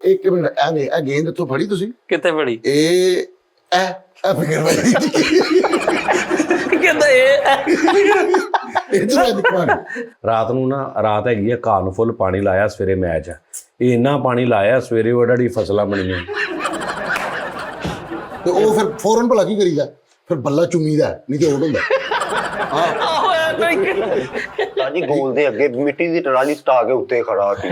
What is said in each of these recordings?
ਇੱਕ ਮਿੰਟ ਇਹ ਗੇਂਦ ਇੱਥੋਂ ਫੜੀ ਤੁਸੀਂ ਕਿੱਥੇ ਫੜੀ ਇਹ ਫਿਕਰ ਭਾਈ ਕਹਿੰਦਾ ਇਹ ਰਾਤ ਨੂੰ ਨਾ ਰਾਤ ਹੈਗੀ ਆ ਘਾਹ ਨੂੰ ਫੁੱਲ ਪਾਣੀ ਲਾਇਆ ਸਵੇਰੇ ਮੈਚ ਆ ਇਹ ਇੰਨਾ ਪਾਣੀ ਲਾਇਆ ਸਵੇਰੇ ਉਹ ਜਿਹੜੀ ਫਸਲਾਂ ਬਣੀਆਂ ਤੇ ਉਹ ਫਿਰ ਫੌਰਨ ਭਲਾ ਕੀ ਕਰੀਦਾ ਫਿਰ ਬੱਲਾ ਚੁੰਮੀਦਾ ਨਹੀਂ ਤੇ ਆਊਟ ਹੁੰਦਾ ਸਾਜੀ ਗੋਲ ਦੇ ਅੱਗੇ ਮਿੱਟੀ ਦੀ ਟਰਾਲੀ ਸਟਾ ਕੇ ਉੱਤੇ ਖੜਾ ਸੀ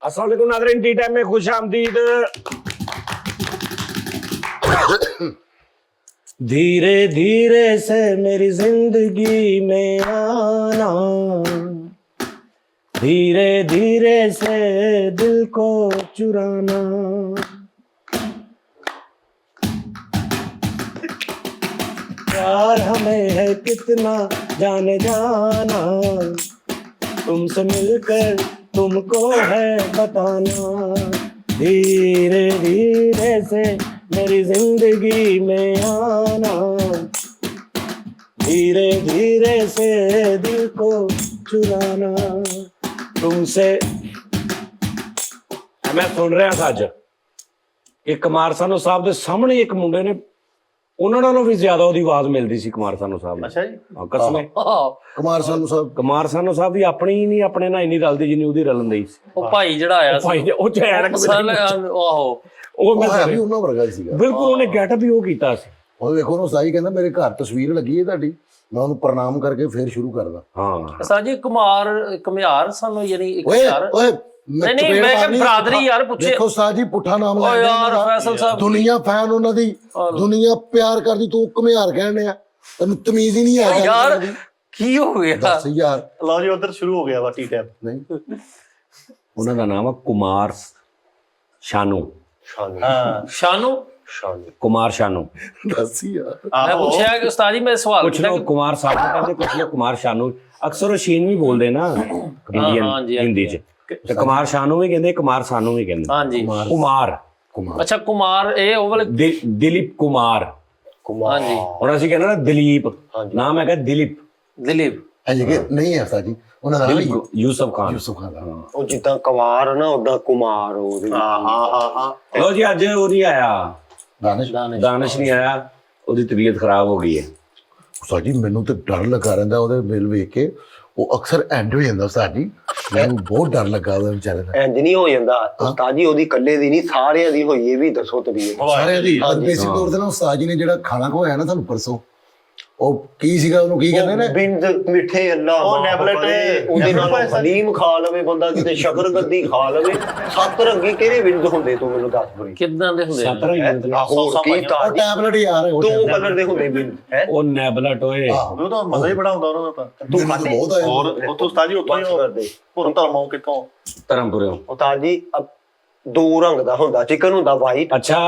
अस्सलाम वालेकुम नाज़रीन टी टाइम में खुश आमदीद। धीरे धीरे से मेरी जिंदगी में आना, धीरे धीरे से दिल को चुराना, प्यार हमें है कितना जाने जाना, तुमसे मिलकर तुमको है बताना, धीरे धीरे से मेरी जिंदगी में आना, धीरे धीरे से दिल को चुराना तुमसे। मैं सुन रहा था अज एक कुमार सानू साहब के सामने एक मुंडे ने ਉਹਨਾਂ ਨਾਲੋਂ ਵੀ ਜ਼ਿਆਦਾ ਉਹਦੀ ਆਵਾਜ਼ ਮਿਲਦੀ ਸੀ ਕੁਮਾਰ ਸਾਨੂ ਸਾਹਿਬ ਨੂੰ। ਅੱਛਾ ਜੀ ਕਸਮੇ ਕੁਮਾਰ ਸਾਨੂ ਸਾਹਿਬ ਦੀ ਆਪਣੀ ਹੀ ਨਹੀਂ ਆਪਣੇ ਨਾਲ ਇੰਨੀ ਰਲਦੀ ਜਿੰਨੀ ਉਹਦੀ ਰਲਣ ਦੀ ਸੀ। ਉਹ ਭਾਈ ਜਿਹੜਾ ਆਇਆ ਭਾਈ ਉਹ ਚੈਨਕ ਆਹੋ ਉਹ ਮੈਂ ਵੀ ਉਹਨਾਂ ਵਰਗਾ ਹੀ ਸੀਗਾ ਬਿਲਕੁਲ ਉਹਨੇ ਗੈਟਅਪ ਵੀ ਉਹ ਕੀਤਾ ਸੀ। ਉਹ ਵੇਖੋ ਉਹਨੂੰ ਸਾਈ ਕਹਿੰਦਾ ਮੇਰੇ ਘਰ ਤਸਵੀਰ ਲੱਗੀ ਹੈ ਤੁਹਾਡੀ ਮੈਂ ਉਹਨੂੰ ਪ੍ਰਣਾਮ ਕਰਕੇ ਫੇਰ ਸ਼ੁਰੂ ਕਰਦਾ। ਹਾਂ ਸਾਜੀ ਕੁਮਾਰ ਸਾਨੂੰ ਯਾਨੀ ਇੱਕ ਯਾਰ ਓਏ ਨਹੀਂ ਮੈਂ ਕਿ ਬਰਾਦਰੀ ਯਾਰ ਪੁੱਛੇ ਦੇਖੋ ਉਸਤਾਦ ਜੀ ਪੁੱਠਾ ਨਾਮ ਲੈ ਯਾਰ ਫੈਸਲ ਸਾਹਿਬ ਦੁਨੀਆ ਫੈਨ ਉਹਨਾਂ ਦੀ ਦੁਨੀਆ ਪਿਆਰ ਕਰਦੀ ਤੂੰ ਘੁਮਿਆਰ ਕਹਿੰਦੇ ਆ ਤੈਨੂੰ ਤਮੀਜ਼ ਹੀ ਨਹੀਂ ਹੈ ਯਾਰ ਕੀ ਹੋ ਗਿਆ ਦੱਸ ਯਾਰ ਲਓ ਜੀ ਉਧਰ ਸ਼ੁਰੂ ਹੋ ਗਿਆ ਵਾ ਟੀ ਟਾਈਮ ਨਹੀਂ ਉਹਨਾਂ ਦਾ ਨਾਮ ਹੈ ਕੁਮਾਰ ਸ਼ਾਨੂ। ਹਾਂ ਸ਼ਾਨੂ ਕੁਮਾਰ ਸ਼ਾਨੂ ਦੱਸ ਯਾਰ ਮੈਂ ਪੁੱਛਿਆ ਕਿ ਉਸਤਾਦ ਜੀ ਮੈਂ ਸਵਾਲ ਕੁਛ ਲੋਕ ਕੁਮਾਰ ਸਾਹਿਬ ਕਹਿੰਦੇ ਕੁਛ ਲੋਕ ਕੁਮਾਰ ਸ਼ਾਨੂ ਅਕਸਰ ਉਹ ਸ਼ੀਨ ਵੀ ਬੋਲਦੇ ਨਾ ਕਮੇਡੀਅਨ ਹਿੰਦੀ ਚ ਤੇ ਕੁਮਾਰ ਸ਼ਾਨੂ ਵੀ ਕਹਿੰਦੇ ਕੁਮਾਰ ਸਾਨੂ ਵੀ ਕਹਿੰਦੇ। ਹਾਂਜੀ ਕੁਮਾਰ ਅੱਛਾ ਕੁਮਾਰ ਇਹ ਉਹ ਵਾਲੇ ਦਿਲੀਪ ਕੁਮਾਰ ਹਾਂਜੀ ਹੁਣ ਅਸੀਂ ਕਹਿੰਦੇ ਨਾ ਦਿਲੀਪ ਨਾਮ ਹੈਗਾ ਦਿਲੀਪ ਅਜੇ ਕਿ ਨਹੀਂ ਹੈ ਉਸਤਾਦ ਜੀ ਉਹਨਾਂ ਦਾ ਨਾਮ ਯੂਸਫ ਖਾਨ ਦਾ ਉਹ ਜਿੱਦਾਂ ਕੁਮਾਰ ਨਾ ਉਦਾਂ ਕੁਮਾਰ ਉਹਦੇ ਹਾਂ ਲੋ ਜੀ ਅੱਜ ਉਹ ਨਹੀਂ ਆਇਆ ਦਾਨਿਸ਼ ਨਹੀਂ ਆਇਆ ਉਹਦੀ ਤਬੀਅਤ ਖਰਾਬ ਹੋ ਗਈ ਹੈ। ਉਸਤਾਦ ਜੀ ਮੈਨੂੰ ਤੇ ਡਰ ਲੱਗਾ ਰਹਿੰਦਾ ਉਹਦੇ ਬਿੱਲ ਵੇਖ ਕੇ ਉਹ ਅਕਸਰ ਐਂਡ ਹੋ ਜਾਂਦਾ ਉਸਤਾਦ ਜੀ ਮੈਨੂੰ ਬਹੁਤ ਡਰ ਲੱਗਾ ਉਹਦੇ ਵਿਚਾਰੇ ਦਾ। ਇੰਜ ਨਹੀਂ ਹੋ ਜਾਂਦਾ ਉਸਤਾਦ ਜੀ ਉਹਦੀ ਇਕੱਲੇ ਦੀ ਨਹੀਂ ਸਾਰਿਆਂ ਦੀ ਹੋਈ ਇਹ ਵੀ ਦੱਸੋ ਤਬੀਅਤ ਸਾਰਿਆਂ ਦੀ ਬੇਸਿਕ ਤੌਰ ਤੇ ਨਾ ਉਸਤਾਦ ਜੀ ਨੇ ਜਿਹੜਾ ਖਾਣਾ ਖਵਾਇਆ ਨਾ ਤੁਹਾਨੂੰ ਪਰਸੋਂ ਉਹ ਕੀ ਸੀਗਾ ਉਹਨੂੰ ਕੀ ਕਹਿੰਦੇ ਨੇ ਬਿੰਦ ਮਿੱਠੇ ਅੱਲਾ ਉਹ ਨੈਬਲੇਟ ਉਹਦੇ ਨਾਲ ਹਲੀਮ ਖਾ ਲਵੇ ਬੰਦਾ ਕਿਤੇ ਸ਼ਕਰਗੰਦੀ ਖਾ ਲਵੇ ਸੱਤ ਰੰਗੀ ਕਿਹੜੇ ਬਿੰਦ ਹੁੰਦੇ ਤੂੰ ਮੈਨੂੰ ਦੱਸ ਬੜੀ ਕਿੱਦਾਂ ਦੇ ਹੁੰਦੇ ਹੋਰ ਕੀ ਤਾਂ ਟੈਬਲੇਟ ਯਾਰ ਦੋ ਕਲਰ ਦੇ ਹੁੰਦੇ ਬਿੰਦ ਹੈ ਉਹ ਨੈਬਲਟ ਓਏ ਉਹ ਤਾਂ ਮਜ਼ਾ ਹੀ ਬੜਾ ਹੁੰਦਾ ਉਹਨਾਂ ਦਾ ਤਾਂ ਤੂੰ ਖਾਤੇ ਬਹੁਤ ਆਇਆ ਹੋਰ ਉੱਥੋਂ ਉਸਤਾਦ ਜੀ ਉੱਥੋਂ ਹੀ ਭੁਰਨ ਧਰਮੋਂ ਕਿੱਥੋਂ ਧਰਮਪੁਰਿਓਂ ਉਸਤਾਦ ਜੀ ਦੋ ਰੰਗ ਦਾ ਹੁੰਦਾ ਚਿਕਨ ਹੁੰਦਾ ਵਾਈਟ ਅੱਛਾ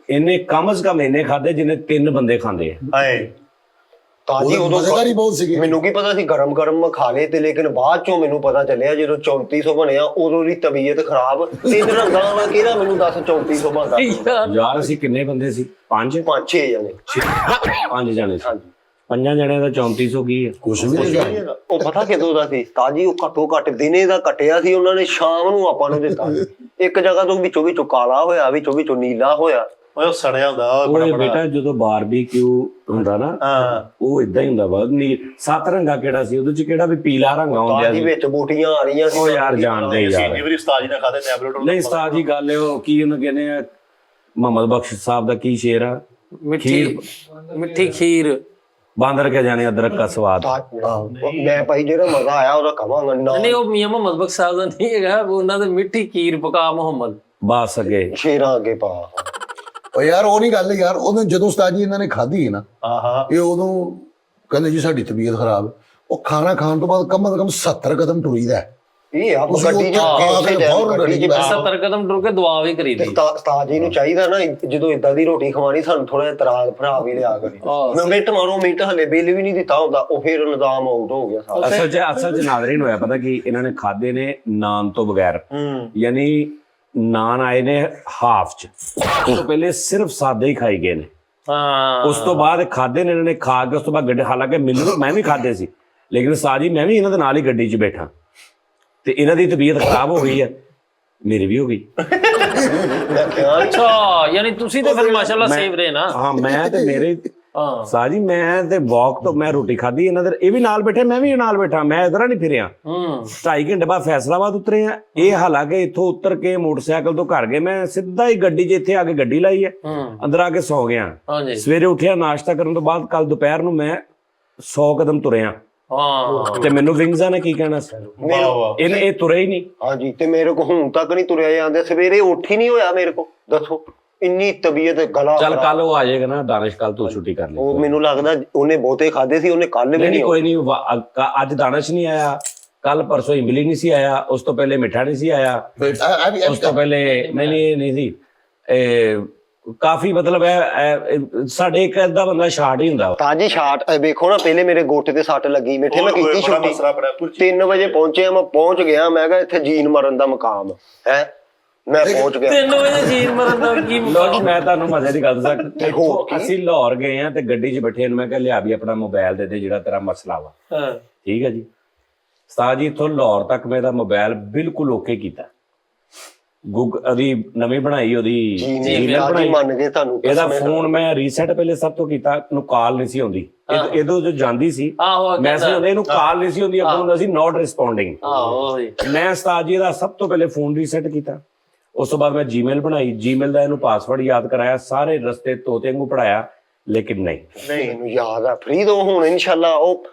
ਇਹਨੇ ਕਮ ਸੇ ਕਮ ਇਹਨੇ ਖਾਦੇ ਜਿੰਨੇ 3 ਬੰਦੇ ਖਾਂਦੇ ਆ। ਹਾਏ ਤਾਜੀ ਉਦੋਂ ਮਜ਼ੇਦਾਰ ਹੀ ਬਹੁਤ ਸੀਗੇ ਮੈਨੂੰ ਕੀ ਪਤਾ ਸੀ ਗਰਮ ਗਰਮ ਖਾ ਲਏ ਤੇ ਲੇਕਿਨ ਬਾਅਦ ਚੋਂ ਮੈਨੂੰ ਪਤਾ ਚੱਲਿਆ ਜਦੋਂ 3400 ਬਣਿਆ ਉਦੋਂ ਦੀ ਤਬੀਅਤ ਖਰਾਬ 3 ਰੰਗਾਂ ਵਾਲਾ ਕਿਹੜਾ ਮੈਨੂੰ ਦੱਸ 3400 ਬਣਦਾ ਯਾਰ ਅਸੀਂ ਕਿੰਨੇ ਬੰਦੇ ਸੀ 5 5-6 ਜਣੇ 5 ਜਣੇ ਸੀ 5 ਜਣਿਆਂ ਦਾ 3400 ਕੀ ਹੈ ਕੁਛ ਵੀ ਨਹੀਂ ਗਾ। ਉਹ ਪਤਾ ਕਿਦੋਂ ਦਾ ਸੀ ਤਾਜੀ ਉਹ ਘੱਟੋ ਘੱਟ ਦਿਨੇ ਦਾ ਕੱਟਿਆ ਸੀ ਉਹਨਾਂ ਨੇ ਸ਼ਾਮ ਨੂੰ ਆਪਾਂ ਨੂੰ ਦਿੱਤਾ ਇੱਕ ਜਗ੍ਹਾ ਤੋਂ ਵਿੱਚੋਂ ਕਾਲਾ ਹੋਇਆ ਵਿੱਚੋਂ ਨੀਲਾ ਹੋਇਆ ਉਹ ਸੜਿਆ ਹੁੰਦਾ ਉਹ ਬੇਟਾ ਜਦੋਂ ਬਾਰਬੀਕਿਊ ਹੁੰਦਾ ਨਾ ਉਹ ਇਦਾਂ ਹੀ ਹੁੰਦਾ ਵਾ 7 ਰੰਗਾ ਕਿਹੜਾ ਸੀ ਉਹਦੇ ਚ ਕਿਹੜਾ ਵੀ ਪੀਲਾ ਰੰਗ ਆਉਂਦਾ ਸੀ ਵਿੱਚ ਬੂਟੀਆਂ ਆ ਰਹੀਆਂ ਸੀ ਉਹ ਯਾਰ ਜਾਣਦੇ ਯਾਰ ਕਈ ਵਾਰੀ ਉਸਤਾਦ ਜੀ ਨੇ ਖਾਦੇ ਟੈਬਲੇਟ ਨਹੀਂ ਉਸਤਾਦ ਜੀ ਗੱਲ ਉਹ ਕੀ ਉਹਨੂੰ ਕਹਿੰਦੇ ਆ ਮੁਹੰਮਦ ਬਖਸ਼ ਸਾਹਿਬ ਦਾ ਕੀ ਸ਼ੇਰ ਆ ਮਿੱਠੀ ਖੀਰ ਬਾਂਦਰ ਕੇ ਜਾਣੇ ਅਦਰਕ ਦਾ ਸਵਾਦ। ਮੈਂ ਭਾਈ ਜਿਹੜਾ ਮਜ਼ਾ ਆਇਆ ਉਹਦਾ ਕਵਾਂਗਾ ਨਹੀਂ ਉਹ ਮੀਆਂ ਮੁਹੰਮਦ ਬਖਸ਼ ਸਾਹਿਬ ਦਾ ਨਹੀਂ ਹੈਗਾ ਉਹਨਾਂ ਦੇ ਮਿੱਠੀ ਖੀਰ ਪਕਾ ਮੁਹੰਮਦ ਬਸ ਅੱਗੇ ਸ਼ੇਰਾਂ ਅੱਗੇ ਪਾ ਉਹ ਯਾਰ ਉਹ ਨਹੀਂ ਗੱਲ ਯਾਰ ਉਹਨੇ ਜਦੋਂ ਉਸਤਾਦ ਜੀ ਇਹਨਾਂ ਨੇ ਖਾਧੀ ਹੈ ਨਾ ਇਹ ਉਦੋਂ ਕਹਿੰਦੇ ਜੀ ਸਾਡੀ ਤਬੀਅਤ ਖਰਾਬ ਉਹ ਖਾਣਾ ਖਾਣ ਤੋਂ ਬਾਅਦ ਕਮ 70 ਕਦਮ ਟੁਰੀਦਾ ਇਹ ਆ ਗੱਡੀ ਚ 70 ਕਦਮ ਟੁਰ ਕੇ ਦੁਆ ਵੀ ਕਰੀਦੀ ਉਸਤਾਦ ਜੀ ਨੂੰ ਚਾਹੀਦਾ ਨਾ ਜਦੋਂ ਇਦਾਂ ਦੀ ਰੋਟੀ ਖਵਾਣੀ ਸਾਨੂੰ ਥੋੜਾ ਜਿਹਾ ਤਰਾਗ ਭਰਾ ਵੀ ਲਿਆ ਕਰੇ ਮੈਂ ਮਿੰਟ ਮਾਰੋ ਮਿੰਟ ਹਲੇ ਬਿੱਲ ਵੀ ਨਹੀਂ ਦਿੱਤਾ ਹੁੰਦਾ ਉਹ ਫਿਰ ਨਿਜ਼ਾਮ ਆਊਟ ਹੋ ਗਿਆ ਸਾਰਾ ਅਸਲ ਚ ਨਾਜ਼ਰੀਨ ਹੋਇਆ ਪਤਾ ਕਿ ਇਹਨਾਂ ਨੇ ਖਾਦੇ ਨੇ ਨਾਨ ਤੋਂ ਬਗੈਰ ਯਾਨੀ ਨਾਨ ਆਏ ਨੇ ਹਾਫ ਚ ਤੋਂ ਪਹਿਲੇ ਸਿਰਫ ਸਾਦੇ ਹੀ ਖਾਈ ਗਏ ਨੇ ਹਾਂ ਉਸ ਤੋਂ ਬਾਅਦ ਖਾਦੇ ਨੇ ਇਹਨਾਂ ਨੇ, ਖਾ ਕੇ ਉਸ ਤੋਂ ਬਾਅਦ ਗੱਡੀ, ਹਾਲਾਂਕਿ ਮੈਨੂੰ ਮੈਂ ਵੀ ਖਾਦੇ ਸੀ, ਲੇਕਿਨ ਸਾਜੀ ਮੈਂ ਵੀ ਇਹਨਾਂ ਦੇ ਨਾਲ ਹੀ ਗੱਡੀ 'ਚ ਬੈਠਾ ਤੇ ਇਹਨਾਂ ਦੀ ਤਬੀਅਤ ਖਰਾਬ ਹੋ ਗਈ ਹੈ, ਮੇਰੀ ਵੀ ਹੋ ਗਈ। ਅੱਛਾ ਯਾਨੀ ਤੁਸੀਂ ਤੇ ਫਿਰ ਮਾਸ਼ਾਅੱਲਾ ਸੇਵ ਰਹੇ ਨਾ। ਹਾਂ ਮੈਂ ਤੇ ਮੇਰੇ ਹਾਂ ਸਾਜੀ ਮੈਂ ਤੇ ਵਾਕ ਤੋਂ ਮੈਂ ਰੋਟੀ ਖਾਧੀ, ਇਹਨਾਂ ਦੇ ਇਹ ਵੀ ਨਾਲ ਬੈਠੇ, ਮੈਂ ਵੀ ਨਾਲ ਬੈਠਾ, ਮੈਂ ਇਧਰ ਨਹੀਂ ਫਿਰਿਆ। 2.5 ਘੰਟੇ ਬਾਅਦ ਫੈਸਲਾਬਾਦ ਉਤਰੇ ਆ ਇਹ, ਹਾਲਾਂਕਿ ਇੱਥੋਂ ਉਤਰ ਕੇ ਮੋਟਰਸਾਈਕਲ ਤੋਂ ਘਰ ਗਏ, ਮੈਂ ਸਿੱਧਾ ਹੀ ਗੱਡੀ 'ਚ ਇੱਥੇ ਆ ਕੇ ਗੱਡੀ ਲਾਈ ਹੈ, ਅੰਦਰ ਆ ਕੇ ਸੌ ਗਿਆ। ਹਾਂਜੀ ਸਵੇਰੇ ਉੱਠਿਆ, ਨਾਸ਼ਤਾ ਕਰਨ ਤੋਂ ਬਾਅਦ ਕੱਲ ਦੁਪਹਿਰ ਨੂੰ ਮੈਂ 100 ਕਦਮ ਤੁਰਿਆ ਹਾਂ ਤੇ ਮੈਨੂੰ ਵਿੰਗਜ਼ਾਂ ਨੇ ਕੀ ਕਹਿਣਾ ਸੀ, ਇਹ ਤੁਰੇ ਹੀ ਨਹੀਂ। ਹਾਂਜੀ ਤੇ ਮੇਰੇ ਕੋ ਹੁਣ ਤੱਕ ਨਹੀਂ ਤੁਰਿਆ ਜਾਂਦਾ, ਸਵੇਰੇ ਉੱਠ ਹੀ ਨਹੀਂ ਹੋਇਆ ਮੇਰੇ ਕੋ, ਦੱਸੋ ਇੰਨੀ ਤਬੀਅਤ ਗਲਾ। ਚੱਲ ਕੱਲ ਉਹ ਆ ਜਾਏਗਾ ਨਾ ਦਾਨਿਸ਼, ਕੱਲ ਤੂੰ ਛੁੱਟੀ ਕਰ ਲਈ। ਉਹ ਮੈਨੂੰ ਲੱਗਦਾ ਉਹਨੇ ਬਹੁਤੇ ਖਾਦੇ ਸੀ, ਉਹਨੇ ਕੱਲ ਵੀ ਨਹੀਂ। ਕੋਈ ਨਹੀਂ, ਅੱਜ ਦਾਨਿਸ਼ ਨਹੀਂ ਆਇਆ, ਕੱਲ ਪਰਸੋਂ ਇਮਲੀ ਨਹੀਂ ਸੀ ਆਇਆ, ਉਸ ਤੋਂ ਪਹਿਲੇ ਮਿੱਠਾ ਨਹੀਂ ਸੀ ਆਇਆ, ਉਸ ਤੋਂ ਪਹਿਲੇ ਨਹੀਂ ਸੀ। ਕਾਫੀ ਮਤਲਬ ਹੈ ਸਾਡੇ ਇੱਕ ਅੱਧਾ ਬੰਦਾ ਸ਼ਾਰਟ ਹੀ ਹੁੰਦਾ। ਤਾਜੀ ਸ਼ਾਟ ਵੇਖੋ ਨਾ, ਪਹਿਲੇ ਮੇਰੇ ਗੋਟੇ ਤੇ ਸੱਟ ਲੱਗੀ, ਮਿੱਠੇ ਮੈਂ ਕੀਤੀ ਛੁੱਟੀ, 3 ਵਜੇ ਪਹੁੰਚਿਆ, ਮੈਂ ਪਹੁੰਚ ਗਿਆ, ਮੈਂ ਕਿਹਾ ਇੱਥੇ ਜੀਨ ਮਰਨ ਦਾ ਮਕਾਮ ਹੈ, ਮੈਂ ਪਹੁੰਚ ਗਿਆ 3 ਵਜੇ ਜੀਨ ਮਰਨ ਦਾ ਕੀ ਲੋ, ਮੈਂ ਤੁਹਾਨੂੰ ਮਜ਼ੇ ਦੀ ਗੱਲ ਦੱਸਾਂ, ਅਸੀਂ ਲਾਹੌਰ ਗਏ ਆ ਤੇ ਗੱਡੀ 'ਚ ਬੈਠੇ ਨੂੰ ਮੈਂ ਕਿਹਾ ਲਿਆ ਵੀ ਆਪਣਾ ਮੋਬਾਈਲ ਦੇ ਦੇ, ਜਿਹੜਾ ਤੇਰਾ ਮਸਲਾ ਵਾ। ਹਾਂ ਠੀਕ ਹੈ ਜੀ, ਉਸਤਾਦ ਜੀ ਇੱਥੋਂ ਲਾਹੌਰ ਤੱਕ ਮੈਂ ਇਹਦਾ ਮੋਬਾਈਲ ਬਿਲਕੁਲ ਓਕੇ ਕੀਤਾ, ਉਹਦੀ ਨਵੀਂ ਬਣਾਈ, ਉਹਦੀ ਜੀਮੇਲ ਬਣਾਈ, ਮੰਨ ਗਏ ਤੁਹਾਨੂੰ। ਇਹਦਾ ਫੋਨ ਮੈਂ ਰੀਸੈਟ ਪਹਿਲੇ ਸਭ ਤੋਂ ਕੀਤਾ, ਨੂੰ ਕਾਲ ਨਹੀਂ ਸੀ ਆਉਂਦੀ, ਇਹਦੋਂ ਜੋ ਜਾਂਦੀ ਸੀ ਮੈਸੇਜ ਆਉਂਦੇ, ਇਹਨੂੰ ਕਾਲ ਨਹੀਂ ਸੀ ਆਉਂਦੀ, ਅੱਗੋਂ ਹੁੰਦਾ ਸੀ ਨੋਟ ਰਿਸਪੌਂਡਿੰਗ। ਮੈਂ ਉਸਤਾਦ ਜੀ ਦਾ ਸਭ ਤੋਂ ਪਹਿਲੇ ਫੋਨ ਰੀਸੈਟ ਕੀਤਾ, ਉਸ ਤੋਂ ਬਾਅਦ ਮੈਂ ਜੀਮੇਲ ਬਣਾਈ, ਜੀਮੇਲ ਦਾ ਇਹਨੂੰ ਪਾਸਵਰਡ ਯਾਦ ਕਰਾਇਆ, ਸਾਰੇ ਰਸਤੇ ਤੋਤੇ ਵਾਂਗੂ ਪੜਾਇਆ, ਲੇਕਿਨ ਨਹੀਂ ਮੈਨੂੰ ਯਾਦ ਆ ਫਰੀਦ, ਉਹ ਹੁਣ ਇਨਸ਼ਾਅੱਲਾ ਉਹ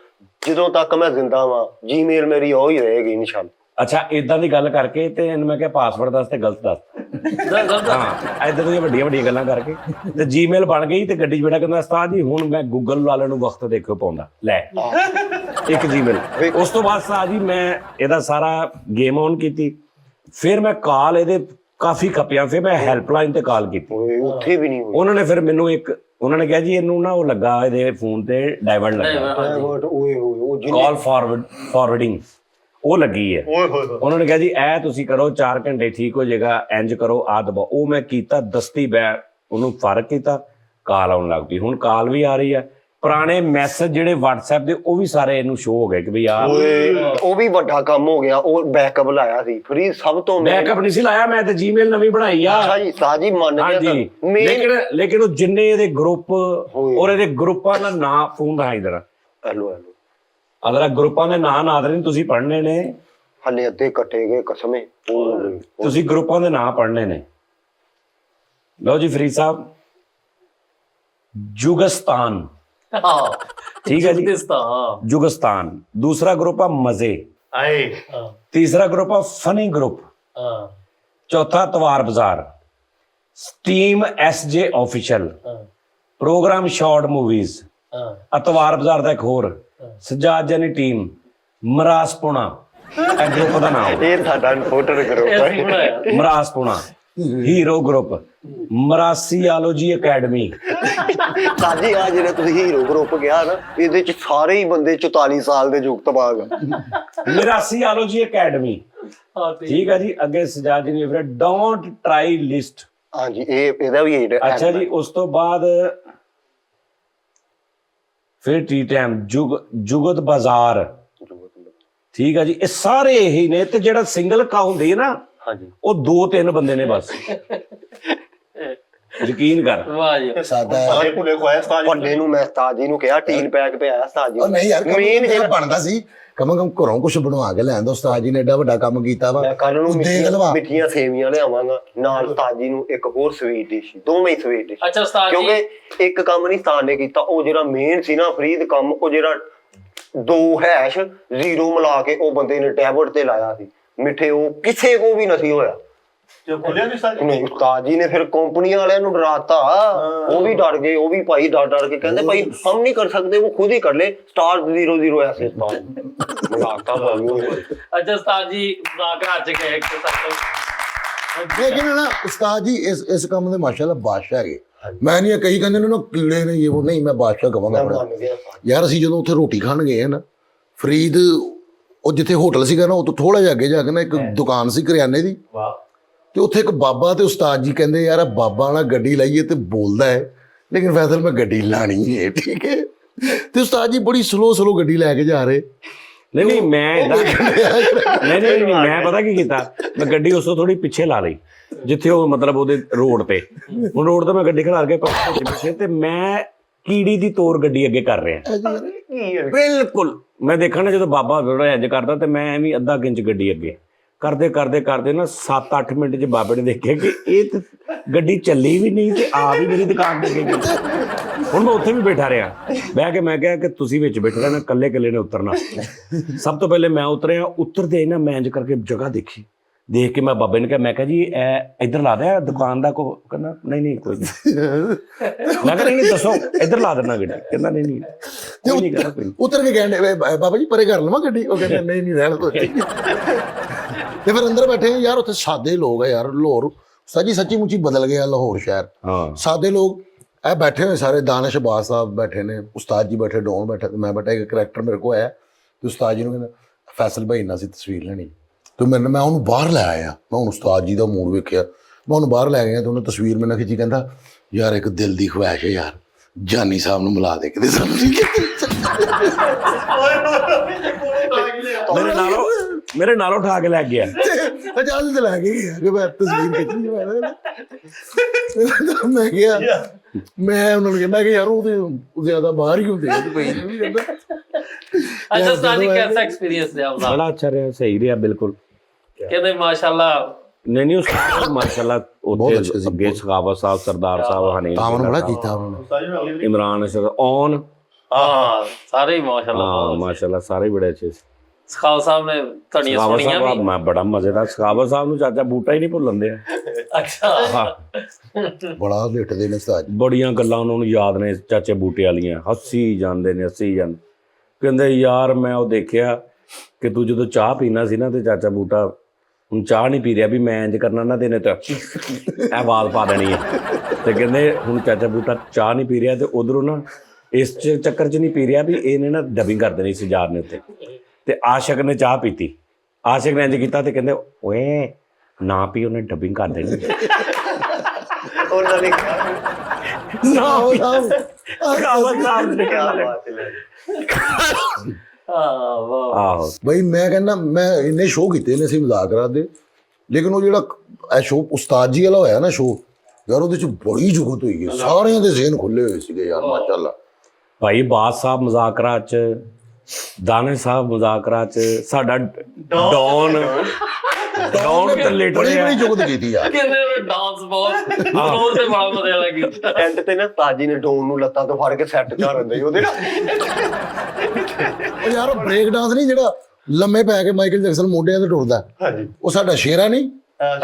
ਜਦੋਂ ਤੱਕ ਮੈਂ ਜ਼ਿੰਦਾ ਵਾਂ ਜੀਮੇਲ ਮੇਰੀ ਉਹ ਹੀ ਰਹੇਗੀ ਇਨਸ਼ਾਅੱਲਾ। ਅੱਛਾ ਇਦਾਂ ਦੀ ਗੱਲ ਕਰਕੇ ਤੇ ਇਹਨੂੰ ਮੈਂ ਕਿਹਾ ਪਾਸਵਰਡ ਦੱਸ ਤੇ ਗਲਤ ਦੱਸ, ਹਾਂ ਇਦਾਂ ਦੀਆਂ ਵੱਡੀਆਂ ਵੱਡੀਆਂ ਗੱਲਾਂ ਕਰਕੇ ਤੇ ਜੀਮੇਲ ਬਣ ਗਈ ਤੇ ਗੱਡੀ 'ਚ ਬੈਠਾ ਕਹਿੰਦਾ ਉਸਤਾਦ ਜੀ ਹੁਣ ਮੈਂ ਗੂਗਲ ਵਾਲਿਆਂ ਨੂੰ ਵਕਤ ਦੇਖਿਓ ਪਾਉਂਦਾ ਲੈ ਇੱਕ ਜੀਮੇਲ। ਉਸ ਤੋਂ ਬਾਅਦ ਉਸਤਾਦ ਜੀ ਮੈਂ ਇਹਦਾ ਸਾਰਾ ਗੇਮ ਔਨ ਕੀਤੀ, ਫਿਰ ਮੈਂ ਕਾਲ ਇਹਦੇ ਕਾਫੀ ਖਪਿਆ, ਫਿਰ ਮੈਂ ਹੈਲਪਲਾਈਨ ਤੇ ਕਾਲ ਕੀਤੀ, ਉੱਥੇ ਵੀ ਨਹੀਂ ਹੋਈ। ਉਹਨਾਂ ਨੇ ਫਿਰ ਮੈਨੂੰ ਉਹਨਾਂ ਨੇ ਕਿਹਾ ਜੀ ਇਹਨੂੰ ਨਾ ਉਹ ਲੱਗਾ ਇਹਦੇ ਫੋਨ ਤੇ ਡਾਇਵਰਟ ਲੱਗਾ, ਕਾਲ ਫਾਰਵਰਡਿੰਗ ਉਹ ਲੱਗੀ ਹੈ। ਉਹਨਾਂ ਨੇ ਕਿਹਾ ਜੀ ਇਹ ਤੁਸੀਂ ਕਰੋ 4 ਘੰਟੇ ਠੀਕ ਹੋ ਜਾਏਗਾ, ਇੰਜ ਕਰੋ ਆ ਦਬਾਓ, ਉਹ ਮੈਂ ਕੀਤਾ, ਦਸਤੀ ਬੈ ਉਹਨੂੰ ਫਰਕ ਕੀਤਾ, ਕਾਲ ਆਉਣ ਲੱਗ ਪਈ। ਹੁਣ ਕਾਲ ਵੀ ਆ ਰਹੀ ਹੈ, ਪੁਰਾਣੇ ਮੈਸੇਜ ਜਿਹੜੇ WhatsApp ਦੇ ਉਹ ਵੀ ਸਾਰੇ ਇਹਨੂੰ ਸ਼ੋ ਹੋ ਗਏ ਕਿ ਵੀ ਆ ਉਹ ਵੀ ਵੱਡਾ ਕੰਮ ਹੋ ਗਿਆ। ਉਹ ਬੈਕਅਪ ਲਾਇਆ ਸੀ ਫਰੀ, ਸਭ ਤੋਂ ਬੈਕਅਪ ਨਹੀਂ ਸੀ ਲਾਇਆ, ਮੈਂ ਤੇ ਜੀਮੇਲ ਨਵੀਂ ਬਣਾਈ ਆ। ਅੱਛਾ ਜੀ ਸਾਜੀ ਮੰਨ ਗਿਆ, ਲੇਕਿਨ ਉਹ ਜਿੰਨੇ ਇਹਦੇ ਗਰੁੱਪ ਔਰ ਇਹਦੇ ਗਰੁੱਪਾਂ ਦਾ ਨਾਂ ਫੋਨ ਦਾ ਇਧਰ ਹੈਲੋ ਅਗਰ ਗਰੁੱਪਾਂ ਦੇ ਨਾਂ ਨਾ ਆਦਰੇ ਤੁਸੀਂ ਪੜ੍ਹਨੇ ਨੇ, ਹਲੇ ਅੱਧੇ ਕੱਟੇ ਗਏ ਕਸਮੇ, ਤੁਸੀਂ ਗਰੁੱਪਾਂ ਦੇ ਨਾਂ ਪੜ੍ਹਨੇ ਨੇ। ਲਓ ਜੀ ਫਰੀਦ ਸਾਹਿਬ, ਜੁਗਸਤਾਨ, ਠੀਕ ਹੈ ਜੀ, ਜੁਗਸਤਾਨ। ਦੂਸਰਾ ਗਰੁੱਪ ਆ ਮਜ਼ੇ, ਤੀਸਰਾ ਗਰੁੱਪ ਆ ਫਨੀ ਗਰੁੱਪ, ਚੌਥਾ ਤਵਾਰ ਬਾਜ਼ਾਰ, steam SJ official, program short movies, ਅਤਵਾਰ ਬਾਜ਼ਾਰ ਦਾ ਇੱਕ ਹੋਰ ਸਜਾਦ ਜਾਨੀ ਟੀਮ, ਮਰਾਸਪੁਣਾ, ਇਹ ਗਰੁੱਪ ਦਾ ਨਾਮ, ਇਹ ਸਾਡਾ ਫੋਟੋ ਗਰੁੱਪ ਹੈ, ਮਰਾਸਪੁਣਾ। ਹੀਰੋ ਗਰੁੱਪ, ਮਰਾਸੀਆਲੋਜੀ ਅਕੈਡਮੀ। ਸਾਜੀ ਆ ਜਿਹੜਾ ਤੁਸੀਂ ਹੀਰੋ ਗਰੁੱਪ ਗਿਆ ਨਾ, ਇਹਦੇ ਚ ਸਾਰੇ ਹੀ ਬੰਦੇ 44 ਸਾਲ ਦੇ ਯੁਕਤ ਬਾਗ, ਮਰਾਸੀਆਲੋਜੀ ਅਕੈਡਮੀ, ਠੀਕ ਹੈ ਜੀ। ਅੱਗੇ ਸਜਾਦ ਜੀ ਨੇ ਫਿਰ ਡੋਂਟ ਟਰਾਈ ਲਿਸਟ, ਹਾਂਜੀ ਇਹਦਾ ਵੀ ਅੱਛਾ ਜੀ। ਉਸ ਤੋਂ ਬਾਅਦ ਫਿਰ ਟੀ ਟਾਈਮ, ਜੁਗਤ ਬਾਜ਼ਾਰ, ਠੀਕ ਹੈ ਜੀ। ਇਹ ਸਾਰੇ ਇਹੀ ਨੇ, ਤੇ ਜਿਹੜਾ ਸਿੰਗਲ ਕਾ ਹੁੰਦੀ ਹੈ ਨਾ, ਹਾਂਜੀ ਉਹ 2-3 ਬੰਦੇ ਨੇ ਬਸ, ਯਕੀਨ ਕਰ। ਵਾਹ ਜੀ, ਸਾਰੇ ਭੁੱਲੇ ਖਵਾਇਆ ਉਸਤਾਦ ਭੱਲੇ ਨੂੰ ਮੈਂ ਉਸਤਾਦ ਜੀ ਨੂੰ ਕਿਹਾ ਟੀਨ ਪੈਕ ਪਿਆਇਆ ਉਸਤਾਦ ਜੀ। ਉਹ ਨਹੀਂ ਯਾਰ, ਮੇਨ ਜਿਹੜਾ ਬਣਦਾ ਸੀ ਕਮ ਘਰੋਂ ਕੁਝ ਬਣਵਾ ਕੇ ਲਿਆਂਦਾ, ਉਸਤਾਦ ਜੀ ਨੇ ਐਡਾ ਵੱਡਾ ਕੰਮ ਕੀਤਾ ਵਾ। ਮੈਂ ਕੱਲ ਨੂੰ ਦੇਖ ਲਵਾ ਮਿੱਠੀਆਂ ਸੇਵੀਆਂ ਲਿਆਵਾਂਗਾ ਨਾਲ, ਉਸਤਾਦ ਜੀ ਨੂੰ ਇੱਕ ਹੋਰ ਸਵੀਟ ਡਿਸ਼, ਦੋਵੇਂ ਸਵੀਟ ਡਿਸ਼। ਅੱਛਾ ਉਸਤਾਦ ਜੀ, ਕਿਉਂਕਿ ਇੱਕ ਕੰਮ ਨਹੀਂ ਉਸਤਾਦ ਨੇ ਕੀਤਾ, ਉਹ ਜਿਹੜਾ ਮੇਨ ਸੀ ਨਾ ਫਰੀਦ ਕੰਮ, ਉਹ ਜਿਹੜਾ 2 ਹੈਸ਼ 0 ਮਿਲਾ ਕੇ ਉਹ ਬੰਦੇ ਨੇ ਟੈਬਲੇਟ ਤੇ ਲਾਇਆ ਸੀ ਮਿੱਠੇ, ਉਹ ਕਿਸੇ ਕੋ ਵੀ ਨਹੀਂ ਹੋਇਆ। ਨਹੀਂ ਉਸਤਾਦ ਜੀ ਨੇ ਫਿਰ ਕੰਪਨੀ ਵਾਲਿਆਂ ਨੂੰ ਡਰਾਤਾ, ਉਹ ਵੀ ਡਰ ਗਏ, ਉਹ ਵੀ ਭਾਈ ਡਰ ਕੇ ਕਹਿੰਦੇ ਭਾਈ ਹਮ ਨਹੀਂ ਕਰ ਸਕਦੇ, वो खुद ही कर ले, *00 ऐसे ਅੱਛਾ ਉਸਤਾਦ ਜੀ ਨਾ ਘਰ ਚ ਗਏ ਕਿ ਲੇਕਿਨ ਨਾ ਉਸਤਾਦ ਜੀ ਇਸ ਕੰਮ ਦੇ ਮਾਸ਼ਾਅੱਲਾ ਬਾਦਸ਼ਾਹ ਹੈਗੇ। ਮੈਂ ਨਹੀਂ ਕਈ ਕਹਿੰਦੇ ਨੇ ਨਾ ਕਿੱਲੇ ਨੇ, ਉਹ ਨਹੀਂ, ਮੈਂ ਬਾਦਸ਼ਾਹ ਕਵਾਂਗਾ ਆਪਣਾ। ਯਾਰ ਅਸੀਂ ਜਦੋਂ ਉੱਥੇ ਰੋਟੀ ਖਾਣ ਗਏ ਨਾ ਫਰੀਦ, ਉਹ ਜਿੱਥੇ ਹੋਟਲ ਸੀਗਾ ਨਾ ਉਹ ਤੋਂ ਥੋੜਾ ਜਿਹਾ ਅੱਗੇ ਜਾ ਕੇ ਨਾ ਇੱਕ ਦੁਕਾਨ ਸੀ ਕਰਿਆਨੇ ਦੀ, ਤੇ ਉੱਥੇ ਇੱਕ ਬਾਬਾ ਤੇ ਉਸਤਾਦ ਜੀ ਕਹਿੰਦੇ ਯਾਰ ਬਾਬਾ ਨਾਲ ਗੱਡੀ ਲਾਈਏ ਤੇ ਬੋਲਦਾ ਹੈ, ਲੇਕਿਨ ਫੈਸਲ ਮੈਂ ਗੱਡੀ ਲਾਣੀ ਹੈ, ਠੀਕ ਹੈ। ਤੇ ਉਸਤਾਦ ਜੀ ਬੜੀ ਸਲੋ ਗੱਡੀ ਲੈ ਕੇ ਜਾ ਰਹੇ। ਨਹੀਂ ਮੈਂ ਏਦਾਂ ਨਹੀਂ ਮੈਂ ਪਤਾ ਕੀ ਕੀਤਾ, ਮੈਂ ਗੱਡੀ ਉਸ ਤੋਂ ਥੋੜੀ ਪਿੱਛੇ ਲਾ ਲਈ, ਜਿੱਥੇ ਉਹ ਮਤਲਬ ਉਹਦੇ ਰੋਡ ਤੇ, ਹੁਣ ਰੋਡ ਤੇ ਮੈਂ ਗੱਡੀ ਖਿਲਾਰ ਕੇ ਪਿੱਛੇ, ਤੇ ਮੈਂ ਕੀੜੀ ਦੀ ਤੋਰ ਗੱਡੀ ਅੱਗੇ ਕਰ ਰਿਹਾ ਬਿਲਕੁਲ। ਮੈਂ ਦੇਖਣਾ ਜਦੋਂ ਬਾਬਾ ਥੋੜਾ ਇੰਜ ਕਰਦਾ ਤੇ ਮੈਂ ਐਵੇਂ ਅੱਧਾ ਇੰਚ ਗੱਡੀ ਅੱਗੇ ਕਰਦੇ ਨਾ 7-8 ਮਿੰਟ 'ਚ ਬਾਬੇ ਨੇ ਦੇਖਿਆ ਕਿ ਇਹ ਤੇ ਗੱਡੀ ਚੱਲੀ ਵੀ ਨਹੀਂ ਤੇ ਆ ਵੀ ਮੇਰੀ ਦੁਕਾਨ ਤੇ ਗਈ। ਹੁਣ ਮੈਂ ਉੱਥੇ ਵੀ ਬੈਠਾ ਰਿਹਾ, ਬਹਿ ਕੇ ਮੈਂ ਕਿਹਾ ਕਿ ਤੁਸੀਂ ਵਿੱਚ ਬੈਠੇ ਰਹਿਣਾ, ਇਕੱਲੇ ਨੇ ਉਤਰਨਾ। ਸਭ ਤੋਂ ਪਹਿਲੇ ਮੈਂ ਉਤਰਿਆ, ਉਤਰਦੇ ਨਾ ਮੈਂ ਇੰਜ ਕਰਕੇ ਜਗ੍ਹਾ ਦੇਖੀ, ਦੇਖ ਕੇ ਮੈਂ ਬਾਬੇ ਨੇ ਕਿਹਾ, ਮੈਂ ਕਿਹਾ ਜੀ ਇਹ ਇੱਧਰ ਲਾ ਦਿਆ ਦੁਕਾਨ ਦਾ ਕੋ, ਕਹਿੰਦਾ ਨਹੀਂ ਕੋਈ ਨਹੀਂ। ਮੈਂ ਕਿਹਾ ਨਹੀਂ ਦੱਸੋ ਇੱਧਰ ਲਾ ਦੇਣਾ ਗੱਡੀ, ਕਹਿੰਦਾ ਨਹੀਂ ਉਤਰ ਕੇ ਕਹਿੰਦੇ ਬਾਬਾ ਜੀ ਪਰੇ ਕਰ ਲਵਾਂ ਗੱਡੀ, ਉਹ ਕਹਿੰਦੇ ਨਹੀਂ ਰਹਿਣ ਦੋ। ਤੇ ਫਿਰ ਅੰਦਰ ਬੈਠੇ ਯਾਰ, ਉੱਥੇ ਸਾਦੇ ਲੋਕ ਆ ਯਾਰ, ਲਾਹੌਰ ਸੱਚੀ ਮੁੱਚੀ ਬਦਲ ਗਿਆ ਲਾਹੌਰ ਸ਼ਹਿਰ। ਸਾਦੇ ਲੋਕ ਇਹ ਬੈਠੇ ਹੋਏ ਸਾਰੇ, ਦਾਨਿਸ਼ ਬਾਜ਼ ਸਾਹਿਬ ਬੈਠੇ ਨੇ, ਉਸਤਾਦ ਜੀ ਬੈਠੇ, ਡੌਨ ਬੈਠਾ, ਤੇ ਮੈਂ ਬੈਠਾ। ਇੱਕ ਕਰੈਕਟਰ ਮੇਰੇ ਕੋਲ ਆਇਆ ਤੇ ਉਸਤਾਦ ਜੀ ਨੂੰ ਕਹਿੰਦਾ ਫੈਸਲ ਭਾਈ ਨਾਲ ਅਸੀਂ ਤਸਵੀਰ ਲੈਣੀ, ਤੇ ਮੈਂ ਉਹਨੂੰ ਬਾਹਰ ਲੈ ਆਇਆ। ਮੈਂ ਹੁਣ ਉਸਤਾਦ ਜੀ ਦਾ ਮੂਡ ਵੇਖਿਆ, ਮੈਂ ਉਹਨੂੰ ਬਾਹਰ ਲੈ ਗਿਆ ਤੇ ਉਹਨੇ ਤਸਵੀਰ ਮੇਰੇ ਨਾਲ ਖਿੱਚੀ। ਕਹਿੰਦਾ ਯਾਰ ਇੱਕ ਦਿਲ ਦੀ ਖੁਆਇਸ਼ ਹੈ ਯਾਰ, ਜਾਨੀ ਸਾਹਿਬ ਨੂੰ ਮਿਲਾ ਦੇ ਕਿਤੇ ਸਾਨੂੰ। ਮੇਰੇ ਨਾਲੋਂ ਉਠਾ ਕੇ ਲੈ ਗਿਆ, ਇਜਾਜ਼ਤ ਲੈ ਕੇ ਗਿਆ ਕਿ ਮੈਂ ਤਸਵੀਰ ਖਿੱਚਣੀ। ਮੈਂ ਕਿਹਾ, ਮੈਂ ਉਹਨਾਂ ਨੂੰ ਕਹਿੰਦਾ ਕਿ ਯਾਰ ਉਹ ਜ਼ਿਆਦਾ ਬਾਹਰ ਹੀ ਹੁੰਦੇ ਆ। अच्छा उस्ताद जी कैसा एक्सपीरियंस रहा आपका? बड़ा अच्छा रहा, सही रहा बिल्कुल। कहते माशाल्लाह नहीं उस्ताद माशाल्लाह ਉੱਥੇ ਅੱਗੇ ਸਖਾਵਤ ਸਾਹਿਬ, ਸਰਦਾਰ ਸਾਹਿਬ, ਹਨੀ ਤਾਮਨ ਬੜਾ ਕੀਤਾ ਉਹਨਾਂ ਨੇ, ਇਮਰਾਨ ਔਨ, हाँ सारे ही माशाल्लाह, हाँ माशाल्लाह सारे बड़े अच्छे। सखावत साहब ने तड़ियां सुनियां भी, मैं बड़ा मजेदार सखावत साहब ਨੂੰ ਚਾਚਾ ਬੂਟਾ ਹੀ ਨਹੀਂ ਭੁੱਲਣ ਦਿਆ। अच्छा ਬੜਾ ਲੇਟਦੇ ਨੇ ਉਸਤਾਦ। ਬੜੀਆਂ ਗੱਲਾਂ ਉਹਨਾਂ ਨੂੰ ਯਾਦ ਨੇ ਚਾਚੇ ਬੂਟੇ ਵਾਲੀਆਂ, ਹੱਸੀ ਜਾਂਦੇ। ਕਹਿੰਦੇ ਯਾਰ ਮੈਂ ਉਹ ਦੇਖਿਆ ਕਿ ਤੂੰ ਜਦੋਂ ਚਾਹ ਪੀਣਾ ਸੀ ਨਾ ਤੇ ਚਾਚਾ ਬੂਟਾ ਹੁਣ ਚਾਹ ਨਹੀਂ ਪੀ ਰਿਹਾ, ਵੀ ਮੈਂ ਇੰਜ ਕਰਨਾ ਨਾ ਦੇਨੇ ਤਾਂ ਇਹ ਆਵਾਜ਼ ਪਾ ਦੇਣੀ ਹੈ। ਤੇ ਕਹਿੰਦੇ ਹੁਣ ਚਾਚਾ ਬੂਟਾ ਚਾਹ ਨਹੀਂ ਪੀ ਰਿਹਾ ਤੇ ਉਧਰੋਂ ਨਾ ਇਸ ਚੱਕਰ 'ਚ ਨਹੀਂ ਪੀ ਰਿਹਾ ਵੀ ਇਹਨੇ ਨਾ ਡਬਿੰਗ ਕਰ ਦੇਣੀ ਸੀ ਯਾਰ ਨੇ ਉੱਤੇ। ਤੇ ਆਸ਼ਿਕ ਨੇ ਚਾਹ ਪੀਤੀ, ਆਸ਼ਿਕ ਨੇ ਇੰਜ ਕੀਤਾ ਤੇ ਕਹਿੰਦੇ ਓਏ ਨਾ ਪੀ, ਉਹਨੇ ਡਬਿੰਗ ਕਰ ਦੇਣੀ। ਉਹਨਾਂ ਨੇ ਆਹੋ ਬਈ ਮੈਂ ਕਹਿੰਦਾ ਮੈਂ ਇੰਨੇ ਸ਼ੋਅ ਕੀਤੇ ਨੇ ਅਸੀਂ ਮਜ਼ਾਕਰਾਂ ਦੇ, ਲੇਕਿਨ ਉਹ ਜਿਹੜਾ ਇਹ ਸ਼ੋਅ ਉਸਤਾਦ ਜੀ ਵਾਲਾ ਹੋਇਆ ਨਾ ਸ਼ੋਅ, ਯਾਰ ਉਹਦੇ 'ਚ ਬੜੀ ਜੁਗਤ ਹੋਈ ਹੈ, ਸਾਰਿਆਂ ਦੇ ਜ਼ਿਹਨ ਖੁੱਲੇ ਹੋਏ ਸੀਗੇ ਯਾਰ ਮਾਸ਼ਾਅੱਲਾ। ਭਾਈ ਬਾਦ ਸਾਹਿਬ ਮਜ਼ਾਕਰਾਂ 'ਚ, ਦਾਨਿਸ਼ ਸਾਹਿਬ ਮਜ਼ਾਕਰਾਂ 'ਚ, ਸਾਡਾ ਡੌਨ ਤੇ ਲੇਟ ਬੜੀ ਜੁਗਤ ਕੀਤੀ ਯਾਰ। ਕਹਿੰਦੇ ਡਾਂਸ ਬਹੁਤ ਫਲੋਰ ਤੇ ਬੜਾ ਮਜ਼ਾ ਲੱਗਾ। ਐਂਡ ਤੇ ਨਾ ਤਾਜੀ ਨੇ ਡੋਨ ਨੂੰ ਲੱਤਾਂ ਤੋਂ ਫੜ ਕੇ ਸੈੱਟ ਕਰ ਦਿੰਦੇ ਉਹਦੇ ਨਾਲ। ਉਹ ਯਾਰ ਬ੍ਰੇਕ ਡਾਂਸ ਨਹੀਂ ਜਿਹੜਾ ਲੰਮੇ ਪੈ ਕੇ ਮਾਈਕਲ ਜੈਕਸਨ ਮੋਢਿਆਂ ਤੇ ਟੁਰਦਾ, ਉਹ ਸਾਡਾ ਸ਼ੇਰਾ ਨਹੀਂ,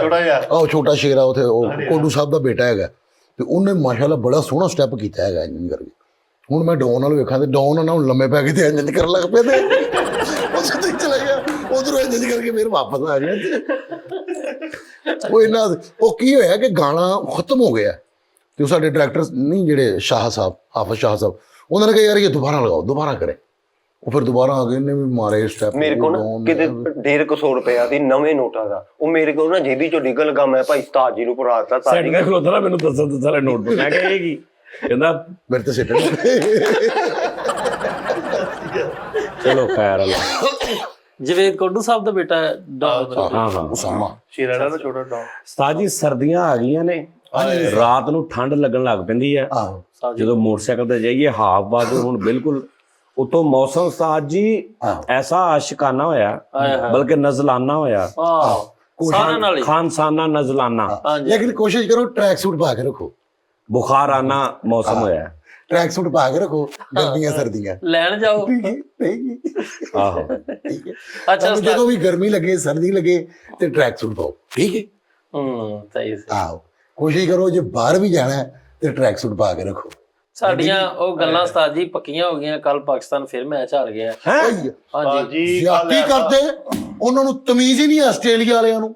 ਛੋਟਾ ਜਿਹਾ ਉਹ ਛੋਟਾ ਸ਼ੇਰਾ ਉੱਥੇ ਉਹ ਕੋਡੂ ਸਾਹਿਬ ਦਾ ਬੇਟਾ ਹੈਗਾ, ਤੇ ਉਹਨੇ ਮਾਸ਼ਾਅੱਲਾ ਬੜਾ ਸੋਹਣਾ ਸਟੈਪ ਕੀਤਾ ਹੈਗਾ ਇੰਜ ਕਰਕੇ। ਹੁਣ ਮੈਂ ਡੌਨ ਨਾਲ ਵੇਖਾਂ ਤੇ ਡੌਨ ਨਾਲ ਹੁਣ ਲੰਮੇ ਪੈ ਕੇ ਤੇ ਇੰਜ ਕਰਨ ਲੱਗ ਪਿਆ, ਤੇ ਉਹ ਸਿੱਧੇ ਚਲਾ ਗਿਆ ਉਧਰੋਂ ਇੰਜ ਕਰਕੇ ਫਿਰ ਵਾਪਸ ਆ ਗਿਆ। ਉਹ ਇਹਨਾਂ ਉਹ ਕੀ ਹੋਇਆ ਕਿ ਗਾਣਾ ਖਤਮ ਹੋ ਗਿਆ ਤੇ ਉਹ ਸਾਡੇ ਡਾਇਰੈਕਟਰ ਨਹੀਂ ਜਿਹੜੇ ਸ਼ਾਹ ਸਾਹਿਬ, ਹਾਫਿਜ਼ ਸ਼ਾਹ ਸਾਹਿਬ, ਉਹਨਾਂ ਨੇ ਕਿਹਾ ਯਾਰ ਇਹ ਦੁਬਾਰਾ ਲਗਾਓ, ਦੁਬਾਰਾ ਕਰੇ। ਉਹ ਫਿਰ ਦੁਬਾਰਾ ਆ ਗਏ, ਇਹਨੇ ਵੀ ਮਾਰੇ ਸਟੈਪ। ਮੇਰੇ ਕੋਲ ਨਾ ਕਿਤੇ 150 ਰੁਪਇਆ ਦੀ ਨਵੇਂ ਨੋਟਾਂ ਦਾ, ਉਹ ਮੇਰੇ ਕੋਲ ਨਾ ਜੇਬੀ ਚੋਂ ਨਿਕਲ ਲਗਾ, ਮੈਂ ਭਾਈ ਉਸਤਾਦ ਜੀ ਨੂੰ ਭਰਾ ਦਿੱਤਾ। ਸਾਡੇ ਨਾਲ ਖਲੋਤਾ ਮੈਨੂੰ ਦੱਸਣ ਸਾਰਾ ਨੋਟ ਬੁੱਕ, ਮੈਂ ਕਿਹਾ ਇਹ ਕੀ, ਕਹਿੰਦਾ ਮੇਰੇ ਤੇ ਸਿੱਟ ਚਲੋ ਖੈਰ ਅੱਲਾ। ਜਿਵੇਂ ਕੋਡੂ ਸਾਹਿਬ ਦਾ ਬੇਟਾ ਹਾਂ ਉਸਾਮਾ ਸ਼ੇਰਾ ਦਾ ਛੋਟਾ ਡੌਨ। ਉਸਤਾਦ ਜੀ ਸਰਦੀਆਂ ਆ ਗਈਆਂ ਨੇ, ਰਾਤ ਨੂੰ ਠੰਡ ਲੱਗਣ ਲੱਗ ਪੈਂਦੀ ਹੈ। ਜਦੋਂ ਮੋਟਰਸਾਈਕਲ ਤੇ ਜਾਈਏ ਹਾਫ ਬਾਜੂ ਹੁਣ ਬਿਲਕੁਲ ਉਤੋਂ ਮੌਸਮ ਉਸਤਾਦ ਜੀ ਐਸਾ ਆਸ਼ਿਕਾਨਾ ਹੋਇਆ, ਬਲਕਿ ਨਜ਼ਲਾਨਾ ਹੋਇਆ, ਖਾਨਸਾਨਾ ਨਜ਼ਲਾਨਾ। ਲੇਕਿਨ ਕੋਸ਼ਿਸ਼ ਕਰੋ ਟਰੈਕ ਸੂਟ ਪਾ ਕੇ ਰੱਖੋ, ਬੁਖਾਰਾਨਾ ਮੌਸਮ ਹੋਇਆ, ਟਰੈਕ ਸੂਟ ਪਾ ਕੇ ਰੱਖੋ, ਗਰਮੀਆਂ ਸਰਦੀਆਂ ਲੈਣ ਜਾਓ। ਆਹੋ ਠੀਕ ਹੈ। ਅੱਛਾ ਜਦੋਂ ਵੀ ਗਰਮੀ ਲੱਗੇ ਸਰਦੀ ਲੱਗੇ ਤੇ ਟਰੈਕ ਸੂਟ ਪਾਓ, ਠੀਕ ਹੈ। ਸਹੀ ਆਹੋ ਕੋਸ਼ਿਸ਼ ਕਰੋ ਜੇ ਬਾਹਰ ਵੀ ਜਾਣਾ ਤੇ ਟਰੈਕ ਸੂਟ ਪਾ ਕੇ ਰੱਖੋ। ਸਾਡੀਆਂ ਉਹ ਗੱਲਾਂ ਉਸਤਾਦ ਜੀ ਪੱਕੀਆਂ ਹੋ ਗਈਆਂ। ਕੱਲ ਪਾਕਿਸਤਾਨ ਫਿਰ ਮੈਚ ਹਾਰ ਗਿਆ। ਹਾਂਜੀ ਜ਼ਿਆਦਤੀ ਕਰਦੇ, ਉਹਨਾਂ ਨੂੰ ਤਮੀਜ਼ ਹੀ ਨਹੀਂ ਆਸਟ੍ਰੇਲੀਆ ਵਾਲਿਆਂ ਨੂੰ,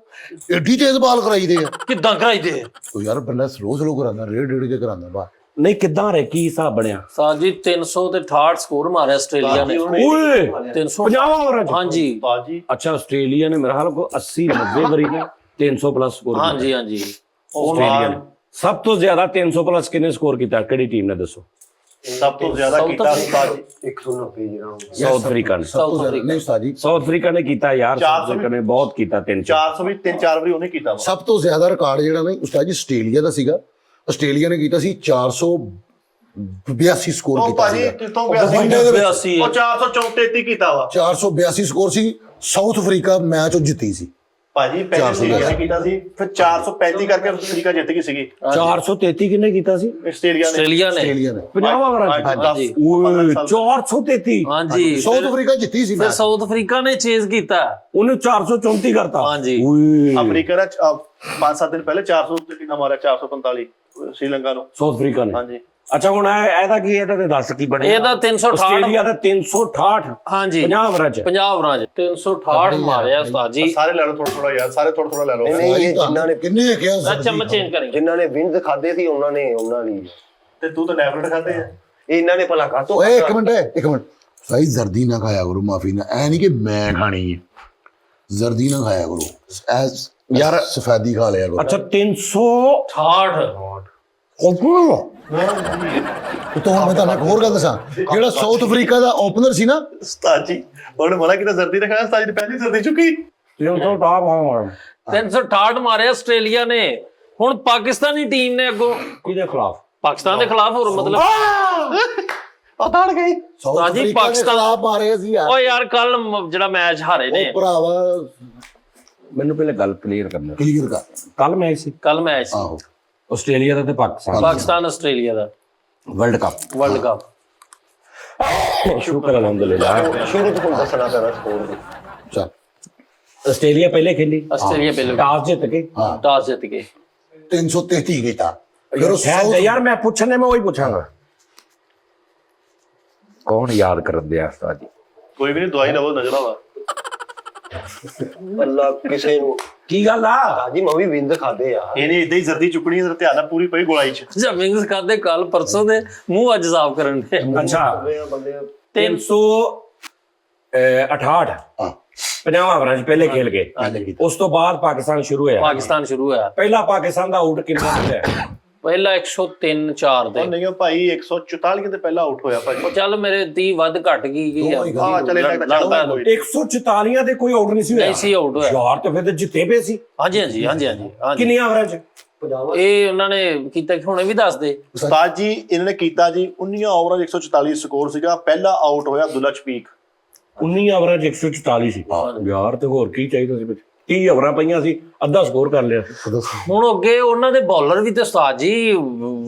ਏਡੀ ਤੇਜ਼ ਬਾਲ ਕਰਾਈਦੇ ਆ। ਕਿੱਦਾਂ ਕਰਾਈਦੇ ਉਹ ਯਾਰ ਬੰਦਾ ਸਲੋ ਕਰਾਉਂਦਾ, ਰੇਡ ਕੇ ਕਰਾਉਂਦਾ ਬਾਹਰ। ਨਹੀਂ ਕਿੱਦਾਂ ਰੇ ਕੀ ਹਿਸਾਬ ਬਣਿਆ ਉਸਤਾਦ ਜੀ? 300 ਤੇ 68 ਸਕੋਰ ਮਾਰਿਆ ਆਸਟ੍ਰੇਲੀਆ ਨੇ। ਓਏ 350 ਓਵਰ ਹਾਂਜੀ। ਅੱਛਾ ਆਸਟ੍ਰੇਲੀਆ ਨੇ ਮੇਰਾ ਹਾਲ ਕੋ 80-90 ਵਾਰੀ ਨੇ 300 ਪਲੱਸ ਸਕੋਰ। ਹਾਂਜੀ ਆਸਟ੍ਰੇਲੀਆ ਨੇ ਸਭ ਤੋਂ ਜ਼ਿਆਦਾ 300 ਪਲੱਸ ਕਿੰਨੇ ਸਕੋਰ ਕੀਤਾ ਕਿਹੜੀ ਟੀਮ ਨੇ ਦੱਸੋ? ਸਭ ਤੋਂ ਜ਼ਿਆਦਾ South ਕੀਤਾ Africa। 190 ਜਿਹੜਾ ਸਾਊਥ ਅਫਰੀਕਾ ਨੇ। ਸਭ ਤੋਂ ਜ਼ਿਆਦਾ ਨਹੀਂ ਉਸਤਾਦ ਜੀ, ਸਾਊਥ ਅਫਰੀਕਾ ਨੇ ਕੀਤਾ ਯਾਰ, 400 ਸਾਊਥ ਅਫਰੀਕਾ ਨੇ ਬਹੁਤ ਕੀਤਾ 300। 400 ਵੀ 3-4 ਵਾਰੀ ਉਹਨੇ ਕੀਤਾ ਵਾ। ਸਭ ਤੋਂ ਜ਼ਿਆਦਾ ਰਿਕਾਰਡ ਜਿਹੜਾ ਨਹੀਂ ਉਸਤਾਦ ਜੀ ਆਸਟ੍ਰੇਲੀਆ ਦਾ ਸੀਗਾ। ਆਸਟ੍ਰੇਲੀਆ ਨੇ ਕੀਤਾ ਸੀ 482 ਸਕੋਰ ਉਹ ਕੀਤਾ ਭਾਜੀ ਸੀਗਾ ਕਿਤੋਂ ਵਨਡੇ ਦੇ ਵਿੱਚ। 82 ਉਹ 434 ਕੀਤਾ ਵਾ 482 ਸਕੋਰ ਸੀ। ਸਾਊਥ ਅਫਰੀਕਾ ਮੈਚ ਉਹ ਜਿੱਤੀ ਸੀ। ਭਾਜੀ ਪਹਿਲੇ ਆਸਟ੍ਰੇਲੀਆ ਨੇ ਕੀਤਾ ਸੀ, ਫਿਰ 435 ਕਰਕੇ ਅਫਰੀਕਾ ਜਿੱਤ ਗਈ ਸੀਗੀ 433 ਕਿੰਨੇ ਕੀਤਾ ਸੀ? ਆਸਟ੍ਰੇਲੀਆ ਨੇ। ਆਸਟ੍ਰੇਲੀਆ ਨੇ। ਆਸਟ੍ਰੇਲੀਆ ਨੇ 50 ਓਵਰਾਂ ਚ। ਹਾਂਜੀ। ਓਏ 433। ਹਾਂਜੀ ਸਾਊਥ ਅਫਰੀਕਾ ਜਿੱਤੀ ਸੀ ਫਿਰ ਮੈਚ। ਸਾਊਥ ਅਫਰੀਕਾ ਨੇ ਚੇਜ਼ ਕੀਤਾ। ਉਹਨੇ 434 ਕਰਤਾ। ਹਾਂਜੀ। ਓਏ ਅਫਰੀਕਾ ਦਾ 5-7 ਦਿਨ ਪਹਿਲੇ 400 ਤੇ ਕਿੰਨਾ ਮਾਰਿਆ 445 ਸ਼੍ਰੀਲੰਕਾ ਨੂੰ। ਸਾਊਥ ਅਫਰੀਕਾ ਨੇ। ਹਾਂਜੀ ਅੱਛਾ ਹੁਣ ਇਹਦਾ ਕੀ, ਇਹਦਾ ਤੇ ਦੱਸ ਕੀ ਬਣਿਆ? ਇਹਦਾ 368। ਆਸਟ੍ਰੇਲੀਆ ਦਾ 368। ਹਾਂਜੀ 50 ਓਵਰਾਂ ਚ। 50 ਓਵਰਾਂ ਚ 368 ਮਾਰਿਆ ਉਸਤਾਦ ਜੀ। ਸਾਰੇ ਲੈ ਲਓ ਥੋੜਾ ਲੈ ਲਓ। ਨਹੀਂ ਇਹ ਜਿਨ੍ਹਾਂ ਨੇ ਕਿੰਨੇ ਕਿਹਾ ਅੱਛਾ ਚਮਚ ਚੇਂਜ ਕਰੀ। ਜਿਨ੍ਹਾਂ ਨੇ ਵਿੰਦ ਖਾਦੇ ਸੀ ਉਹਨਾਂ ਲਈ ਤੇ ਤੂੰ ਤਾਂ ਨੈਵਰਟ ਖਾਦੇ ਆ। ਇਹਨਾਂ ਨੇ ਭਲਾ ਕਾਤੋਂ ਓਏ ਇੱਕ ਮਿੰਟ ਸਹੀ ਜ਼ਰਦੀ ਨਾ ਖਾਇਆ ਕਰੋ, ਮਾਫੀ ਨਾ, ਐ ਨਹੀਂ ਕਿ ਮੈਂ ਖਾਣੀ ਹੈ, ਜ਼ਰਦੀ ਨਾ ਖਾਇਆ ਕਰੋ, ਐ ਯਾਰ ਸਫੈਦੀ ਖਾ ਲਿਆ ਕਰੋ। ਅੱਛਾ 368। ਤੋਂ ਹੁਣ ਮੈਂ ਤੁਹਾਨੂੰ ਇੱਕ ਹੋਰ ਗੱਲ ਦੱਸਾਂ, ਜਿਹੜਾ ਸਾਊਥ ਅਫਰੀਕਾ ਦਾ ਓਪਨਰ ਸੀ ਨਾ, ਉਸਤਾਦ ਜੀ ਉਹਨੇ ਮਨਾ ਕੀਤਾ ਜ਼ਰਦੀ ਨੇ ਖਾਇਆ, ਉਸਤਾਦ ਜੀ ਨੇ ਪਹਿਲੀ ਜ਼ਰਦੀ ਚੁੱਕੀ। 368 ਮਾਰਿਆ ਆਸਟ੍ਰੇਲੀਆ ਨੇ। ਹੁਣ ਪਾਕਿਸਤਾਨੀ ਟੀਮ ਨੇ ਅੱਗੋਂ ਕਿਹਦੇ ਖਿਲਾਫ? ਪਾਕਿਸਤਾਨ ਦੇ ਖਿਲਾਫ, ਹੋਰ ਮਤਲਬ ਉਹ ਤਾੜ ਗਈ। ਸਾਊਥ ਸਾਜੀ ਅਫਰੀਕਾ ਦੇ ਪਾਕਿਸਤਾਨ- ਖਿਲਾਫ ਮਾਰੇ ਸੀ ਯਾਰ। ਓ ਯਾਰ ਕੱਲ ਜਿਹੜਾ ਮੈਚ ਹਾਰੇ ਨੇ, ਉਹ ਭਰਾਵਾ ਮੈਨੂੰ ਪਹਿਲੇ ਗੱਲ ਕਲੀਅਰ ਕਰਨਾ। ਕਲੀਅਰ ਕਰ। ਕੱਲ ਮੈਚ ਸੀ ਕੱਲ ਮੈਚ ਸੀ ਆਹੋ ਆਸਟ੍ਰੇਲੀਆ ਦਾ ਤੇ ਪਾਕਿਸਤਾਨ ਆਸਟ੍ਰੇਲੀਆ ਦਾ ਵਰਲਡ ਕੱਪ। World cup. ਸ਼ੁਕਰ ਅਲਹਮਦੁਲਿਲਾ। ਸ਼ੁਰੂ ਤੋਂ ਹੁਣ ਦੱਸਣਾ ਪੈਣਾ ਸਕੋਰ ਦੀ। ਚੱਲ ਆਸਟ੍ਰੇਲੀਆ ਪਹਿਲੇ ਖੇਲੀ, ਆਸਟ੍ਰੇਲੀਆ ਪਹਿਲੇ ਟਾਸ ਜਿੱਤ ਕੇ। ਹਾਂ ਟਾਸ ਜਿੱਤ ਕੇ 333 ਕੀਤਾ। ਫਿਰ ਉਹ ਖੈਰ ਸਾਊਥ ਯਾਰ ਮੈਂ ਪੁੱਛਣੇ ਮੈਂ ਉਹੀ ਪੁੱਛਾਂਗਾ। ਕੌਣ ਯਾਦ ਕਰਨ ਦਿਆ ਉਸਤਾਦ ਜੀ? ਕੋਈ ਵੀ ਨਹੀਂ, ਦਵਾਈ ਲਵੋ ਨਜ਼ਰ ਆਵਾ। ਅੱਲਾ ਕਿਸੇ ਨੂੰ ਕੀ ਗੱਲ ਆ? ਰਾਜੀ ਮੈਂ ਵੀ ਵਿੰਦ ਖਾਦੇ ਯਾਰ। ਇਹਨੇ ਇਦਾਂ ਹੀ ਜ਼ਰਦੀ ਚੁੱਕਣੀ ਹੈ, ਧਿਆਨ ਨਾਲ ਪੂਰੀ ਪਈ ਗੋਲਾਈ ਚ। ਜਮਿੰਗਸ ਖਾਦੇ ਕੱਲ ਪਰਸੋਂ ਦੇ, ਮੂੰਹ ਅੱਜ ਸਾਫ਼ ਕਰਨ ਦੇ। ਅੱਛਾ ਬੰਦੇ 368 ਹਾਂ 50 ਓਵਰਾਂ ਚ ਪਹਿਲੇ ਖੇਲ ਗਏ। ਪਹਿਲੇ ਕੀਤਾ। ਉਸ ਤੋਂ ਬਾਅਦ ਪਾਕਿਸਤਾਨ ਸ਼ੁਰੂ ਹੋਇਆ। ਪਾਕਿਸਤਾਨ ਸ਼ੁਰੂ ਹੋਇਆ ਪਹਿਲਾ ਪਾਕਿਸਤਾਨ ਦਾ ਆਊਟ ਕਿੰਨਾ ਹੁੰਦਾ? ਪਹਿਲਾ 103-4 ਉਹ ਦੇ। ਨਹੀਂ ਭਾਈ 144 ਤੇ ਪਹਿਲਾਂ ਆਊਟ ਹੋਇਆ ਭਾਈ। ਉਹ ਚੱਲ ਮੇਰੇ 30 ਵੱਧ ਘਟ ਗਈ ਦੋ ਹੀ ਗੱਲ। ਹਾਂ ਚੱਲ ਇੰਨਾ ਲੜਦਾ ਚੱਲ 144 ਦੇ ਕੋਈ ਆਊਟ ਨਹੀਂ ਸੀ ਹੋਇਆ। ਨਹੀਂ ਸੀ ਆਊਟ ਹੋਇਆ। ਯਾਰ ਤੇ ਫਿਰ ਤੇ ਜਿੱਤੇ ਪਏ ਸੀ। ਹਾਂਜੀ ਹਾਂਜੀ ਹਾਂਜੀ ਹਾਂਜੀ ਹਾਂਜੀ। ਕਿੰਨੀਆਂ ਓਵਰਾਂ ਚ? ਇਹ ਉਹਨਾਂ ਨੇ ਕੀਤਾ ਕਿ ਹੁਣੇ ਵੀ ਦੱਸ ਦੇ। ਉਸਤਾਦ ਜੀ ਇਹਨਾਂ ਨੇ ਕੀਤਾ ਜੀ 19 ਓਵਰਾਂ 'ਚ 144 ਸਕੋਰ ਸੀਗਾ। ਪਹਿਲਾ ਆਊਟ ਹੋਇਆ ਅਬਦੁੱਲਾ ਸ਼ਫੀਕ। 19 ਓਵਰਾਂ ਚ 144 ਸੀ। ਯਾਰ ਤੇ ਹੋਰ ਕੀ ਚਾਹੀਦਾ ਸੀ? 30 ਓਵਰਾਂ ਪਈਆਂ ਸੀ, ਅੱਧਾ ਸਕੋਰ ਕਰ ਲਿਆ। ਹੁਣ ਅੱਗੇ ਉਹਨਾਂ ਦੇ ਬੌਲਰ ਵੀ ਤੇ ਉਸਤਾਦ ਜੀ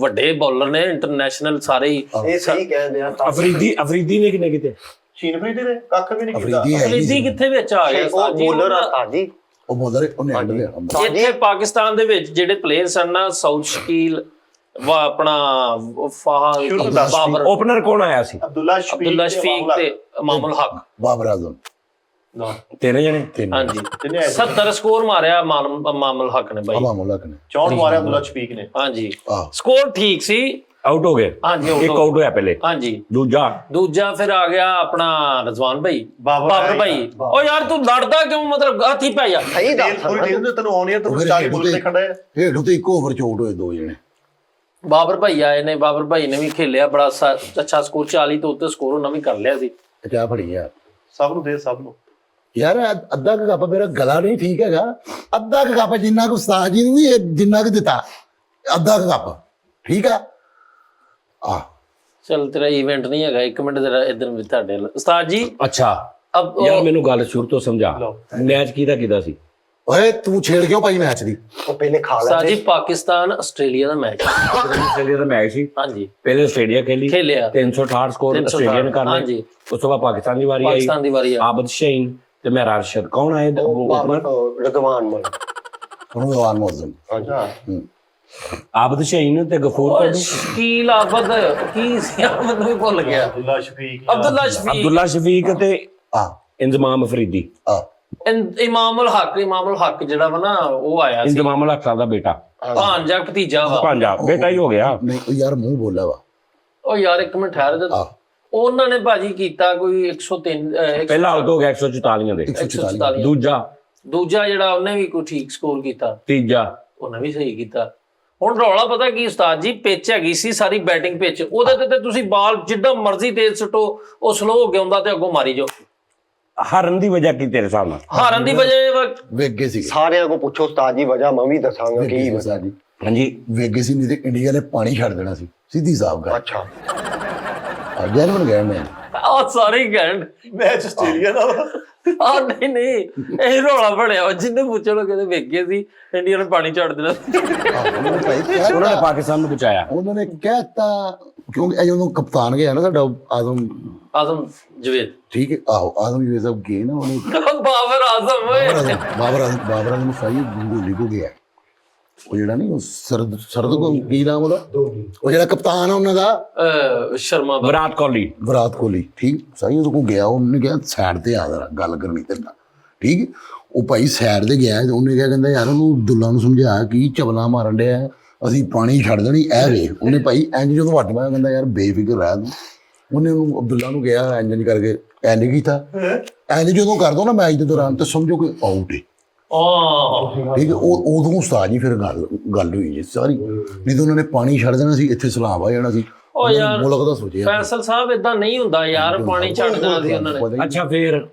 ਵੱਡੇ ਬੌਲਰ ਨੇ, ਇੰਟਰਨੈਸ਼ਨਲ ਸਾਰੇ ਹੀ। ਇਹ ਸਹੀ ਕਹਿੰਦੇ ਆ। ਅਫਰੀਦੀ ਨੇ ਕਿੰਨੇ ਕੀਤੇ? ਸ਼ੀਨਪ੍ਰੀਤ ਨੇ ਕੱਖ ਵੀ ਨਹੀਂ ਕੀਤਾ। ਅਫਰੀਦੀ ਹੈ ਅਫਰੀਦੀ ਕਿੱਥੇ ਵਿੱਚ ਆ ਗਿਆ ਉਹ ਉਸਤਾਦ ਜੀ? ਬੋਲਰ ਆ ਜੀ। ਉਹ ਬੋਲਰ ਉਹਨੇ ਹੱਡ ਲਿਆ। ਇੱਥੇ ਪਾਕਿਸਤਾਨ ਦੇ ਵਿੱਚ ਜਿਹੜੇ ਪਲੇਅਰ ਸਨ ਨਾ, ਸਾਊਥ ਸ਼ਕੀਲ ਵਾ ਆਪਣਾ ਸ਼ੁਰੂ ਤੋਂ ਦੱਸ। ਬਾਬਰ, ਓਪਨਰ ਕੌਣ ਆਇਆ ਸੀ? ਅਬਦੁੱਲਾ ਅਬਦੁੱਲਾ ਸ਼ਫੀਕ ਤੇ ਇਮਾਮੁਲ ਹਕ। ਬਾਬਰ ਆਜ਼ਮ ਤਿੰਨ ਜਣੇ। ਹਾਂਜੀ ਤਿੰਨੇ ਆਏ ਸੀ। 70 ਸਕੋਰ ਮਾਰਿਆ ਇਮਾਮੁਲ ਹਕ ਨੇ ਬਾਈ। ਹਵਾ ਮੁਲਕ ਨੇ 64 ਮਾਰਿਆ ਅਬਦੁੱਲਾ ਸ਼ਫੀਕ ਨੇ। ਹਾਂਜੀ ਆਹ ਸਕੋਰ ਠੀਕ ਸੀ। ਆਊਟ ਹੋ ਗਏ। ਹਾਂਜੀ ਇੱਕ ਆਊਟ ਹੋਇਆ ਪਹਿਲੇ। ਹਾਂਜੀ ਦੂਜਾ ਫਿਰ ਆ ਗਿਆ ਆਪਣਾ ਰਜ਼ਵਾਨ ਭਾਈ, ਬਾਬਰ ਬਾਬਰ ਭਾਈ। ਉਹ ਯਾਰ ਤੂੰ ਲੜਦਾ ਕਿਉਂ? ਮਤਲਬ ਹੱਥੀ ਪੈ ਜਾ। ਸਹੀ ਤੇਲ ਦੱਸ ਪੂਰੀ ਟੀਮ ਦੇ ਤੈਨੂੰ ਆਉਣੀ ਹੈ, ਤੈਨੂੰ 40 ਬੋਲ ਦੇਖਣ ਦਾ। ਹੇਠ ਉਤੇ ਇੱਕੋ ਓਵਰ ਚੋਟ ਹੋਏ ਦੋ ਜਣੇ। ਬਾਬਰ ਭਾਈ ਆਏ ਨੇ, ਬਾਬਰ ਭਾਈ ਨੇ ਵੀ ਖੇਲਿਆ ਬੜਾ ਅੱਛਾ ਸਕੋਰ, 40 ਤੋਂ ਉੱਤੇ ਸਕੋਰ ਉਹਨਾਂ ਵੀ ਕਰ ਲਿਆ ਸੀ। ਚਾਹ ਫੜੀ ਯਾਰ। ਸਭ ਨੂੰ ਦੇ ਸਭ ਨੂੰ। ਯਾਰ ਅੱਧਾ ਕੁ ਕੱਪ, ਮੇਰਾ ਗਲਾ ਨਹੀਂ ਠੀਕ ਹੈਗਾ, ਅੱਧਾ ਕੁ ਕੱਪ ਜਿੰਨਾ ਕੁ ਉਸਤਾਦ ਜੀ ਨੂੰ ਵੀ ਜਿੰਨਾ ਕੁ ਦਿੱਤਾ, ਅੱਧਾ ਕੁ ਕੱਪ ਠੀਕ ਆ। ਆ ਚਲ ਤੇਰਾ ਇਵੈਂਟ ਨਹੀਂ ਹੈਗਾ, 1 ਮਿੰਟ ਜਰਾ ਇਧਰ ਵੀ ਤੁਹਾਡੇ ਉਸਤਾਦ ਜੀ। ਅੱਛਾ ਅਬ ਯਾਰ ਮੈਨੂੰ ਗੱਲ ਸ਼ੁਰੂ ਤੋਂ ਸਮਝਾ। ਮੈਚ ਕਿਹਦਾ ਸੀ? ਓਏ ਤੂੰ ਛੇੜ ਕਿਉਂ ਪਾਈ ਮੈਚ ਦੀ? ਉਹ ਪਹਿਲੇ ਖਾ ਉਸਤਾਦ ਜੀ ਲੈਂਦੇ। ਪਾਕਿਸਤਾਨ ਆਸਟ੍ਰੇਲੀਆ ਦਾ ਮੈਚ। ਆਸਟ੍ਰੇਲੀਆ ਦਾ ਮੈਚ ਸੀ। ਹਾਂਜੀ ਪਹਿਲੇ ਆਸਟ੍ਰੇਲੀਆ ਖੇਲਿਆ। 368 ਸਕੋਰ ਆਸਟ੍ਰੇਲੀਆ ਨੇ ਕਰ ਹਾਂਜੀ। ਲਏ। ਉਸ ਤੋਂ ਬਾਅਦ ਪਾਕਿਸਤਾਨ ਦੀ ਵਾਰੀ ਆਈ। ਪਾਕਿਸਤਾਨ ਦੀ ਵਾਰੀ ਆ। ਆਬਦ ਸ਼ਹੀਨ ਤੇ ਮਹਿਰਾਜ ਸ਼ਦ। ਕੌਣ ਆਏ? ਰਗਵਾਨ ਮਲ ਉਹਨੂੰ ਜਵਾਨ ਮੌਜ਼ਮ। ਆਬਦ ਸ਼ਹੀਨ ਤੇ ਗਫੂਰ ਓਏ ਕੋਹਲੀ। ਸ਼ਕੀਲ ਆਬਦ ਕੀ ਸੀ? ਆਬਦ ਵੀ ਭੁੱਲ ਗਿਆ। ਅਬਦੁੱਲਾ ਸ਼ਫੀਕ। ਅਬਦੁੱਲਾ ਸ਼ਫੀਕ, ਅਬਦੁੱਲਾ ਸ਼ਫੀਕ ਤੇ ਆ ਇੰਜ਼ਮਾਮ ਅਫਰੀਦੀ। ਆ ਇਮਾਮੁਲ ਹਕ ਜਿਹੜਾ ਵਾ ਨਾ, ਉਹ ਆਇਆ ਸੀ। ਇੰਜ਼ਮਾਮ ਅਲ ਹਕ ਸਾਹਿਬ ਦਾ ਬੇਟਾ, ਭਾਂਜਾ ਭਤੀਜਾ ਵਾ। ਭਾਂਜਾ ਬੇਟਾ ਹੀ ਹੋ ਗਿਆ। ਨਹੀਂ ਉਹ ਯਾਰ ਮੂੰਹ ਬੋਲਾ ਵਾ। ਉਹ ਯਾਰ 1 ਮਿੰਟ ਠਹਿਰ ਜਾ। ਆ ਉਹਨਾਂ ਨੇ ਭਾਜੀ ਕੀਤਾ ਕੋਈ 103 ਪਹਿਲਾ ਆਊਟ ਹੋ ਗਿਆ 144 ਦੇ। 144। ਦੂਜਾ ਦੂਜਾ ਜਿਹੜਾ ਉਹਨੇ ਵੀ ਕੋਈ ਠੀਕ ਸਕੋਰ ਕੀਤਾ, ਤੀਜਾ ਉਹਨੇ ਵੀ ਸਹੀ ਕੀਤਾ। ਹੁਣ ਰੌਲਾ ਪਤਾ ਕੀ ਉਸਤਾਦ ਜੀ, ਪਿੱਚ ਹੈਗੀ ਸੀ ਸਾਰੀ ਬੈਟਿੰਗ ਪਿੱਚ, ਉਹਦੇ ਤੇ ਤੁਸੀਂ ਬਾਲ ਜਿੱਦਾਂ ਮਰਜ਼ੀ ਤੇਜ਼ ਸੁੱਟੋ, ਉਹ ਸਲੋ ਹੋ ਕੇ ਆਉਂਦਾ ਤੇ ਅੱਗੋਂ ਮਾਰੀ ਜਾਓ। ਹਾਰਨ ਦੀ ਵਜ੍ਹਾ ਕੀ ਤੇਰੇ ਹਿਸਾਬ ਨਾਲ? ਹਾਰਨ ਦੀ ਵਜ੍ਹਾ ਵੇਗੇ ਸੀ, ਸਾਰਿਆਂ ਕੋ ਪੁੱਛੋ ਉਸਤਾਦ ਜੀ ਵਜ੍ਹਾ, ਮੈਂ ਵੀ ਦੱਸਾਂਗਾ ਕੀ ਵੇਗੇ ਵਜ੍ਹਾ। ਜੀ, ਹਾਂਜੀ ਵੇਗੇ ਸੀ, ਨਹੀਂ ਤੇ ਇੰਡੀਆ ਨੇ ਪਾਣੀ ਛੱਡ ਦੇਣਾ ਸੀ, ਸਿੱਧੀ ਸਾਫ ਗੱਲ। ਅੱਛਾ ਅਗੇਨ ਬਣ ਗਿਆ ਮੈਂ ਆਹ ਸਾਰੇ ਘੈਂਟ ਮੈਚ ਆਸਟ੍ਰੇਲੀਆ ਦਾ ਆ ਨਹੀਂ ਇਹ ਰੌਲਾ ਬਣਿਆ ਜਿੰਨੇ ਪੁੱਛੋ ਕਹਿੰਦੇ ਵੇਖੇ ਸੀ ਇੰਡੀਆ ਨੇ ਪਾਣੀ ਛੱਡ ਦੇਣਾ। ਉਹਨਾਂ ਨੇ ਪਾਕਿਸਤਾਨ ਨੂੰ ਬਚਾਇਆ। ਉਹਨਾਂ ਨੇ ਕਹਿਤਾ ਕਿਉਂਕਿ ਇਹ ਜਦੋਂ ਕਪਤਾਨ ਗਿਆ ਨਾ ਸਾਡਾ ਆਜ਼ਮ ਜਵੇਦ, ਠੀਕ ਹੈ, ਆਹੋ ਆਜ਼ਮ ਜਵੇਦ ਸਾਹਿਬ ਗਏ ਨਾ, ਉਹਨੇ ਬਾਬਰ ਆਜ਼ਮ ਓਏ, ਬਾਬਰ ਆਜ਼ਮ ਸਾਈ ਗੋਲੀ ਕੋ ਗਿਆ, ਉਹ ਜਿਹੜਾ ਨਹੀਂ ਉਹ ਸਰਦ ਕੋ ਕੀ ਨਾਮ ਉਹਦਾ, ਉਹ ਜਿਹੜਾ ਕਪਤਾਨ ਆ ਉਹਨਾਂ ਦਾ ਸ਼ਰਮਾ ਵਿਰਾਟ ਕੋਹਲੀ। ਵਿਰਾਟ ਕੋਹਲੀ, ਠੀਕ ਸਾਈ ਉਹਦੇ ਕੋ ਗਿਆ, ਉਹਨੇ ਕਿਹਾ ਸਾਈਡ ਤੇ ਆ ਜਰਾ ਗੱਲ ਕਰਨੀ ਤੇਰੇ ਨਾਲ, ਠੀਕ। ਉਹ ਭਾਈ ਸਾਈਡ ਤੇ ਗਿਆ, ਉਹਨੇ ਕਿਹਾ ਕਹਿੰਦਾ ਯਾਰ ਉਹਨੂੰ ਦੁੱਲਾ ਨੂੰ ਸਮਝਾ ਕੀ ਚਵਲਾ ਮਾਰਨ ਡਿਆ, ਅਸੀਂ ਪਾਣੀ ਛੱਡ ਦੇਣੀ ਇਹ ਵੇ। ਉਹਨੇ ਭਾਈ ਇੰਜ ਜਦੋਂ ਵੱਟ ਪਾਇਆ ਕਹਿੰਦਾ ਯਾਰ ਬੇਫਿਕਰ ਰਹਿ ਤੂੰ, ਉਹਨੇ ਉਹਨੂੰ ਅਬਦੁੱਲਾ ਨੂੰ ਕਿਹਾ ਇੰਜ ਕਰਕੇ, ਇੰਜ ਕੀਤਾ, ਇੰਜ ਜਦੋਂ ਕਰ ਦੋ ਨਾ ਮੈਚ ਦੇ ਦੌਰਾਨ ਤੇ ਸਮਝੋ ਕਿ ਆਊਟ ਹੈ, ਠੀਕ ਹੈ। ਉਹ ਉਦੋਂ ਉਸਤਾਦ ਜੀ ਫਿਰ ਗੱਲ ਹੋਈ ਜੀ ਸਾਰੀ, ਨਹੀਂ ਤਾਂ ਉਹਨਾਂ ਨੇ ਪਾਣੀ ਛੱਡ ਦੇਣਾ ਸੀ, ਇੱਥੇ ਸਲਾਮ ਆ ਜਾਣਾ ਸੀ। ਉਹ ਯਾਰ ਮੁਲਕ ਦਾ ਸੋਚਿਆ ਫੈਸਲ ਸਾਹਿਬ ਇਦਾਂ ਨਹੀਂ ਹੁੰਦਾ ਯਾਰ, ਪਾਣੀ ਛੱਡ ਦੇਣਾ ਸੀ ਉਹਨਾਂ ਨੇ। ਅੱਛਾ ਫਿਰ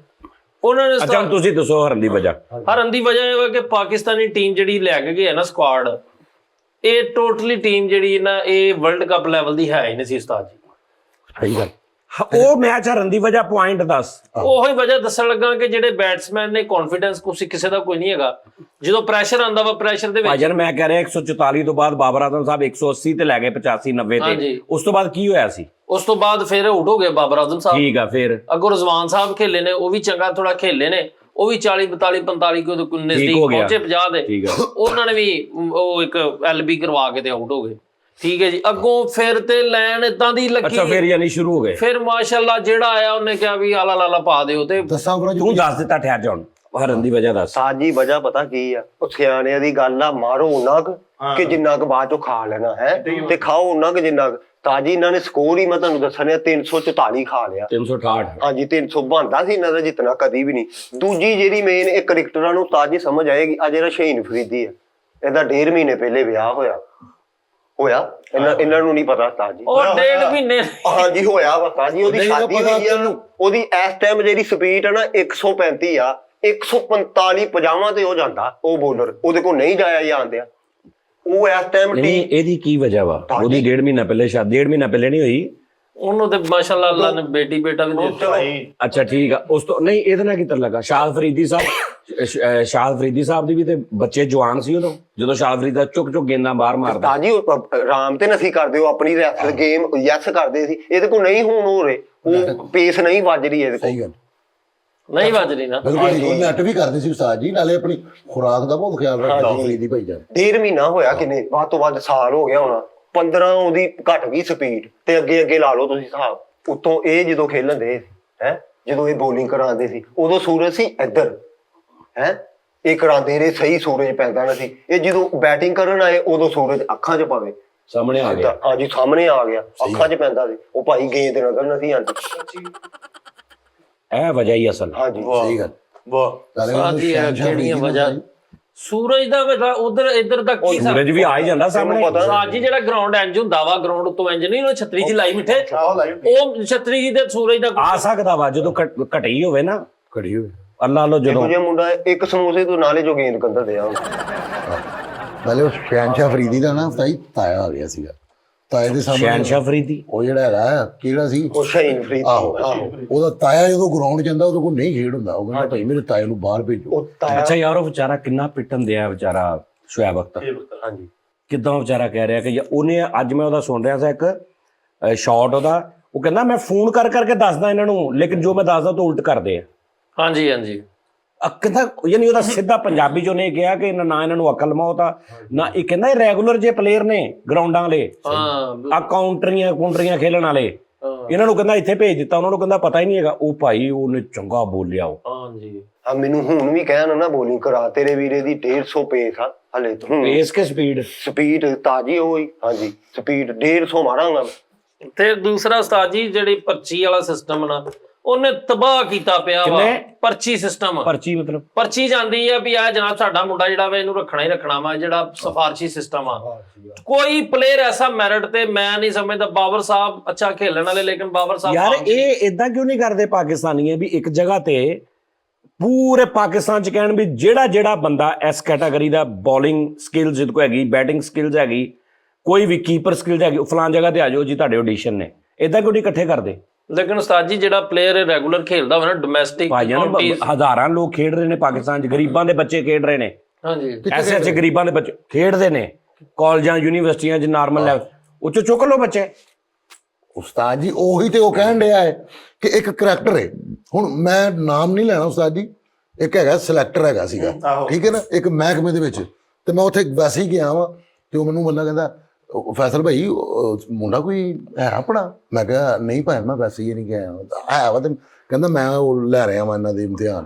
ਉਹਨਾਂ ਨੇ ਅੱਛਾ ਤੁਸੀਂ ਦੱਸੋ ਹਾਰਨ ਦੀ ਵਜ੍ਹਾ? ਹਾਰਨ ਦੀ ਵਜ੍ਹਾ ਇਹ ਵਾ ਕਿ ਪਾਕਿਸਤਾਨੀ ਟੀਮ ਜਿਹੜੀ ਲੈ ਕੇ ਗਏ ਨਾ ਸਕੁਆਡ, ਇਹ ਟੋਟਲੀ ਟੀਮ ਜਿਹੜੀ ਨਾ ਇਹ ਵਰਲਡ ਕੱਪ ਲੈਵਲ ਦੀ ਹੈ ਹੀ ਨਹੀਂ ਸੀ ਉਸਤਾਦ ਜੀ। ਸਹੀ ਗੱਲ। ਉਹ ਮੈਚ ਹਾਰਨ ਦੀ ਵਜ੍ਹਾ ਪੁਆਇੰਟ ਦੱਸ। ਉਹੀ ਵਜ੍ਹਾ ਦੱਸਣ ਲੱਗਾ ਕਿ ਜਿਹੜੇ ਬੈਟਸਮੈਨ ਨੇ ਕੌਨਫੀਡੈਂਸ ਕਿਸੇ ਦਾ ਕੋਈ ਨਹੀਂ ਹੈਗਾ, ਜਦੋਂ ਪ੍ਰੈਸ਼ਰ ਆਉਂਦਾ ਵਾ ਪ੍ਰੈਸ਼ਰ ਦੇ ਵਿੱਚ। ਭਾਜਨ ਮੈਂ ਕਹਿ ਰਿਹਾ 144 ਤੋਂ ਬਾਅਦ ਬਾਬਰ ਆਜ਼ਮ ਸਾਹਿਬ 180 ਤੇ ਲੈ ਗਏ 85 90 ਤੇ, ਉਸ ਤੋਂ ਬਾਅਦ ਕੀ ਹੋਇਆ ਸੀ? ਉਸ ਤੋਂ ਬਾਅਦ ਫਿਰ ਆਊਟ ਹੋ ਗਏ ਬਾਬਰ ਆਜ਼ਮ ਸਾਹਿਬ। ਠੀਕ ਆ, ਫਿਰ ਅੱਗੋਂ ਰਜ਼ਵਾਨ ਸਾਹਿਬ ਖੇਲੇ ਨੇ, ਉਹ ਵੀ ਚੰਗਾ ਥੋੜਾ ਖੇਲੇ ਨੇ, ਉਹ ਵੀ 40 42 45 ਕੋ ਨਜ਼ਦੀਕ ਪਹੁੰਚੇ 50 ਦੇ, ਉਹਨਾਂ ਨੇ ਵੀ ਉਹ ਇੱਕ ਐਲਬੀ ਕਰਵਾ ਕੇ ਤੇ ਆਊਟ ਹੋ ਗਏ। ਠੀਕ ਹੈ ਜੀ, ਅੱਗੋਂ ਫਿਰ ਤੇ ਲੈਣ ਇਦਾਂ ਦੀ ਲੱਗੀ। ਅੱਛਾ ਫਿਰ ਯਾਨੀ ਸ਼ੁਰੂ ਹੋ ਗਏ। ਫਿਰ ਮਾਸ਼ਾਅੱਲਾ ਜਿਹੜਾ ਆਇਆ ਉਹਨੇ ਕਿਹਾ ਵੀ ਆਲਾ ਲਾਲਾ ਪਾ ਦਿਓ, ਤੇ ਦੱਸਾਂ ਭਰਾ ਤੂੰ ਦੱਸ ਦਿੱਤਾ, ਠਹਿਰ ਜਾ ਹੁਣ ਹਾਰਨ ਦੀ ਵਜ੍ਹਾ ਦੱਸ। ਸਾਜੀ ਵਜ੍ਹਾ ਪਤਾ ਕੀ ਆ, ਉਹ ਸਿਆਣਿਆਂ ਦੀ ਗੱਲ ਆ, ਮਾਰੋ ਉਹਨਾਂ ਕਿ ਜਿੰਨਾ ਕੁ ਬਾਅਦ ਚੋਂ ਖਾ ਲੈਣਾ ਹੈ, ਤੇ ਖਾਓ ਉਹਨਾਂ ਕਿ ਜਿੰਨਾ ਤਾਜੀ। ਇਹਨਾਂ ਨੇ ਸਕੋਰ ਹੀ ਮੈਂ ਤੁਹਾਨੂੰ ਦੱਸਣਿਆ 344 ਖਾ ਲਿਆ। 368 ਹਾਂਜੀ 300 ਬਣਦਾ ਸੀ ਇਹਨਾਂ ਦਾ ਜਿੱਤਣਾ, ਕਦੀ ਵੀ ਨਹੀਂ। ਦੂਜੀ ਜਿਹੜੀ ਮੇਨ ਇਹ ਕ੍ਰਿਕਟਰਾਂ ਨੂੰ ਤਾਜੀ ਸਮਝ ਆਏਗੀ, ਆ ਜਿਹੜਾ ਸ਼ਹੀਨ ਫਰੀਦੀ ਆ, ਇਹਦਾ 1.5 ਮਹੀਨੇ ਪਹਿਲੇ ਵਿਆਹ ਹੋਇਆ ਇਹਨਾਂ ਨੂੰ ਨਹੀਂ ਪਤਾ ਤਾਜੀ। ਉਹ 1.5 ਮਹੀਨੇ ਹਾਂਜੀ ਹੋਇਆ ਵਾ ਤਾਜੀ, ਉਹਦੀ ਸ਼ਾਦੀ ਹੋਈ ਆ। ਉਹਦੀ ਇਸ ਟਾਈਮ ਜਿਹੜੀ ਸਪੀਡ ਆ ਨਾ 135 ਆ, 145 50 ਤੇ ਹੋ ਜਾਂਦਾ ਉਹ ਬੋਲਰ, ਉਹਦੇ ਕੋਲ ਨਹੀਂ ਜਾਇਆ ਜਾਂਦਿਆ। ਉਹ ਇਸ ਟਾਈਮ ਨਹੀਂ ਇਹਦੀ ਕੀ ਵਜ੍ਹਾ ਵਾ? ਉਹਦੀ 1.5 ਮਹੀਨਾ ਪਹਿਲੇ ਸ਼ਾਦੀ, 1.5 ਮਹੀਨਾ ਪਹਿਲੇ ਨਹੀਂ ਹੋਈ ਉਹਨੂੰ ਤੇ ਮਾਸ਼ਾਅੱਲਾ ਅੱਲਾ ਨੇ ਬੇਟੀ ਬੇਟਾ ਵੀ ਦੇ ਦਿੱਤਾ। ਅੱਛਾ ਠੀਕ ਆ। ਉਸ ਤੋਂ ਨਹੀਂ ਇਹਦੇ ਨਾਲ ਕੀ ਤਰ ਲੱਗਾ? ਸ਼ਾਦ ਫਰੀਦੀ ਸਾਹਿਬ ਦੀ ਵੀ ਤੇ ਬੱਚੇ ਜਵਾਨ ਸੀ ਉਦੋਂ, ਜਦੋਂ ਸ਼ਾਦ ਫਰੀਦ ਦਾ ਚੁੱਕ ਗੇਂਦਾਂ ਬਾਹਰ ਮਾਰਦਾ। ਤਾਜੀ ਆਰਾਮ ਤੇ ਨਸੀ ਕਰਦੇ ਹੋ ਆਪਣੀ ਰੈਸਲ ਗੇਮ ਯੈਸ ਕਰਦੇ ਸੀ, ਇਹਦੇ ਕੋਲ ਨਹੀਂ ਹੁਣ ਹੋ ਰਹੇ, ਉਹ ਪੇਸ ਨਹੀਂ ਵੱਜ ਰਹੀ ਇਹਦੇ ਸਹੀ ਕੋਲ, ਗੱਲ ਨਹੀਂ ਵੱਜ ਰਹੀ ਨਾ। ਬਿਲਕੁਲ। ਉਹ ਨੈਟ ਵੀ ਕਰਦੇ ਸੀ ਉਸਤਾਦ ਜੀ, ਨਾਲੇ ਆਪਣੀ ਖੁਰਾਕ ਦਾ ਬਹੁਤ ਖਿਆਲ ਰੱਖਦੇ ਸੀ ਦੀ ਭਾਈ ਜਾਨ। 1.5 ਮਹੀਨਾ ਹੋਇਆ, ਕਿੰਨੇ ਵੱਧ ਤੋਂ ਵੱਧ ਸਾਲ ਹੋ ਗਿਆ ਹੋਣਾ। 15 ਉਹਦੀ ਘਟ ਗਈ ਸਪੀਡ, ਤੇ ਅੱਗੇ ਲਾ ਲਓ ਤੁਸੀਂ ਹਿਸਾਬ। ਉੱਤੋਂ ਇਹ ਜਦੋਂ ਖੇਲਣ ਦੇ ਹੈ, ਜਦੋਂ ਇਹ ਬੋਲਿੰਗ ਕਰਾਉਂਦੇ ਸੀ, ਉਦੋਂ ਸੂਰਜ ਸੀ ਇੱਧਰ ਹੈ, ਇਹ ਕਰਾਉਂਦੇ ਰਹੇ ਸਹੀ, ਸੂਰਜ ਪੈਂਦਾ ਨਾ ਸੀ। ਇਹ ਜਦੋਂ ਬੈਟਿੰਗ ਕਰਨ ਆਏ ਉਦੋਂ ਸੂਰਜ ਅੱਖਾਂ 'ਚ ਪਵੇ, ਸਾਹਮਣੇ ਆ ਗਿਆ। ਹਾਂਜੀ ਸਾਹਮਣੇ ਆ ਗਿਆ, ਅੱਖਾਂ 'ਚ ਪੈਂਦਾ ਸੀ। ਉਹ ਭਾਈ ਗੇਂਦ ਨਜ਼ਰ ਨਾ ਸੀ ਆਉਂਦੀ। ਇਹ ਵਜ੍ਹਾ ਹੀ ਅਸਲ। ਹਾਂਜੀ ਸਹੀ ਗੱਲ। ਕਿਹੜੀਆਂ ਵਜ੍ਹਾ? ਸੂਰਜ ਦਾ ਵਜ੍ਹਾ ਉਧਰ ਇੱਧਰ ਦਾ ਕੀ ਸੂਰਜ ਵੀ ਆ ਹੀ ਜਾਂਦਾ ਸਾਹਮਣੇ। ਅੱਜ ਜਿਹੜਾ ਗਰਾਊਂਡ ਇੰਜ ਹੁੰਦਾ ਵਾ, ਗਰਾਊਂਡ ਉੱਤੋਂ ਇੰਜ ਨਹੀਂ, ਉਹ ਛਤਰੀ 'ਚ ਲਾਈ ਮਿੱਠੇ, ਉਹ ਛਤਰੀ ਜੀ ਦੇ ਸੂਰਜ ਦਾ ਆ ਸਕਦਾ ਵਾ ਜਦੋਂ ਘਟੀ ਹੋਵੇ ਨਾ, ਘੜੀ ਹੋਵੇ ਅੱਲਾ ਲੋ ਜਦੋਂ ਜੇ ਮੁੰਡਾ ਇੱਕ ਸਮੋਸੇ ਤੋਂ ਨਾਲੇ ਜੋ ਗੇਂਦ ਕੰਦਾ ਦਿਆ। ਨਾਲੇ ਉਹ ਸ਼ਹਿਨਸ਼ਾਹ ਫਰੀਦੀ ਦਾ ਨਾ ਤਾਇਆ ਆ ਗਿਆ ਸੀਗਾ, ਤਾਏ ਦੇ ਸਾਹਮਣੇ ਸ਼ਹਿਨਸ਼ਾਹ ਫਰੀਦੀ ਉਹ ਜਿਹੜਾ ਹੈਗਾ ਕਿਹੜਾ ਸੀ, ਉਹ ਸ਼ਹੀਨ ਫਰੀਦ। ਆਹੋ ਉਹਦਾ ਤਾਇਆ ਜਦੋਂ ਗਰਾਊਂਡ ਜਾਂਦਾ ਉਹਦੇ ਕੋਲ ਨਹੀਂ ਖੇਡ ਹੁੰਦਾ, ਉਹ ਕਹਿੰਦਾ ਭਾਈ ਮੇਰੇ ਤਾਏ ਨੂੰ ਬਾਹਰ ਭੇਜੋ। ਉਹ ਤਾਇਆ ਅੱਛਾ ਯਾਰ ਉਹ ਵਿਚਾਰਾ ਕਿੰਨਾ ਪਿੱਟਣ ਦਿਆ ਵਿਚਾਰਾ ਸ਼ੁਐਬ ਅਖਤਰ। ਹਾਂਜੀ ਕਿੱਦਾਂ ਵਿਚਾਰਾ ਕਹਿ ਰਿਹਾ ਕਿ ਉਹਨੇ, ਅੱਜ ਮੈਂ ਉਹਦਾ ਸੁਣ ਰਿਹਾ ਸੀ ਇੱਕ ਸ਼ਾਟ ਉਹਦਾ, ਉਹ ਕਹਿੰਦਾ ਮੈਂ ਫੋਨ ਕਰਕੇ ਦੱਸਦਾ ਇਹਨਾਂ ਨੂੰ, ਲੇਕਿਨ ਜੋ ਮੈਂ ਦੱਸਦਾ ਤਾਂ ਉਲਟ ਕਰਦੇ ਆ। ਹਾਂਜੀ ਹਾਂਜੀ ਕਹਿੰਦਾ ਯਾਨੀ ਉਹਦਾ ਸਿੱਧਾ ਪੰਜਾਬੀ ਚ ਉਹਨੇ ਕਿਹਾ ਕਿ ਨਾ ਇਹਨਾਂ ਨੂੰ ਅਕਲ ਮੌਤ ਆ ਨਾ, ਇਹ ਕਹਿੰਦਾ ਇਹ ਰੈਗੂਲਰ ਜੇ ਪਲੇਅਰ ਨੇ ਗਰਾਊਂਡਾਂ ਵਾਲੇ, ਆ ਕਾਉਂਟਰੀਆਂ ਖੇਲਣ ਵਾਲੇ, ਇਹਨਾਂ ਨੂੰ ਕਹਿੰਦਾ ਇੱਥੇ ਭੇਜ ਦਿੱਤਾ, ਉਹਨਾਂ ਨੂੰ ਕਹਿੰਦਾ ਪਤਾ ਹੀ ਨਹੀਂ ਹੈਗਾ। ਉਹ ਭਾਈ ਉਹਨੇ ਚੰਗਾ ਬੋਲਿਆ ਉਹ। ਹਾਂਜੀ ਆ ਮੈਨੂੰ ਹੁਣ ਵੀ ਕਹਿਣ ਨਾ ਬੋਲਿੰਗ ਕਰਾ, ਤੇਰੇ ਵੀਰੇ ਦੀ 150 ਪੇਸ ਆ ਹਲੇ ਤੋਂ। ਪੇਸ ਕੇ ਸਪੀਡ ਤਾਜੀ ਹੋਈ। ਹਾਂਜੀ ਸਪੀਡ 150 ਮਾਰਾਂਗਾ। ਤੇ ਦੂਸਰਾ ਉਸਤਾਦ ਜੀ ਜਿਹੜੀ ਪਰਚੀ ਵਾਲਾ ਸਿਸਟਮ ਨਾ, ਉਹਨੇ ਤਬਾਹ ਕੀਤਾ ਪਿਆ ਵਾ। ਕਿੰਨੇ? ਪਰਚੀ ਸਿਸਟਮ, ਪਰਚੀ ਮਤਲਬ ਪਰਚੀ ਜਾਂਦੀ ਆ ਵੀ ਆ ਜਨਾਬ ਸਾਡਾ ਮੁੰਡਾ ਜਿਹੜਾ ਵਾ ਇਹਨੂੰ ਰੱਖਣਾ ਹੀ ਰੱਖਣਾ ਵਾ, ਜਿਹੜਾ ਸਿਫਾਰਸ਼ੀ ਸਿਸਟਮ ਆ। ਕੋਈ ਪਲੇਅਰ ਐਸਾ ਮੈਰਿਟ ਤੇ ਮੈਂ ਨਹੀਂ ਸਮਝਦਾ। ਬਾਬਰ ਸਾਹਿਬ ਅੱਛਾ ਖੇਲਣ ਵਾਲੇ, ਲੇਕਿਨ ਬਾਬਰ ਸਾਹਿਬ ਯਾਰ ਇਹ ਇਦਾਂ ਕਿਉਂ ਨਹੀਂ ਕਰਦੇ ਪਾਕਿਸਤਾਨੀ ਵੀ ਇੱਕ ਜਗ੍ਹਾ ਤੇ ਪੂਰੇ ਪਾਕਿਸਤਾਨ ਚ ਕਹਿਣ ਵੀ ਜਿਹੜਾ ਬੰਦਾ ਇਸ ਕੈਟਾਗਰੀ ਦਾ ਬੋਲਿੰਗ ਸਕਿੱਲਸ ਜਿਹਦੇ ਕੋ ਹੈਗੀ, ਬੈਟਿੰਗ ਸਕਿੱਲਸ ਹੈਗੀ, ਕੋਈ ਵੀ ਕੀਪਰ ਸਕਿੱਲਸ ਹੈਗੀ, ਉਹ ਫਲਾਂ ਜਗ੍ਹਾ ਤੇ ਆ ਜਾਓ ਜੀ, ਤੁਹਾਡੇ ਆਡੀਸ਼ਨ ਨੇ। ਇਦਾਂ ਕਿਉਂ ਨਹੀਂ ਇਕੱਠੇ ਕਰਦੇ? ਲੇਕਿਨ ਉਸਤਾਦ ਜੀ ਜਿਹੜਾ ਪਲੇਅਰ ਰੈਗੂਲਰ ਖੇਲਦਾ ਹੋਵੇ ਨਾ ਡੋਮੈਸਟਿਕ, ਹਜ਼ਾਰਾਂ ਲੋਕ ਖੇਡ ਰਹੇ ਨੇ ਪਾਕਿਸਤਾਨ ਚ, ਗਰੀਬਾਂ ਦੇ ਬੱਚੇ ਖੇਡ ਰਹੇ ਨੇ। ਹਾਂਜੀ, ਐਸੇ ਗਰੀਬਾਂ ਦੇ ਬੱਚੇ ਖੇਡਦੇ ਨੇ ਕਾਲਜਾਂ ਯੂਨੀਵਰਸਿਟੀਆਂ ਚ ਨਾਰਮਲ ਲੈਵਲ, ਉਹ ਚੋਂ ਚੁੱਕ ਲਓ ਬੱਚੇ। ਉਸਤਾਦ ਜੀ ਉਹੀ ਤੇ ਉਹ ਕਹਿਣ ਡਿਆ ਹੈ ਕਿ ਇੱਕ ਕਰੈਕਟਰ ਹੈ। ਹੁਣ ਮੈਂ ਨਾਮ ਨਹੀਂ ਲੈਣਾ ਉਸਤਾਦ ਜੀ, ਇੱਕ ਹੈਗਾ ਸਿਲੈਕਟਰ ਹੈਗਾ ਸੀਗਾ, ਠੀਕ ਹੈ ਨਾ, ਇੱਕ ਮਹਿਕਮੇ ਦੇ ਵਿੱਚ, ਤੇ ਮੈਂ ਉੱਥੇ ਵੈਸੇ ਹੀ ਗਿਆ ਵਾਂ ਤੇ ਉਹ ਮੈਨੂੰ ਬੰਦਾ ਕਹਿੰਦਾ ਫੈਸਲ ਭਾਈ ਮੁੰਡਾ ਕੋਈ ਹੈ ਆਪਣਾ? ਮੈਂ ਕਿਹਾ ਨਹੀਂ ਭਾਈ ਮੈਂ ਵੈਸੇ ਹੀ ਨਹੀਂ ਗਿਆ ਹੈ ਵਾ। ਤੇ ਕਹਿੰਦਾ ਮੈਂ ਉਹ ਲੈ ਰਿਹਾ ਵਾਂ ਇਹਨਾਂ ਦੇ ਇਮਤਿਹਾਨ,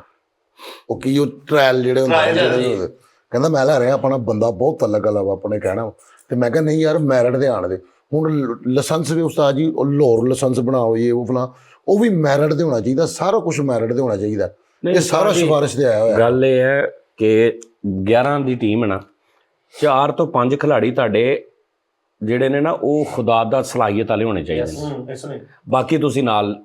ਉਹ ਕੀ ਉਹ ਟ੍ਰਾਇਲ ਜਿਹੜੇ ਹੁੰਦੇ, ਕਹਿੰਦਾ ਮੈਂ ਲੈ ਰਿਹਾ ਆਪਣਾ ਬੰਦਾ ਬਹੁਤ ਅਲੱਗ ਵਾ ਆਪਣੇ ਕਹਿਣਾ। ਤੇ ਮੈਂ ਕਿਹਾ ਨਹੀਂ ਯਾਰ ਮੈਰਿਟ ਦੇ ਆਣ ਦੇ। ਹੁਣ ਲਾਇਸੈਂਸ ਵੀ ਉਸਤਾਦ ਜੀ ਉਹ ਲਾਹੌਰ ਲਾਇਸੈਂਸ ਬਣਾਓ ਇਹ ਉਹ ਫਲਾਂ, ਉਹ ਵੀ ਮੈਰਿਟ ਤੇ ਹੋਣਾ ਚਾਹੀਦਾ, ਸਾਰਾ ਕੁਝ ਮੈਰਿਟ ਤੇ ਹੋਣਾ ਚਾਹੀਦਾ। ਇਹ ਸਾਰਾ ਸਿਫਾਰਿਸ਼ ਤੇ ਆਇਆ ਹੋਇਆ। ਗੱਲ ਇਹ ਹੈ ਕਿ 11 ਦੀ ਟੀਮ ਹੈ ਨਾ, 4 ਤੋਂ 5 ਖਿਡਾਰੀ ਤੁਹਾਡੇ ਜਿਹੜੇ ਨੇ ਨਾ ਉਹ ਖੁਦਾ ਦਾ ਸਲਾਹੀਅਤ ਵਾਲੇ ਹੋਣੇ ਚਾਹੀਦੇ ਨੇ। ਬਾਕੀ ਤੁਸੀਂ ਨਾਲ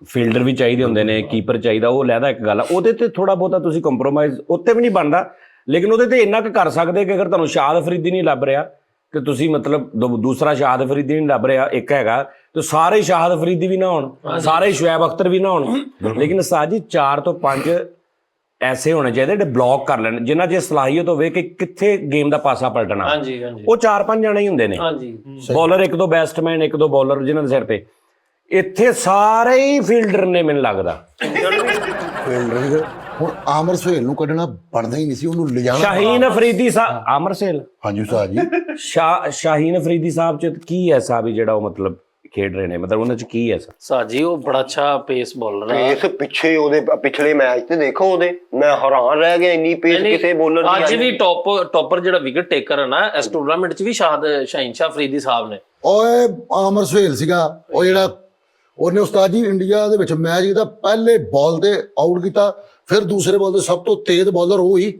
ਫੀਲਡਰ ਵੀ ਚਾਹੀਦੇ ਹੁੰਦੇ ਨੇ, ਕੀਪਰ ਚਾਹੀਦਾ, ਉਹ ਲੈਦਾ ਇੱਕ ਗੱਲ ਆ। ਉਹਦੇ ਤੇ ਥੋੜਾ ਬਹੁਤਾ ਤੁਸੀਂ ਕੰਪਰੋਮਾਈਜ਼ ਉੱਤੇ ਵੀ ਨਹੀਂ ਬਣਦਾ, ਲੇਕਿਨ ਉਹਦੇ ਤੇ ਇੰਨਾ ਕੁ ਕਰ ਸਕਦੇ ਕਿ ਅਗਰ ਤੁਹਾਨੂੰ ਸ਼ਾਦ ਅਫਰੀਦੀ ਨਹੀਂ ਲੱਭ ਰਿਹਾ ਕਿ ਤੁਸੀਂ ਮਤਲਬ ਦੂਸਰਾ ਸ਼ਾਦ ਅਫਰੀਦੀ ਨਹੀਂ ਲੱਭ ਰਿਹਾ, ਇੱਕ ਹੈਗਾ ਤੇ ਸਾਰੇ ਸ਼ਾਦ ਅਫਰੀਦੀ ਵੀ ਨਾ ਹੋਣ, ਸਾਰੇ ਸ਼ੁਐਬ ਅਖਤਰ ਵੀ ਨਾ ਹੋਣ, ਲੇਕਿਨ ਸਾਜੀ 4 ਤੋਂ 5 ਐਸੇ ਹੋਣੇ ਚਾਹੀਦੇ ਜਿਹੜੇ ਬਲੌਕ ਕਰ ਲੈਣ, ਜਿਨ੍ਹਾਂ 'ਚ ਸਲਾਹੀਅਤ ਹੋਵੇ ਕਿ ਕਿੱਥੇ ਗੇਮ ਦਾ ਪਾਸਾ ਪਲਟਣਾ। ਹਾਂਜੀ ਹਾਂਜੀ, ਉਹ 4-5 ਜਣੇ ਹੀ ਹੁੰਦੇ ਨੇ। ਹਾਂਜੀ, ਬੋਲਰ 1-2 ਬੈਟਸਮੈਨ, 1-2 ਬੋਲਰ ਜਿਨ੍ਹਾਂ ਦੇ ਸਿਰ ਤੇ। ਇੱਥੇ ਸਾਰੇ ਹੀ ਫੀਲਡਰ ਨੇ ਮੈਨੂੰ ਲੱਗਦਾ। ਫੀਲਡਰ ਹੁਣ ਆਮਰ ਸੁਹੇਲ ਨੂੰ ਕੱਢਣਾ ਬਣਦਾ ਹੀ ਨਹੀਂ ਸੀ, ਉਹਨੂੰ ਲਿਜਾਣਾ। ਸ਼ਾਹੀਨ ਅਫਰੀਦੀ ਸਾਹਿਬ, ਆਮਰ ਸੁਹੇਲ, ਹਾਂਜੀ ਉਸਤਾਦ ਜੀ, ਸ਼ਾਹੀਨ ਅਫਰੀਦੀ ਸਾਹਿਬ 'ਚ ਕੀ ਐਸਾ ਵੀ ਜਿਹੜਾ ਉਹ ਮਤਲਬ ਖੇਡ ਰਹੇ ਨੇ, ਮਤਲਬ ਉਹਨਾਂ 'ਚ ਕੀ ਐਸਾ? ਸਾਜੀ ਉਹ ਬੜਾ ਅੱਛਾ ਪੇਸ ਬੋਲਰ ਹੈ। ਪੇਸ ਪਿੱਛੇ ਉਹਦੇ ਪਿਛਲੇ ਮੈਚ ਤੇ ਦੇਖੋ ਉਹਦੇ, ਮੈਂ ਹੈਰਾਨ ਰਹਿ ਗਿਆ ਇੰਨੀ ਪੇਸ ਕਿਸੇ ਬੋਲਰ ਦੀ। ਅੱਜ ਵੀ ਟੌਪਰ ਜਿਹੜਾ ਵਿਕਟ ਟੇਕਰ ਹੈ ਨਾ ਇਸ ਟੂਰਨਾਮੈਂਟ 'ਚ ਵੀ ਸ਼ਾਹੀਨ ਸ਼ਾਹ ਅਫਰੀਦੀ ਸਾਹਿਬ ਨੇ। ਓਏ ਆਮਰ ਸੁਹੇਲ ਸੀਗਾ ਉਹ ਜਿਹੜਾ ਉਹਨੇ ਉਸਤਾਦ ਜੀ ਇੰਡੀਆ ਦੇ ਵਿੱਚ ਮੈਚ ਕੀਤਾ, ਪਹਿਲੇ ਬਾਲ ਤੇ ਆਊਟ ਕੀਤਾ, ਫਿਰ ਦੂਸਰੇ ਬਾਲ ਤੇ ਸਭ ਤੋਂ ਤੇਜ਼ ਬੋਲਰ ਉਹ ਹੀ।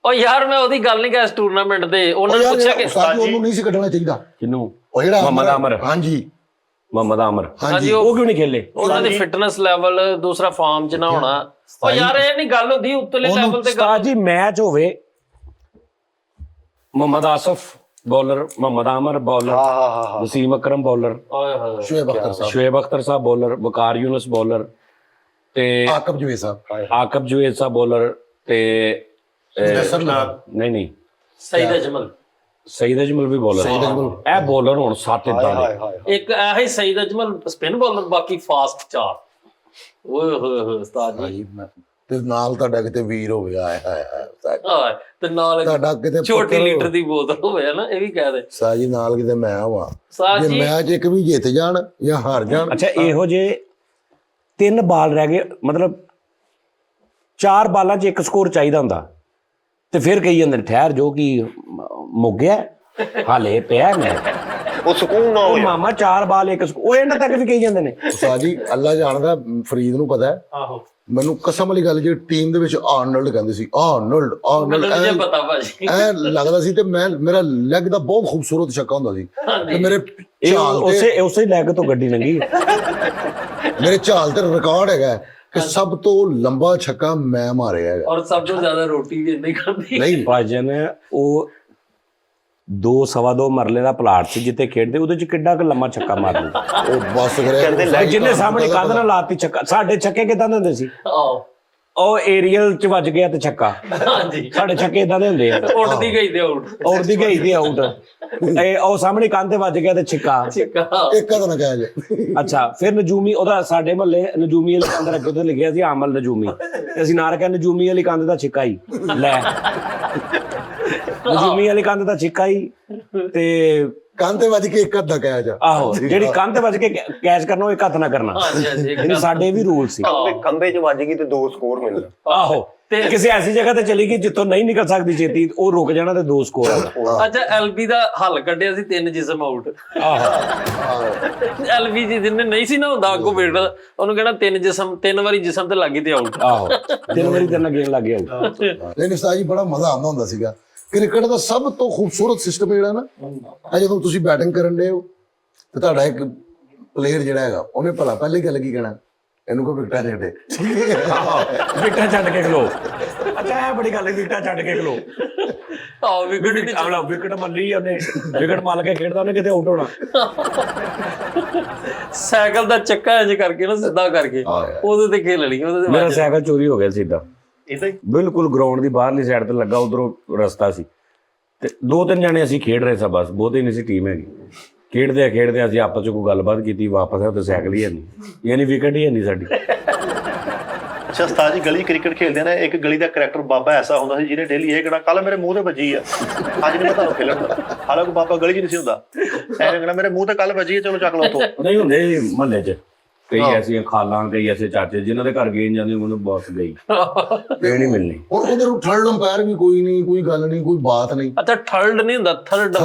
ਉਹ ਯਾਰ ਮੈਂ ਉਹਦੀ ਗੱਲ ਨਹੀਂ ਕਰ ਇਸ ਟੂਰਨਾਮੈਂਟ ਦੇ, ਉਹਨਾਂ ਨੇ ਪੁੱਛਿਆ ਕਿ ਉਸਤਾਦ ਜੀ ਉਹਨੂੰ ਨਹੀਂ ਸੀ ਕੱਢਣਾ ਚਾਹੀਦਾ। ਕਿਹਨੂੰ? ਉਹ ਜਿਹੜਾ ਮੁਹੰਮਦ ਆਮਰ। ਹਾਂਜੀ ਮੁਹੰਮਦ ਆਮਰ, ਹਾਂਜੀ, ਉਹ ਕਿਉਂ ਨਹੀਂ ਖੇਲੇ? ਉਹਨਾਂ ਦੀ ਫਿਟਨੈਸ ਲੈਵਲ ਦੂਸਰਾ ਫਾਰਮ 'ਚ ਨਾ ਹੋਣਾ। ਉਹ ਯਾਰ ਇਹ ਨਹੀਂ ਗੱਲ ਹੁੰਦੀ ਉੱਤਲੇ ਲੈਵਲ ਤੇ ਉਸਤਾਦ ਜੀ ਮੈਚ ਹੋਵੇ, Mohammad Asif bowler, Mohammad Amir bowler, Wasim Akram bowler, Shoaib Akhtar sahib bowler, ਵਕਾਰ ਯੂਨਸ ਬੋਲਰ, ਤੇ ਆਕਬ ਜਵੇਦ ਸਾਹਿਬ ਬੋਲਰ, ਤੇ ਨਹੀਂ ਸਈਦ ਅਜਮਲ ਵੀ ਬੋਲਰ। ਇਹ ਬੋਲਰ ਹੁਣ 7 ਇਦਾਂ ਦੇ। ਇੱਕ ਇਹ ਹੀ ਸਈਦ ਅਜਮਲ ਸਪਿਨ ਬੋਲਰ, ਬਾਕੀ ਫਾਸਟ 4। ਓਏ ਹੋਏ ਹੋਏ ਉਸਤਾਦ ਜੀ, ਤੇ ਨਾਲ ਤੁਹਾਡਾ ਕਿਤੇ ਵੀਰ ਹੋ ਗਿਆ ਤੇ ਨਾਲ ਤੁਹਾਡਾ ਕਿਤੇ ਛੋਟੀ ਲੀਟਰ ਦੀ ਬੋਤਲ ਹੋਵੇ ਨਾ, ਇਹ ਵੀ ਕਹਿ ਦੇ ਸਾਜੀ ਨਾਲ ਕਿਤੇ ਮੈਂ ਹੋਵਾਂ, ਜੇ ਸਾਜੀ ਮੈਚ ਇੱਕ ਵੀ ਜਿੱਤ ਜਾਣ ਜਾਂ ਹਾਰ ਜਾਣ। ਅੱਛਾ ਇਹੋ ਜੇ 3 ਬਾਲ ਰਹਿ ਗਏ, ਮਤਲਬ 4 ਬਾਲਾਂ 'ਚ 1 ਸਕੋਰ ਚਾਹੀਦਾ ਹੁੰਦਾ, ਤੇ ਫਿਰ ਕਹੀ ਜਾਂਦੇ ਨੇ ਠਹਿਰ ਜੋ ਕਿ ਮੁੱਕ ਗਿਆ ਹਾਲੇ ਪਿਆ ਮੈਂ ਉਹ ਸਕੂਨ ਨਾ ਹੋ ਮਾਮਾ 4 ਬਾਲ 1 ਸਕੋਰ, ਉਹ ਐਂਡ ਤੱਕ ਵੀ ਕਹੀ ਜਾਂਦੇ ਨੇ। ਸਾਜੀ ਅੱਲਾ ਜਾਣਦਾ, ਫਰੀਦ ਨੂੰ ਪਤਾ ਹੈ। ਆਹੋ ਮੈਨੂੰ ਕਸਮ ਵਾਲੀ ਗੱਲ, ਜੇ ਟੀਮ ਦੇ ਵਿੱਚ ਆਰਨਲਡ ਕਹਿੰਦੇ ਸੀ, ਆਰਨਲਡ ਮੈਨੂੰ ਪਤਾ ਭਾਜੀ, ਐ ਲੱਗਦਾ ਸੀ, ਤੇ ਮੇਰਾ ਲੈਗ ਦਾ ਬਹੁਤ ਖੂਬਸੂਰਤ ਛੱਕਾ ਹੁੰਦਾ ਸੀ, ਤੇ ਮੇਰੇ ਝਾਲ ਤੇ ਉਸੇ ਲੈਗ ਤੋਂ ਗੱਡੀ ਲੰਗੀ, ਮੇਰੇ ਝਾਲ ਤੇ ਰਿਕਾਰਡ ਹੈਗਾ ਕਿ ਸਭ ਤੋਂ ਲੰਬਾ ਛੱਕਾ ਮੈਂ ਮਾਰਿਆ ਹੈਗਾ, ਔਰ ਸਭ ਤੋਂ ਜ਼ਿਆਦਾ ਰੋਟੀ ਵੀ ਇੰਨੀ ਖਾਂਦੀ। ਨਹੀਂ ਭਾਜਨ ਉਹ 2-2.25 ਮਰਲੇ ਦਾ ਪਲਾਟ ਸੀ ਜਿੱਥੇ ਖੇਡਦੇ, ਉਹਦੇ 'ਚ ਕਿੱਡਾ ਕੁ ਲੰਮਾ ਛੱਕਾ ਮਾਰ ਦਿੰਦਾ ਉਹ ਬਸ ਕਰਿਆ ਜਿੰਨੇ ਸਾਹਮਣੇ ਕੰਧ ਨਾਲ ਲਾਤੀ ਛੱਕਾ। ਸਾਡੇ ਛੱਕੇ ਕਿਦਾਂ ਦੇ ਹੁੰਦੇ ਸੀ? ਉਹ ਏਰੀਅਲ 'ਚ ਵੱਜ ਗਿਆ ਤੇ ਛੱਕਾ। ਹਾਂਜੀ, ਸਾਡੇ ਛੱਕੇ ਇਦਾਂ ਦੇ ਹੁੰਦੇ ਆ, ਉੱਡਦੀ ਗਈ ਤੇ ਆਊਟ, ਉੱਡਦੀ ਗਈ ਤੇ ਆਊਟ। ਇਹ ਉਹ ਸਾਹਮਣੇ ਕੰਧ ਤੇ ਵੱਜ ਗਿਆ ਤੇ ਛੱਕਾ। ਇੱਕ ਕਦ ਨਾ ਕਹਿ ਜੇ। ਅੱਛਾ ਫਿਰ ਨਜੂਮੀ, ਉਹਦਾ ਸਾਡੇ ਮਹੱਲੇ ਨਜੂਮੀ ਵਾਲੀ ਕੰਧ ਅੱਗੇ ਤੇ ਲਿਖਿਆ ਸੀ ਆਮਲ ਨਜੂਮੀ, ਤੇ ਅਸੀਂ ਨਾ ਰੱਖਿਆ ਨਜੂਮੀ ਵਾਲੀ ਕੰਧ ਦਾ ਛਿੱਕਾ ਹੀ ਲੈ, ਨਜੂਮੀ ਵਾਲੀ ਕੰਧ ਦਾ ਛਿੱਕਾ ਹੀ। ਤੇ ਕੰਨ ਤੇ ਵੱਜ ਕੇ ਇੱਕ ਹੱਥ ਦਾ ਕੈਚ ਆ। ਆਹੋ ਜਿਹੜੀ ਕੰਨ ਤੇ ਵੱਜ ਕੇ ਕੈਚ ਕਰਨਾ ਉਹ ਇੱਕ ਹੱਥ ਨਾ ਕਰਨਾ। ਇਹ ਸਾਡੇ ਵੀ ਰੂਲ ਸੀ। ਖੰਬੇ 'ਚ ਵੱਜ ਗਈ ਤੇ 2 ਸਕੋਰ ਮਿਲਦਾ। ਆਹੋ ਤੇ ਕਿਸੇ ਐਸੀ ਜਗ੍ਹਾ ਤੇ ਚਲੀ ਗਈ ਜਿੱਥੋਂ ਨਹੀਂ ਨਿਕਲ ਸਕਦੀ ਛੇਤੀ, ਉਹ ਰੁਕ ਜਾਣਾ ਤੇ 2 ਸਕੋਰ ਆਉਣਾ। ਅੱਛਾ ਐਲਬੀ ਦਾ ਹੱਲ ਕੱਢਿਆ ਸੀ 3 ਜਿਸਮ ਆਊਟ। ਆਹੋ ਐਲਬੀ ਜੀ ਜਿੰਨੇ ਨਹੀਂ ਸੀ ਨਾ ਹੁੰਦਾ ਅੱਗੋਂ ਵੇਟ, ਉਹਨੂੰ ਕਹਿਣਾ 3 ਵਾਰੀ ਜਿਸਮ ਤੇ ਲੱਗੀ ਤੇ ਆਊਟ। ਆਹੋ 3 ਵਾਰੀ ਤੇਰੇ ਨਾਲ ਗੇਮ ਲੱਗ ਗਿਆ। ਨਹੀਂ ਉਸਤਾਦ ਜੀ ਬੜਾ ਮਜ਼ਾ ਆਉਂਦਾ ਹੁੰਦਾ ਸੀਗਾ। ਕ੍ਰਿਕਟ ਦਾ ਸਭ ਤੋਂ ਖੂਬਸੂਰਤ ਸਿਸਟਮ ਜਿਹੜਾ ਨਾ, ਜਦੋਂ ਤੁਸੀਂ ਬੈਟਿੰਗ ਕਰਨ ਦੇ ਹੋ ਤੇ ਤੁਹਾਡਾ ਇੱਕ ਪਲੇਅਰ ਜਿਹੜਾ ਹੈਗਾ ਉਹਨੇ ਭਲਾ ਪਹਿਲੇ ਗੱਲ ਕੀ ਕਹਿਣਾ, ਇਹਨੂੰ ਕੋਈ ਵਿਕਟਾਂ ਦੇ ਦੇ। ਵਿਕਟਾਂ ਛੱਡ ਕੇ ਖਲੋ। ਅੱਛਾ ਇਹ ਬੜੀ ਗੱਲ ਹੈ, ਵਿਕਟਾਂ ਛੱਡ ਕੇ ਖਲੋ। ਆਹ ਵਿਕਟ ਮੱਲੀ ਉਹਨੇ, ਵਿਕਟ ਮੱਲ ਕੇ ਖੇਡਦਾ ਉਹਨੇ ਕਿਤੇ ਆਊਟ ਹੋਣਾ। ਸਾਈਕਲ ਦਾ ਚੱਕਾ ਇੰਜ ਕਰਕੇ ਨਾ ਸਿੱਧਾ ਕਰਕੇ ਉਹਦੇ ਤੇ ਖੇਲਣੀ, ਉਹਦੇ ਤੇ ਮੇਰਾ ਸਾਈਕਲ ਚੋਰੀ ਹੋ ਗਿਆ ਸੀ ਏਦਾਂ, ਇਦਾਂ ਹੀ ਬਿਲਕੁਲ ਗਰਾਊਂਡ ਦੀ ਬਾਹਰਲੀ ਸਾਈਡ ਤੇ ਲੱਗਾ, ਉਧਰੋਂ ਰਸਤਾ ਸੀ ਤੇ 2-3 ਜਣੇ ਅਸੀਂ ਖੇਡ ਰਹੇ ਸਾਂ, ਬਸ ਬਹੁਤੇ ਨਹੀਂ ਸੀ ਟੀਮ ਹੈਗੀ। ਖੇਡਦੇ ਅਸੀਂ ਆਪਸ ਚ ਕੋਈ ਗੱਲਬਾਤ ਕੀਤੀ, ਵਾਪਸ ਆਏ ਤੇ ਸਾਈਕਲ ਹੀ ਹੈ ਨਹੀਂ, ਯਾਨੀ ਵਿਕਟ ਹੀ ਹੈ ਨਹੀਂ ਸਾਡੀ। ਅੱਛਾ ਉਸਤਾਦ ਜੀ, ਗਲੀ ਕ੍ਰਿਕਟ ਖੇਡਦੇ ਨੇ, ਇੱਕ ਗਲੀ ਦਾ ਕਰੈਕਟਰ ਬਾਬਾ ਐਸਾ ਹੁੰਦਾ ਸੀ ਜਿਹਨੇ ਡੇਲੀ ਇਹ ਕਹਿਣਾ ਕੱਲ ਮੇਰੇ ਮੂੰਹ ਤੇ ਵੱਜੀ ਆ, ਅੱਜ ਨਹੀਂ ਮੈਂ ਤੁਹਾਨੂੰ ਖੇਲਣ ਦਾ। ਹਾਲਾਂਕਿ ਬਾਬਾ ਗਲੀ 'ਚ ਨਹੀਂ ਸੀ ਹੁੰਦਾ, ਐਵੇਂ ਕਹਿਣਾ ਮੇਰੇ ਮੂੰਹ ਤੇ ਕੱਲ ਵੱਜੀ ਆ, ਚਲੋ ਚੱਕ ਲਓ ਉੱਥੋਂ। ਨਹੀਂ ਹੁੰਦੇ ਮਹੱਲੇ 'ਚ ਕਈ ਐਸੀਆਂ ਖਾਲਾਂ, ਕਈ ਐਸੇ ਚਾਚੇ ਜਿਨ੍ਹਾਂ ਦੇ ਘਰ ਗੇਮ ਜਾਂਦੀ ਉਹਨੂੰ ਬਸ ਗਈ ਇਹ ਨਹੀਂ ਮਿਲਣੀ। ਔਰ ਉਧਰ ਥਰਡ ਅੰਪਾਇਰ ਵੀ ਕੋਈ ਨਹੀਂ, ਕੋਈ ਗੱਲ ਨਹੀਂ, ਕੋਈ ਬਾਤ ਨਹੀਂ। ਅੱਛਾ ਥਰਡ ਨਹੀਂ ਹੁੰਦਾ, ਥਰਡ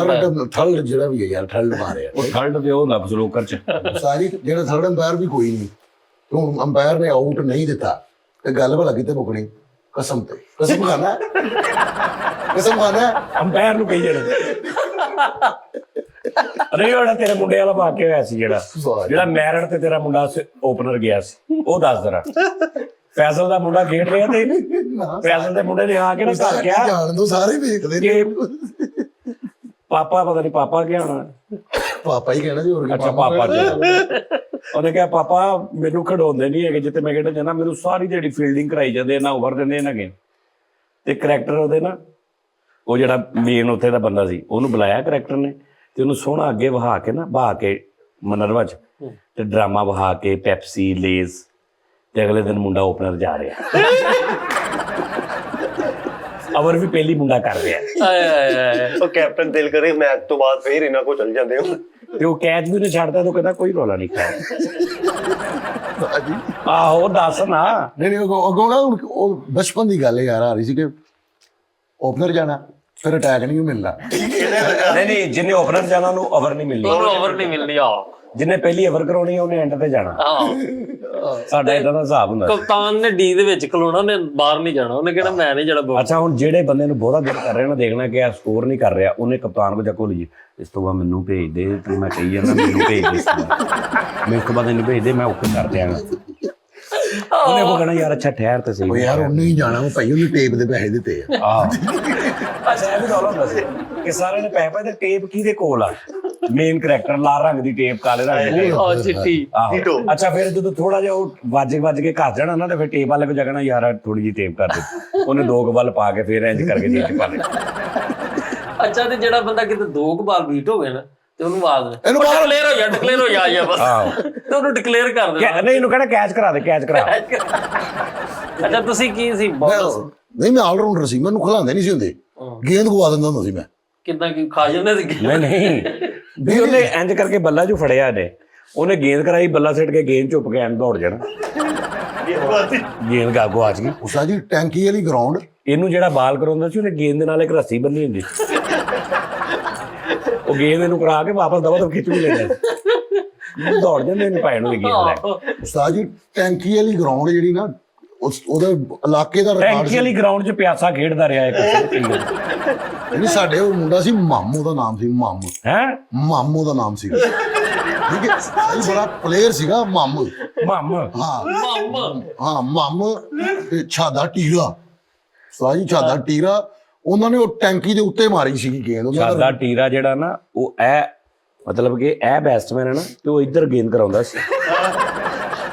ਥਰਡ ਜਿਹੜਾ ਵੀ ਹੈ ਯਾਰ, ਥਰਡ ਮਾਰਿਆ ਉਹ ਥਰਡ ਤੇ ਉਹ ਹੁੰਦਾ ਸਲੋਕਰ 'ਚ ਸਾਰੀ, ਜਿਹੜਾ ਥਰਡ ਅੰਪਾਇਰ ਵੀ ਕੋਈ ਨਹੀਂ। ਹੁਣ ਅੰਪਾਇਰ ਨੇ ਆਊਟ ਨਹੀਂ ਦਿੱਤਾ ਤੇ ਗੱਲ ਭਲਾ ਕਿਤੇ ਮੁੱਕਣੀ? ਕਸਮ ਤੇ ਕਸਮ ਖਾਣਾ, ਕਸਮ ਖਾਣਾ ਅੰਪਾਇਰ ਨੂੰ ਕਹੀ ਜਾਣਾ। ਅਰੇ ਉਹਦਾ ਤੇਰੇ ਮੁੰਡੇ ਵਾਲਾ ਵਾਕਿਆ ਹੋਇਆ ਸੀ ਜਿਹੜਾ ਮੈਰਿਟ ਤੇ ਤੇਰਾ ਮੁੰਡਾ ਓਪਨਰ ਗਿਆ ਸੀ, ਉਹ ਦੱਸ ਜ਼ਰਾ। ਫੈਸਲ ਦਾ ਮੁੰਡਾ ਖੇਡ ਰਿਹਾ ਤੇ ਫੈਸਲ ਦੇ ਮੁੰਡੇ ਨੇ ਆ ਕੇ ਨਾ ਘਰ ਕਿਹਾ, ਜਾਣ ਦੋ ਸਾਰੇ ਵੇਖਦੇ ਨੇ, ਪਾਪਾ ਪਤਾ ਨਹੀਂ ਪਾਪਾ ਕੀ ਹੋਣਾ, ਪਾਪਾ ਹੀ ਕਹਿਣਾ ਜੀ ਹੋਰ ਕੀ। ਅੱਛਾ ਪਾਪਾ ਉਹਨੇ ਕਿਹਾ ਪਾਪਾ ਮੈਨੂੰ ਖਿਡਾਉਂਦੇ ਨਹੀਂ ਹੈਗੇ, ਜਿੱਥੇ ਮੈਂ ਖੇਡਣ ਜਾਂਦਾ ਮੈਨੂੰ ਸਾਰੀ ਜਿਹੜੀ ਫੀਲਡਿੰਗ ਕਰਾਈ ਜਾਂਦੇ, ਨਾ ਓਵਰ ਦਿੰਦੇ ਨਾ ਗੇਮ। ਤੇ ਕਰੈਕਟਰ ਉਹਦੇ ਨਾ, ਉਹ ਜਿਹੜਾ ਮੇਨ ਉੱਥੇ ਦਾ ਬੰਦਾ ਸੀ, ਉਹਨੂੰ ਬੁਲਾਇਆ ਕਰੈਕਟਰ ਨੇ ਤੇ ਉਹਨੂੰ ਸੋਹਣਾ ਅੱਗੇ ਵਹਾ ਕੇ ਨਾ, ਬਹਾ ਕੇ ਮਨਰਵਾ 'ਚ ਤੇ ਡਰਾਮਾ ਵਹਾ ਕੇ ਪੈਪਸੀ ਲੇਜ਼, ਤੇ ਅਗਲੇ ਦਿਨ ਮੁੰਡਾ ਓਪਨਰ ਜਾ ਰਿਹਾ, ਅਵਰ ਵੀ ਪਹਿਲੀ ਮੁੰਡਾ ਕਰ ਰਿਹਾ। ਉਹ ਕੈਪਟਨ ਦਿਲ ਕਰੇ ਮੈਚ ਤੋਂ ਬਾਅਦ ਫੇਰ ਇਹਨਾਂ ਕੋ ਚਲ ਜਾਂਦੇ ਹੋ, ਤੇ ਉਹ ਕੈਚ ਵੀ ਉਹਨੇ ਛੱਡਦਾ ਤਾਂ ਕਹਿੰਦਾ ਕੋਈ ਰੌਲਾ ਨਹੀਂ ਖਾਇਆ। ਆਹੋ ਦੱਸ ਨਾ। ਨਹੀਂ ਅੱਗੋਂ ਨਾ ਉਹ ਬਚਪਨ ਦੀ ਗੱਲ ਯਾਰ ਆ ਰਹੀ ਸੀ ਕਿ ਓਪਨਰ ਜਾਣਾ ਫਿਰ ਅਟੈਕ ਨਹੀਂ ਮਿਲਣਾ। ਨਹੀਂ ਜਿੰਨੇ ਓਪਨਰ ਜਾਣਾ ਉਹਨੂੰ ਓਵਰ ਨਹੀਂ ਮਿਲਣੀ, ਉਹਨੂੰ ਓਵਰ ਨਹੀਂ ਮਿਲਣੀ। ਆ ਜਿੰਨੇ ਪਹਿਲੀ ਓਵਰ ਕਰਾਉਣੀ ਉਹਨੇ ਐਂਡ ਤੇ ਜਾਣਾ। ਸਾਡਾ ਇਦਾਂ ਦਾ ਹਿਸਾਬ ਹੁੰਦਾ। ਕਪਤਾਨ ਨੇ ਡੀ ਦੇ ਵਿੱਚ ਖਲੋਣਾ, ਉਹਨੇ ਬਾਹਰ ਨਹੀਂ ਜਾਣਾ, ਉਹਨੇ ਕਹਿਣਾ ਮੈਂ ਨਹੀਂ ਜਾਣਾ। ਅੱਛਾ ਹੁਣ ਜਿਹੜੇ ਬੰਦੇ ਨੂੰ ਬਹੁਤਾ ਦਿਲ ਕਰ ਰਿਹਾ ਨਾ ਦੇਖਣਾ ਕਿ ਆ ਸਕੋਰ ਨਹੀਂ ਕਰ ਰਿਹਾ, ਉਹਨੇ ਕਪਤਾਨ ਕੋ ਜਾ ਕੋਲ ਜੀ ਇਸ ਤੋਂ ਬਾਅਦ ਮੈਨੂੰ ਭੇਜ ਦੇ, ਤੂੰ ਮੈਂ ਕਹੀ ਜਾਂਦਾ ਮੈਨੂੰ ਭੇਜ ਦੇ, ਮੈਂ ਇਸ ਤੋਂ ਬਾਅਦ ਇਹਨੂੰ ਭੇਜ ਦੇ, ਮੈਂ ਓਕੇ ਕਰ ਦਿਆਂਗਾ। ਉਹਨੇ ਕੋ ਕਹਿਣਾ ਯਾਰ ਅੱਛਾ ਠਹਿਰ ਤੇ ਸਹੀ, ਉਹ ਯਾਰ ਉਹਨੇ ਹੀ ਜਾਣਾ, ਉਹ ਭਾਈ ਉਹਨੇ ਟੇਪ ਦੇ ਪੈਸੇ ਦਿੱਤੇ ਆ। ਆਹ ਅੱਛਾ ਇਹ ਵੀ ਰੌਲਾ ਹੁੰਦਾ ਸੀ ਕਿ ਸਾਰਿਆਂ ਨੇ ਪੈਸੇ ਪਾਏ ਤੇ ਟੇਪ ਕਿਹਦੇ ਕੋਲ ਆ? ਮੇਨ ਕਰੈਕਟਰ ਲਾਲ ਰੰਗ ਦੀ ਟੇਪ, ਕਾਲੇ ਰੰਗ ਦੀ ਟੇਪ, ਚਿੱਟੀ। ਅੱਛਾ ਫਿਰ ਜਦੋਂ ਥੋੜਾ ਜਿਹਾ ਉਹ ਵੱਜ ਕੇ ਘਰ ਜਾਣਾ ਨਾ ਤੇ ਫਿਰ ਟੇਪ ਵਾਲੇ ਕੋ ਜਾਣਾ ਯਾਰ ਥੋੜੀ ਜਿਹੀ ਟੇਪ ਕਰ ਦੇ, ਉਹਨੇ 2 ਵੱਲ ਪਾ ਕੇ ਫਿਰ ਇੰਜ ਕਰਕੇ ਜੇਬ 'ਚ ਪਾ ਲਿਆ। ਅੱਛਾ ਤੇ ਜਿਹੜਾ ਬੰਦਾ ਕਿਤੇ 2 ਬਾਲ ਬੀਟ ਹੋ ਗਏ ਨਾ ਤੇ ਉਹਨੂੰ ਆਵਾਜ਼ ਇਹਨੂੰ ਡਿਕਲੇਅਰ ਹੋ ਜਾ ਬਸ, ਤੇ ਉਹਨੂੰ ਡਿਕਲੇਅਰ ਕਰ ਦੇ। ਨਹੀਂ ਇਹਨੂੰ ਕਹਿਣਾ ਕੈਚ ਕਰਾ ਦੇ, ਕੈਚ ਕਰਾ। ਅੱਛਾ ਤੁਸੀਂ ਕੀ ਸੀ? ਨਹੀਂ ਮੈਂ ਆਲਰਾਊਂਡਰ ਸੀ, ਮੈਨੂੰ ਖਿਲਾਉਂਦੇ ਨਹੀਂ ਸੀ ਹੁੰਦੇ, ਗੇਂਦ ਗਵਾ ਦਿੰਦਾ ਹੁੰਦਾ ਸੀ ਮੈਂ। ਕਿੱਦਾਂ ਕੀ ਖਾ ਜਾਂਦੇ ਸੀ? ਨਹੀਂ ਵੀ ਉਹਨੇ ਇੰਜ ਕਰਕੇ ਬੱਲਾ ਜੋ ਫੜਿਆ ਨੇ, ਉਹਨੇ ਗੇਂਦ ਕਰਾਈ, ਬੱਲਾ ਸਿੱਟ ਕੇ ਗੇਂਦ ਚੁੱਪ ਕੇ ਐਂ ਦੌੜ ਜਾਣਾ, ਗੇਂਦ ਗਵਾਚ ਗਈ। ਉਸਾ ਜੀ ਟੈਂਕੀ ਵਾਲੀ ਗਰਾਊਂਡ, ਇਹਨੂੰ ਜਿਹੜਾ ਬਾਲ ਕਰਾਉਂਦਾ ਸੀ ਉਹਨੇ ਗੇਂਦ ਦੇ ਨਾਲ ਇੱਕ ਰੱਸੀ ਬੰਨੀ ਹੁੰਦੀ, ਉਹ ਗੇਂਦ ਇਹਨੂੰ ਕਰਾ ਕੇ ਵਾਪਸ ਦਵਾ ਤੋਂ ਖਿੱਚ ਵੀ ਲੈਂਦਾ, ਦੌੜ ਜਾਂਦੇ ਨੇ ਪਾਏ ਨੂੰ ਗੇਂਦ ਲੈ ਕੇ। ਉਸਤਾਦ ਜੀ ਟੈਂਕੀ ਵਾਲੀ ਗਰਾਊਂਡ ਜਿਹੜੀ ਨਾ, ਉਹਦੇ ਇਲਾਕੇ ਦਾ ਰਿਕਾਰਡ ਟੈਂਕੀ ਵਾਲੀ ਗਰਾਊਂਡ 'ਚ ਪਿਆਸਾ ਖੇਡਦਾ ਰਿਹਾ ਇੱਕ। ਨਹੀਂ ਸਾਡੇ ਉਹ ਮੁੰਡਾ ਸੀ ਮਾਮੂ ਦਾ ਨਾਮ ਸੀ, ਮਾਮੂ ਦਾ ਨਾਮ ਸੀਗਾ, ਠੀਕ ਹੈ, ਸਹੀ ਬੜਾ ਪਲੇਅਰ ਸੀਗਾ ਮਾਮੂ। ਹਾਂ ਮਾਮੂ ਤੇ ਛਾਦਾ ਟੀਰਾ, ਸਾਜੀ ਛਾਦਾ ਟੀਰਾ, ਉਹਨਾਂ ਨੇ ਉਹ ਟੈਂਕੀ ਦੇ ਉੱਤੇ ਮਾਰੀ ਸੀਗੀ ਗੇਂਦ। ਛਾਦਾ ਟੀਰਾ ਜਿਹੜਾ ਨਾ ਉਹ ਇਹ ਮਤਲਬ ਕਿ ਇਹ ਬੈਟਸਮੈਨ ਹੈ ਨਾ ਤੇ ਉਹ ਇੱਧਰ ਗੇਂਦ ਕਰਾਉਂਦਾ ਸੀ,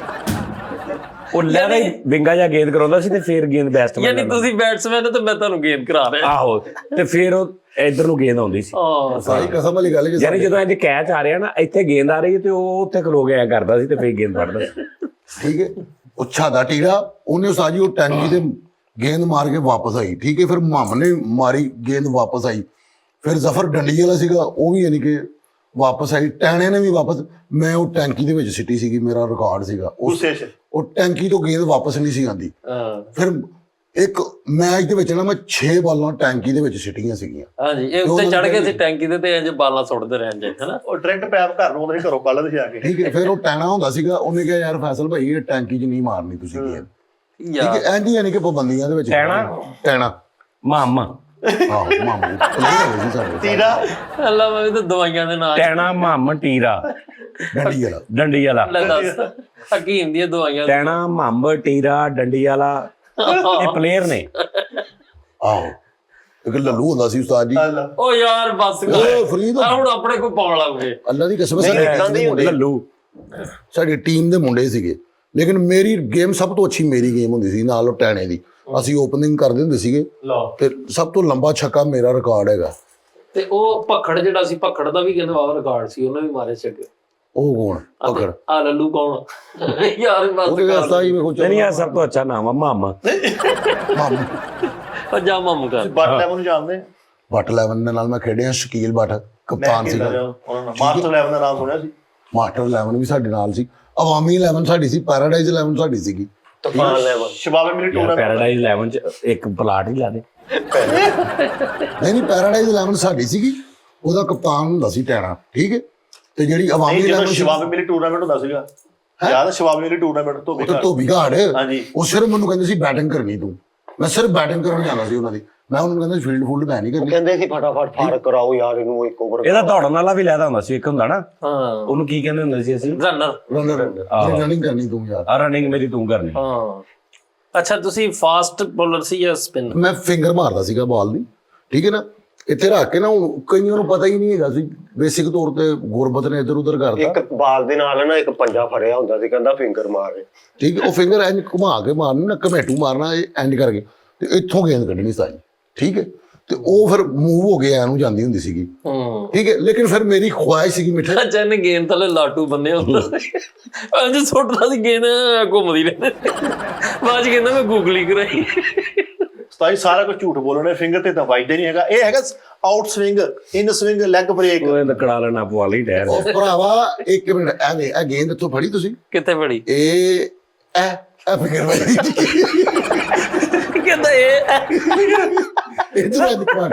ਉਹ ਲਹਿਰਾ ਹੀ ਵਿੰਗਾ ਜਾਂ ਗੇਂਦ ਕਰਾਉਂਦਾ ਸੀ ਤੇ ਫਿਰ ਗੇਂਦ ਬੈਟਸਮੈਨ, ਯਾਨੀ ਤੁਸੀਂ ਬੈਟਸਮੈਨ ਹੋ ਤੇ ਮੈਂ ਤੁਹਾਨੂੰ ਗੇਂਦ ਕਰਾ ਰਿਹਾ। ਆਹੋ ਤੇ ਫਿਰ ਉਹ ਇੱਧਰ ਨੂੰ ਗੇਂਦ ਆਉਂਦੀ ਸੀ। ਸਾਰੀ ਕਸਮ ਵਾਲੀ ਗੱਲ ਹੈ, ਯਾਨੀ ਜਦੋਂ ਇੰਜ ਕੈਚ ਆ ਰਿਹਾ ਨਾ, ਇੱਥੇ ਗੇਂਦ ਆ ਰਹੀ ਹੈ ਤੇ ਉਹ ਉੱਥੇ ਖਲੋ ਕੇ ਐਂ ਕਰਦਾ ਸੀ ਤੇ ਫਿਰ ਗੇਂਦ ਫੜਦਾ ਸੀ। ਠੀਕ ਹੈ, ਉਹ ਛਾਦਾ ਟੀਰਾ ਉਹਨੇ ਸਾਜੀ ਉਹ ਟੈਂਕੀ ਤੇ ਗੇਂਦ ਮਾਰ ਕੇ ਵਾਪਸ ਆਈ, ਠੀਕ ਹੈ, ਫਿਰ ਮਾਮ ਨੇ ਮਾਰੀ ਗੇਂਦ ਵਾਪਸ ਆਈ, ਫਿਰ ਜ਼ਫਰ ਡੰਡੀ ਵਾਲਾ ਸੀਗਾ ਉਹ ਵੀ ਯਾਨੀ ਕਿ ਵਾਪਸ ਆਈ, ਟੈਣੇ ਨੇ ਵੀ ਵਾਪਸ, ਮੈਂ ਉਹ ਟੈਂਕੀ ਦੇ ਵਿੱਚ ਸਿੱਟੀ ਸੀਗੀ, ਮੇਰਾ ਰਿਕਾਰਡ ਸੀਗਾ ਗੁੱਸੇ 'ਚ ਉਹ ਟੈਂਕੀ ਤੋਂ ਗੇਂਦ ਵਾਪਸ ਨਹੀਂ ਸੀ ਆਉਂਦੀ। ਫਿਰ ਇੱਕ ਮੈਚ ਦੇ ਵਿੱਚ ਨਾ ਮੈਂ 6 ਬਾਲਾਂ ਟੈਂਕੀ ਦੇ ਵਿੱਚ ਸਿੱਟੀਆਂ ਸੀਗੀਆਂ। ਹਾਂਜੀ, ਇਹ ਉੱਤੇ ਚੜ ਕੇ ਸੀ ਟੈਂਕੀ ਦੇ ਤੇ ਇੰਜ ਬਾਲਾਂ ਸੁੱਟਦੇ ਰਹਿਣ ਜੇ ਹਨਾ। ਉਹ ਡਾਇਰੈਕਟ ਪੈਪ ਘਰ ਨੂੰ ਉਹਦੇ ਘਰੋਂ ਕੱਢ ਦੇ ਆ ਕੇ। ਠੀਕ ਹੈ, ਫਿਰ ਉਹ ਟੈਣਾ ਹੁੰਦਾ ਸੀਗਾ, ਉਹਨੇ ਕਿਹਾ ਯਾਰ ਫੈਸਲ ਭਾਈ ਇਹ ਟੈਂਕੀ 'ਚ ਨਹੀਂ ਮਾਰਨੀ ਤੁਸੀਂ ਗੇਂਦ। ਠੀਕ ਹੈ, ਇੰਝ ਯਾਨੀ ਕਿ ਪਾਬੰਦੀਆਂ ਦੇ ਵਿੱਚ ਟੈਣਾ ਮਾਮਾ ਆਹੋ ਮਾਮੂ ਪਲੇਅਰ ਸੀ ਸਾਡੇ ਤੀਰਾ ਅੱਲਾ ਮੈਂ ਤਾਂ ਦਵਾਈਆਂ ਦੇ ਨਾਂ ਟੈਣਾ ਮਾਮ ਟੀਰਾ ਡੰਡੀ ਵਾਲਾ ਲੈ ਦੱਸ ਹਕੀਮ ਦੀਆਂ ਦਵਾਈਆਂ ਟੈਣਾ ਮਾਮ ਟੀਰਾ ਡੰਡੀ ਵਾਲਾ ਇਹ ਪਲੇਅਰ ਨੇ। ਆਹੋ ਇੱਕ ਲੱਲੂ ਹੁੰਦਾ ਸੀ ਉਸਤਾਦ ਜੀ, ਉਹ ਯਾਰ ਬਸ ਉਹ ਫਰੀਦ ਹੁਣ ਆਪਣੇ ਕੋਈ ਪਾਉਣ ਲੱਗ ਗਏ। ਅੱਲਾ ਦੀ ਕਸਮ ਲੱਲੂ ਸਾਡੀ ਟੀਮ ਦੇ ਮੁੰਡੇ ਸੀਗੇ, ਲੇਕਿਨ ਮੇਰੀ ਗੇਮ ਸਭ ਤੋਂ ਅੱਛੀ ਮੇਰੀ ਗੇਮ ਹੁੰਦੀ ਸੀ ਨਾਲ ਉਹ ਟੈਣੇ ਦੀ। ਅਸੀਂ ਓਪਨਿੰਗ ਕਰਦੇ ਹੁੰਦੇ ਸੀਗੇ ਤੇ ਸਭ ਤੋਂ ਲੰਬਾ ਛੱਕਾ ਮੇਰਾ ਰਿਕਾਰਡ ਹੈਗਾ। ਤੇ ਉਹ ਭੱਖੜ ਜਿਹੜਾ ਸੀ, ਭੱਖੜ ਦਾ ਵੀ ਕਹਿੰਦੇ ਆ ਰਿਕਾਰਡ ਸੀ, ਉਹਨੇ ਵੀ ਮਾਰੇ ਛੱਕੇ। ਉਹ ਕੌਣ ਭੱਖੜ? ਆ ਲੱਲੂ ਕੌਣ ਯਾਰ ਬਸ ਉਹਦੇ ਵਾਸਤਾ ਹੀ ਵੇਖੋ ਨਹੀਂ ਆ ਸਭ ਤੋਂ ਅੱਛਾ ਨਾਮ ਆ ਮਾਮਾ। ਮਾਮੂ ਜਾ ਮਾਮੂ ਕਰ ਬੱਟ ਲੈਵਲ ਨੂੰ ਜਾਣਦੇ ਬੱਟ 11 ਦੇ ਨਾਲ ਮੈਂ ਖੇਡਿਆ, ਸ਼ਕੀਲ ਬੱਟ ਕਪਤਾਨ ਸੀਗਾ। ਮਾਸਟਰ ਲੈਵਲ ਦਾ ਨਾਮ ਸੁਣਿਆ ਸੀ। ਮਾਸਟਰ 11 ਵੀ ਸਾਡੇ ਨਾਲ ਸੀ, ਅਵਾਮੀ 11 ਸਾਡੀ ਸੀ, ਪੈਰਾਡਾਈਜ਼ 11 ਸਾਡੀ ਸੀਗੀ। ਤੂਫਾਨ ਲੈਵਲ ਸ਼ਬਾਬੇ ਮਿਲੀ ਟੂਰਨਾਮੈਂਟ ਪੈਰਾਡਾਈਜ਼ 11 ਚ ਇੱਕ ਪਲਾਟ ਹੀ ਲਾ ਦੇ। ਨਹੀਂ ਪੈਰਾਡਾਈਜ਼ 11 ਸਾਡੀ ਸੀਗੀ, ਉਹਦਾ ਕਪਤਾਨ ਹੁੰਦਾ ਸੀ ਟੈਣਾ। ਠੀਕ ਹੈ, ਤੇ ਜਿਹੜੀ ਅਵਾਮੀ 11 ਸ਼ਬਾਬੇ ਮਿਲੀ ਟੂਰਨਾਮੈਂਟ ਹੁੰਦਾ ਸੀਗਾ, ਯਾਦ ਸ਼ਬਾਬੇ ਮਿਲੀ ਟੂਰਨਾਮੈਂਟ ਤੋਂ ਧੋਬੀ ਘਾੜ, ਹਾਂਜੀ ਉਹ ਸਿਰਫ ਮੈਨੂੰ ਕਹਿੰਦੇ ਸੀ ਬੈਟਿੰਗ ਕਰਨੀ ਤੂੰ, ਮੈਂ ਸਿਰਫ ਬੈਟਿੰਗ ਕਰਨ ਜਾਣਾ ਸੀ ਉਹਨਾਂ ਦੀ। ਮੈਂ ਉਹਨਾਂ ਨੂੰ ਕਹਿੰਦਾ ਫੀਲਡ ਫੂਲਡ ਮੈਂ ਨਹੀਂ ਕਰਨੀ। ਕਹਿੰਦੇ ਸੀ ਫਟਾਫਟ ਫਾਰ ਕਰਾਓ ਯਾਰ ਇਹਨੂੰ ਇੱਕ ਓਵਰ। ਇਹਦਾ ਦੌੜਨ ਵਾਲਾ ਵੀ ਲੈਦਾ ਹੁੰਦਾ ਸੀ ਇੱਕ ਹੁੰਦਾ ਨਾ, ਹਾਂ ਉਹਨੂੰ ਕੀ ਕਹਿੰਦੇ ਹੁੰਦੇ ਸੀ ਅਸੀਂ? ਰਨਰ। ਰਨਿੰਗ ਕਰਨੀ ਤੂੰ ਯਾਰ। ਆ ਰਨਿੰਗ ਮੇਰੀ ਤੂੰ ਕਰਨੀ। ਹਾਂ ਅੱਛਾ, ਤੁਸੀਂ ਫਾਸਟ ਬੋਲਰ ਸੀ ਜਾਂ ਸਪਿਨ? ਮੈਂ ਫਿੰਗਰ ਮਾਰਦਾ ਸੀਗਾ ਬਾਲ ਦੀ। ਠੀਕ ਹੈ ਨਾ, ਇੱਥੇ ਰੱਖ ਕੇ ਨਾ, ਹੁਣ ਕਈਆਂ ਨੂੰ ਪਤਾ ਹੀ ਨਹੀਂ ਹੈਗਾ ਸੀ, ਬੇਸਿਕ ਤੌਰ ਤੇ ਗੁਰਬਤ ਨੇ ਇੱਧਰ ਉੱਧਰ ਕਰਤਾ। ਇੱਕ ਬਾਲ ਦੇ ਨਾਲ ਨਾ ਇੱਕ ਪੰਜਾ ਫੜਿਆ ਹੁੰਦਾ ਸੀ, ਕਹਿੰਦਾ ਫਿੰਗਰ ਮਾਰ। ਠੀਕ ਹੈ, ਉਹ ਫਿੰਗਰ ਇੰਜ ਘੁਮਾ ਕੇ ਮਾਰਨਾ ਨਾ, ਕਮੇਟੂ ਮਾਰਨਾ ਇੰਜ ਕਰਕੇ, ਤੇ ਇੱਥੋਂ ਗੇਂਦ ਕੱਢਣੀ ਸਾਜੀ। ਠੀਕ ਹੈ, ਤੇ ਉਹ ਫਿਰ ਮੂਵ ਹੋ ਕੇ ਐਨੂੰ ਜਾਂਦੀ ਹੁੰਦੀ ਸੀਗੀ। ਠੀਕ ਹੈ, ਲੇਕਿਨ ਫਿਰ ਮੇਰੀ ਖੁਆਇਸ਼ ਸੀਗੀ ਮਿੱਠੇ ਅੱਛਾ, ਇਹਨੇ ਗੇਂਦ ਥੱਲੇ ਲਾਟੂ ਬੰਨੇ ਹੁੰਦਾ ਸੀ, ਅੰਜ ਸੁੱਟਦਾ ਸੀ ਗੇਂਦ ਘੁੰਮਦੀ ਰਹਿੰਦੀ। ਬਾਅਦ ਚ ਕਹਿੰਦਾ ਮੈਂ ਗੂਗਲੀ ਕਰਾਈ। ਸਤਾਈ ਸਾਰਾ ਕੁਝ ਝੂਠ ਬੋਲਣੇ, ਫਿੰਗਰ ਤੇ ਤਾਂ ਵੱਜਦੇ ਨਹੀਂ ਹੈਗਾ। ਇਹ ਹੈਗਾ ਆਊਟ ਸਵਿੰਗ, ਇਨ ਸਵਿੰਗ, ਲੈਗ ਬ੍ਰੇਕ। ਉਹ ਲੱਕੜਾ ਲੈਣਾ ਪਵਾ ਲਈ ਟਾਇਰ। ਉਹ ਭਰਾਵਾ ਇੱਕ ਮਿੰਟ, ਐਵੇਂ ਇਹ ਗੇਂਦ ਇੱਥੋਂ ਫੜੀ ਤੁਸੀਂ, ਕਿੱਥੇ ਫੜੀ? ਇਹ ਫਿੰਗਰ ਵਾਲੀ ਕਹਿੰਦਾ ਇਹ ਇੱਧਰ ਦਿਖਾਣ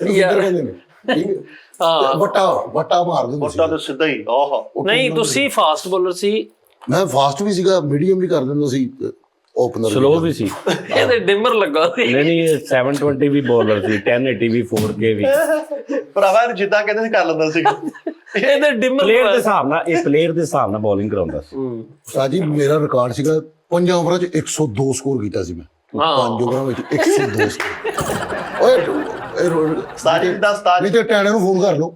ਯਾਰ ਕਹਿੰਦੇ ਨੇ। ਠੀਕ ਹੈ, ਹਾਂ ਵਟਾ ਮਾਰ ਦਿੰਦੇ ਮੋਟਾ ਤਾਂ ਸਿੱਧਾ ਹੀ ਆਹ। ਨਹੀਂ, ਤੁਸੀਂ ਫਾਸਟ ਬੋਲਰ ਸੀ? ਮੈਂ ਫਾਸਟ ਵੀ ਸੀਗਾ, ਮੀਡੀਅਮ ਵੀ ਕਰ ਦਿੰਦਾ ਸੀ, ਓਪਨਰ ਸਲੋ ਵੀ ਸੀ। ਇਹਦੇ ਡਿਮਰ ਲੱਗਾ ਸੀ। ਨਹੀਂ ਇਹ 720 ਵੀ ਬੋਲਰ ਸੀ, 1080 ਵੀ, 4K ਵੀ। ਭਰਾਵਾ ਇਹਨੂੰ ਜਿੱਦਾਂ ਕਹਿੰਦੇ ਸੀ ਕਰ ਲੈਂਦਾ ਸੀ। ਇਹਦੇ ਡਿਮਰ ਪਲੇਅਰ ਦੇ ਹਿਸਾਬ ਨਾਲ, ਇਹ ਪਲੇਅਰ ਦੇ ਹਿਸਾਬ ਨਾਲ ਬੋਲਿੰਗ ਕਰਾਉਂਦਾ ਸੀ। ਸਾਜੀ ਮੇਰਾ ਰਿਕਾਰਡ ਸੀਗਾ 5 ਓਵਰਾਂ 'ਚ 102 ਸਕੋਰ ਕੀਤਾ ਸੀ ਮੈਂ। 5 ਓਵਰਾਂ ਵਿੱਚ 102 ਸਕੋਰ। ਓਏ ਸਾਜੀ ਦਾ ਸਤਾਜ ਨਹੀਂ ਤੇ ਟੈਣੇ ਨੂੰ ਫੋਨ ਕਰ ਲਓ।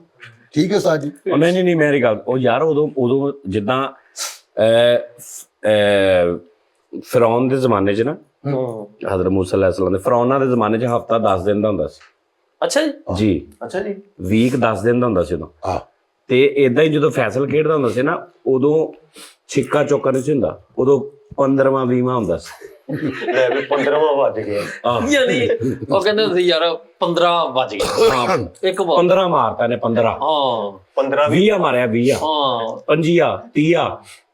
ਠੀਕ ਹੈ ਸਾਜੀ। ਉਹ ਨਹੀਂ ਮੇਰੀ ਗੱਲ, ਉਹ ਯਾਰ ਉਦੋਂ ਜਿੱਦਾਂ ਫਿਰੌਨ ਦੇ ਜ਼ਮਾਨੇ 'ਚ ਨਾ, ਹਜ਼ਰਤ ਮੂਸਾ ਅਲੈਹਿਸਲਾਮ ਦੇ, ਫਿਰੌਨਾਂ ਦੇ ਜ਼ਮਾਨੇ 'ਚ ਹਫਤਾ 10 ਦਿਨ ਦਾ ਹੁੰਦਾ ਸੀ। ਅੱਛਾ ਜੀ? ਜੀ ਅੱਛਾ ਜੀ। ਵੀਕ 10 ਦਿਨ ਦਾ ਹੁੰਦਾ ਸੀ ਉਦੋਂ। ਹਾਂ, ਤੇ ਇਦਾਂ ਹੀ ਜਦੋਂ ਫੈਸਲ ਖੇਡਦਾ ਹੁੰਦਾ ਸੀ ਨਾ, ਉਦੋਂ ਛਿੱਕਾ ਚੌਕਾ ਨਹੀਂ ਸੀ ਹੁੰਦਾ, ਉਦੋਂ 15ਵਾਂ 20ਵਾਂ ਹੁੰਦਾ ਸੀ। ਲੈ ਵੀ 15ਵਾਂ ਵੱਜ ਗਿਆ। ਯਾਨੀ ਉਹ ਕਹਿੰਦੇ ਸੀ ਯਾਰ 15 ਵੱਜ ਗਏ ਇੱਕ ਬਾਲ। 15 ਮਾਰਤਾ ਨੇ, 15 ਹਾਂ 15 20 ਮਾਰਿਆ, 20 ਹਾਂ 25 30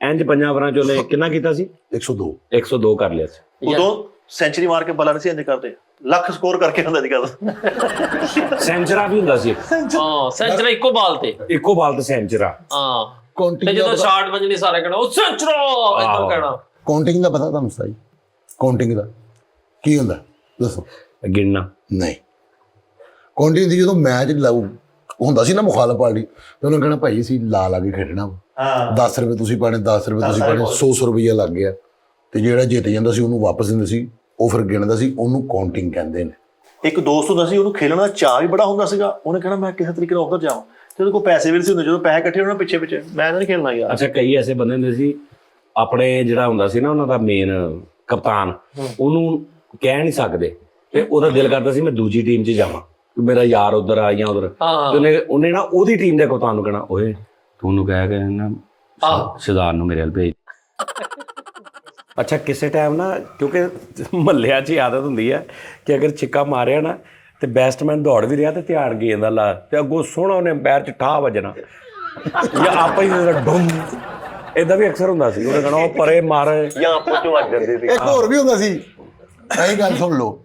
ਇੰਜ 5 ਓਵਰਾਂ 'ਚ ਉਹਨੇ ਕਿੰਨਾ ਕੀਤਾ ਸੀ? 102 102 ਕਰ ਲਿਆ ਸੀ। ਉਦੋਂ ਸੈਂਚਰੀ ਮਾਰ ਕੇ ਬਾਲਾਂ ਨਹੀਂ ਸੀ ਇੰਜ ਕਰਦੇ, ਲੱਖ ਸਕੋਰ ਕਰਕੇ ਹੁੰਦਾ ਜੀ ਗੱਲ। ਸੈਂਚਰਾ ਵੀ ਹੁੰਦਾ ਸੀ, ਹਾਂ ਸੈਂਚਰੀ ਇੱਕੋ ਬਾਲ ਤੇ, ਇੱਕੋ ਬਾਲ ਤੇ ਸੈਂਚਰਾ। ਹਾਂ ਤੇ ਕਾਊਂਟਿੰਗ ਜਦੋਂ ਸ਼ਾਟ ਵੱਜਣੀ ਸਾਰੇ ਕਹਿਣਾ ਉਹ ਸੈਂਚਰਾ ਇਦਾਂ ਕਹਿਣਾ। ਕਾਊਂਟਿੰਗ ਦਾ ਪਤਾ ਤੁਹਾਨੂੰ ਸਾਜੀ? ਕਾਊਂਟਿੰਗ ਦਾ ਕੀ ਹੁੰਦਾ ਦੱਸੋ? ਗਿਣਨਾ ਨਹੀਂ, ਕਾਊਂਟਿੰਗ ਦੀ ਜਦੋਂ ਮੈਚ ਲਾਉ ਹੁੰਦਾ ਸੀ ਨਾ ਮੁਖਾਲਫ ਪਾਰਟੀ, ਤੇ ਉਹਨੇ ਕਹਿਣਾ ਭਾਈ ਅਸੀਂ ਲਾ ਕੇ ਖੇਡਣਾ ਵਾ, ਹਾਂ 10 ਰੁਪਏ ਤੁਸੀਂ ਪਾਣੇ, 10 ਰੁਪਏ ਤੁਸੀਂ ਪਾਣੇ, 100 ਰੁਪਈਆ ਲੱਗ ਗਿਆ। ਤੇ ਜਿਹੜਾ ਜਿੱਤ ਜਾਂਦਾ ਸੀ ਉਹਨੂੰ ਵਾਪਸ ਦਿੰਦੇ ਸੀ, ਉਹ ਫਿਰ ਗਿਣਦਾ ਸੀ, ਉਹਨੂੰ ਕਾਊਂਟਿੰਗ ਕਹਿੰਦੇ ਨੇ। ਇੱਕ ਦੋਸਤ ਹੁੰਦਾ ਸੀ, ਉਹਨੂੰ ਖੇਲਣ ਦਾ ਚਾਅ ਵੀ ਬੜਾ ਹੁੰਦਾ ਸੀਗਾ। ਉਹਨੇ ਕਹਿਣਾ ਮੈਂ ਕਿਸੇ ਤਰੀਕੇ ਨਾਲ ਉੱਧਰ ਜਾਵਾਂ, ਤੇ ਉਹਦੇ ਕੋਲ ਪੈਸੇ ਵੀ ਨਹੀਂ ਸੀ ਹੁੰਦੇ। ਜਦੋਂ ਪੈਸੇ ਇਕੱਠੇ ਹੋਣੇ ਪਿੱਛੇ ਮੈਂ ਤਾਂ ਨਹੀਂ ਖੇਲਣਾ ਯਾਰ। ਅੱਛਾ, ਕਈ ਐਸੇ ਬੰਦੇ ਹੁੰਦੇ ਸੀ, ਆਪਣੇ ਜਿਹੜਾ ਹੁੰਦਾ ਸੀ ਨਾ ਉਹਨਾਂ ਦਾ ਮੇਨ ਕਪਤਾਨ, ਉਹਨੂੰ ਕਹਿ ਨਹੀਂ ਸਕਦੇ, ਤੇ ਉਹਦਾ ਦਿਲ ਕਰਦਾ ਸੀ ਮੈਂ ਦੂਜੀ ਟੀਮ 'ਚ ਜਾਵਾਂ, ਮੇਰਾ ਯਾਰ ਉਧਰ ਆ ਜਾਂ ਉਧਰ। ਉਹਨੇ ਨਾ ਉਹਦੀ ਟੀਮ ਦੇ ਕਪਤਾਨ ਨੂੰ ਕਹਿਣਾ, ਓਏ ਤੂੰ ਉਹਨੂੰ ਕਹਿ ਕੇ ਨਾ ਸ਼ਹਿਜ਼ਾਦ ਨੂੰ ਮੇਰੇ ਵੱਲ ਭੇਜ। ਅੱਛਾ, ਕਿਸੇ ਟਾਈਮ ਨਾ, ਕਿਉਂਕਿ ਮਹੱਲਿਆਂ 'ਚ ਆਦਤ ਹੁੰਦੀ ਹੈ ਕਿ ਅਗਰ ਛਿੱਕਾ ਮਾਰਿਆ ਨਾ ਤੇ ਬੈਟਸਮੈਨ ਦੌੜ ਵੀ ਰਿਹਾ ਤੇ ਧਿਆਨ ਗੇਂਦ ਦਾ ਲਾ, ਤੇ ਅੱਗੋਂ ਸੋਹਣਾ ਉਹਨੇ ਪੈਰ 'ਚ ਠਾਹ ਵੱਜਣਾ, ਜਾਂ ਆਪਾਂ ਹੀ ਡੁੰਮ ਇਦਾਂ ਵੀ ਅਕਸਰ ਹੁੰਦਾ ਸੀ। ਉਹਨੇ ਕਹਣਾ ਉਹ ਪਰੇ ਮਾਰ ਜਾਂ ਆਪੋ ਚ ਵੱਜ ਜਾਂਦੇ ਸੀ। ਇੱਕ ਹੋਰ ਵੀ ਹੁੰਦਾ ਸੀ, ਐਂ ਗੱਲ ਸੁਣ ਲਓ,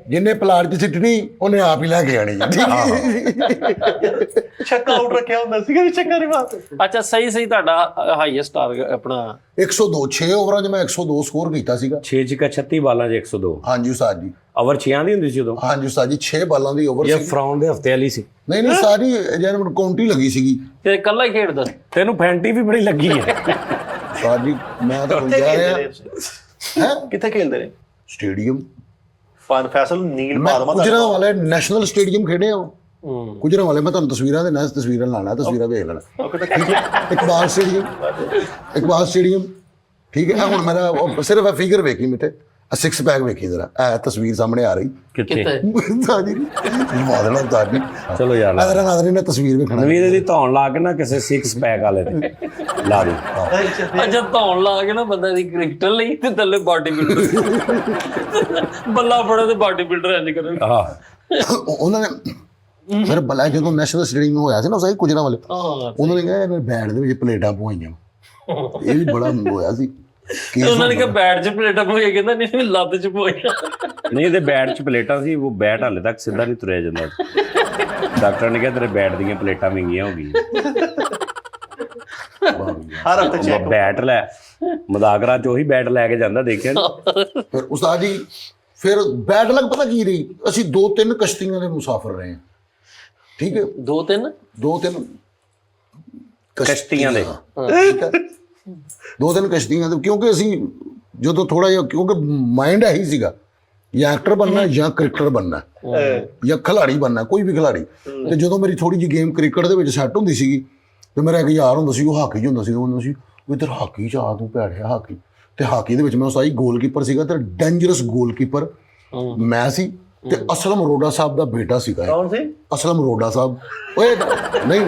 ਜਿੰਨੇ ਪਲਾਟ 'ਚ ਸਿੱਟਣੀ ਉਹਨੇ ਆਪ ਹੀ ਲੈ ਕੇ ਆਣੀ ਜੀ। ਛੱਕਾ ਆਊਟ ਰੱਖਿਆ ਹੁੰਦਾ ਸੀਗਾ ਵੀ ਛੱਕਾ ਨਹੀਂ ਮਾਰਦੇ। ਅੱਛਾ ਸਹੀ ਤੁਹਾਡਾ ਹਾਈਐਸਟ ਟਾਰਗੇਟ ਆਪਣਾ 102 6 ਓਵਰਾਂ 'ਚ ਮੈਂ 102 ਸਕੋਰ ਕੀਤਾ ਸੀਗਾ। 6 ਚਿੱਕਾ 36 ਬਾਲਾਂ 'ਚ 102। ਹਾਂਜੀ ਉਸਤਾਦ ਜੀ। ਓਵਰ 6 ਦੀ ਹੁੰਦੀ ਸੀ ਉਦੋਂ। ਹਾਂਜੀ ਉਸਤਾਦ ਜੀ 6 ਬਾਲਾਂ ਦੀ ਓਵਰ ਇਹ ਸੀ। ਫਰਾਉਨ ਦੇ ਹਫਤੇ ਵਾਲੀ ਸੀ। ਨਹੀਂ ਸਾਰੀ ਜੈਨ ਕਾਉਂਟੀ ਲੱਗੀ ਸੀਗੀ। ਤੇ ਇਕੱਲਾ ਹੀ ਖੇਡਦਾ? ਤੈਨੂੰ ਫੈਂਟੀ ਵੀ ਬੜੀ ਲੱਗੀ ਹੈ। ਉਸਤਾਦ ਜੀ ਮੈਂ ਤਾਂ ਕਿੱਥੇ ਪੁੱਛਿਆ ਖੇਲਦੇ ਹੈ ਨੇ? ਕਿੱਥੇ ਖੇਲਦੇ ਨੇ? ਸਟੇਡੀਅਮ ਫੈਸਲ ਨੀਲ ਮੈਂ ਬਾਦਮਾ ਗੁਜਰਾਂ ਵਾਲੇ ਨੈਸ਼ਨਲ ਸਟੇਡੀਅਮ ਖੇਡੇ ਆ। ਗੁਜਰਾਂ ਵਾਲੇ ਮੈਂ ਤੁਹਾਨੂੰ ਤਸਵੀਰਾਂ ਦੇ ਨਾਲ ਤਸਵੀਰਾਂ ਲਾਣਾ, ਤਸਵੀਰਾਂ ਵੇਖ ਲੈਣਾ। ਠੀਕ ਹੈ, ਇਕਬਾਲ ਸਟੇਡੀਅਮ ਠੀਕ ਹੈ। ਹੁਣ ਮੇਰਾ ਸਿਰਫ ਫਿਗਰ ਵੇਖੀ ਮਿੱਠੇ, 6 ਪੈਕ ਵੇਖੀ ਜਰਾ, ਇਹ ਤਸਵੀਰ ਸਾਹਮਣੇ ਆ ਰਹੀ। ਕਿੱਥੇ? ਸਾਜੀ ਲਵਾ ਦੇਣਾ ਤਾਜੀ। ਚਲੋ ਯਾਰ ਨਾਜ਼ਰੀਨ ਨੇ ਤਸਵੀਰ ਵੇਖਣਾ। ਨਵੀਂ ਦੀ ਧੌਣ ਲਾ ਕੇ ਨਾ ਕਿਸੇ 6 ਪੈਕ ਵਾਲੇ ਤੇ ਲਾ ਦੇ। ਅੱਛਾ ਧੌਣ ਲਾ ਕੇ ਨਾ ਬੰਦਾ ਦੀ ਕ੍ਰਿਕਟਰ ਲਈ ਤੇ ਥੱਲੇ ਬਾਡੀ ਬਿਲਡਰ ਬੱਲਾ ਫੜੇ ਤੇ ਬਾਡੀ ਬਿਲਡਰ ਇੰਜ ਕਰਨ। ਉਹਨਾਂ ਨੇ ਫਿਰ ਬਲਾ ਜਦੋਂ ਨੈਸ਼ਨਲ ਸਟੇਡੀਅਮ ਹੋਇਆ ਸੀ ਨਾ ਸਹੀ ਗੁਜਰਾਂ ਵਾਲੇ, ਉਹਨਾਂ ਨੇ ਕਿਹਾ ਇਹਨਾਂ ਬੈਟ ਦੇ ਵਿੱਚ ਪਲੇਟਾਂ ਪਵਾਈਆਂ। ਇਹ ਵੀ ਬੜਾ ਹੋਇਆ ਸੀ। ਉਹਨਾਂ ਨੇ ਕਿਹਾ ਬੈਟ 'ਚ ਪਲੇਟਾਂ ਪਵਾਈਆਂ, ਕਹਿੰਦਾ ਨਹੀਂ ਲੱਤ 'ਚ ਪਵਾਈਆਂ। ਨਹੀਂ ਇਹਦੇ ਬੈਟ 'ਚ ਪਲੇਟਾਂ ਸੀ, ਉਹ ਬੈਟ ਹਾਲੇ ਤੱਕ ਸਿੱਧਾ ਨਹੀਂ ਤੁਰਿਆ ਜਾਂਦਾ। ਡਾਕਟਰ ਨੇ ਕਿਹਾ ਤੇਰੇ ਬੈਟ ਦੀਆਂ ਪਲੇਟਾਂ ਮਹਿੰਗੀਆਂ ਹੋ ਗਈਆਂ। ਹਰ ਹਫਤੇ ਚੈੱਕ। ਬੈਟ ਲੈ ਮਜ਼ਾਕਰਾ 'ਚ ਉਹੀ ਬੈਟ ਲੈ ਕੇ ਜਾਂਦਾ, ਦੇਖਿਆ ਨੀ? ਫਿਰ ਉਸਤਾਦ ਜੀ ਫਿਰ ਬੈਡ ਲੱਗ ਪਤਾ ਕੀ ਰਹੀ, ਅਸੀਂ 2-3 ਕਸ਼ਤੀਆਂ ਦੇ ਮੁਸਾਫਰ ਰਹੇ ਹਾਂ। ਠੀਕ ਹੈ, 2-3 ਕਸ਼ਤੀਆਂ ਦੇ। ਠੀਕ ਹੈ, 2-3 ਕਸ਼ਤੀਆਂ ਦੇ, ਕਿਉਂਕਿ ਅਸੀਂ ਜਦੋਂ ਥੋੜਾ ਜਿਹਾ, ਕਿਉਂਕਿ ਮਾਈਂਡ ਇਹੀ ਸੀਗਾ ਜਾਂ ਐਕਟਰ ਬਣਨਾ ਜਾਂ ਕ੍ਰਿਕਟਰ ਬਣਨਾ ਜਾਂ ਖਿਲਾੜੀ ਬਣਨਾ, ਕੋਈ ਵੀ ਖਿਲਾੜੀ। ਤੇ ਜਦੋਂ ਮੇਰੀ ਥੋੜੀ ਜਿਹੀ ਗੇਮ ਕ੍ਰਿਕਟ ਦੇ ਵਿੱਚ ਸੈੱਟ ਹੁੰਦੀ ਸੀਗੀ, ਤੇ ਮੇਰਾ ਇੱਕ ਯਾਰ ਹੁੰਦਾ ਸੀ, ਉਹ ਹਾਕੀ 'ਚ ਹੁੰਦਾ ਸੀ। ਉਹਨੂੰ ਸੀ ਉਹ ਇੱਧਰ ਹਾਕੀ 'ਚ ਆ, ਤੂੰ ਭੈੜਿਆ ਹਾਕੀ। ਤੇ ਹਾਕੀ ਦੇ ਵਿੱਚ ਮੈਂ ਉਸਤਾਦ ਗੋਲਕੀਪਰ ਸੀਗਾ, ਤੇ ਡੇਂਜਰਸ ਗੋਲਕੀਪਰ ਮੈਂ ਸੀ। ਤੇ ਅਸਲਮ ਅਰੋੜਾ ਸਾਹਿਬ ਦਾ ਬੇਟਾ ਸੀਗਾ। ਕੌਣ ਸੀ? ਅਸਲਮ ਅਰੋੜਾ ਸਾਹਿਬ। ਓਏ ਨਹੀਂ,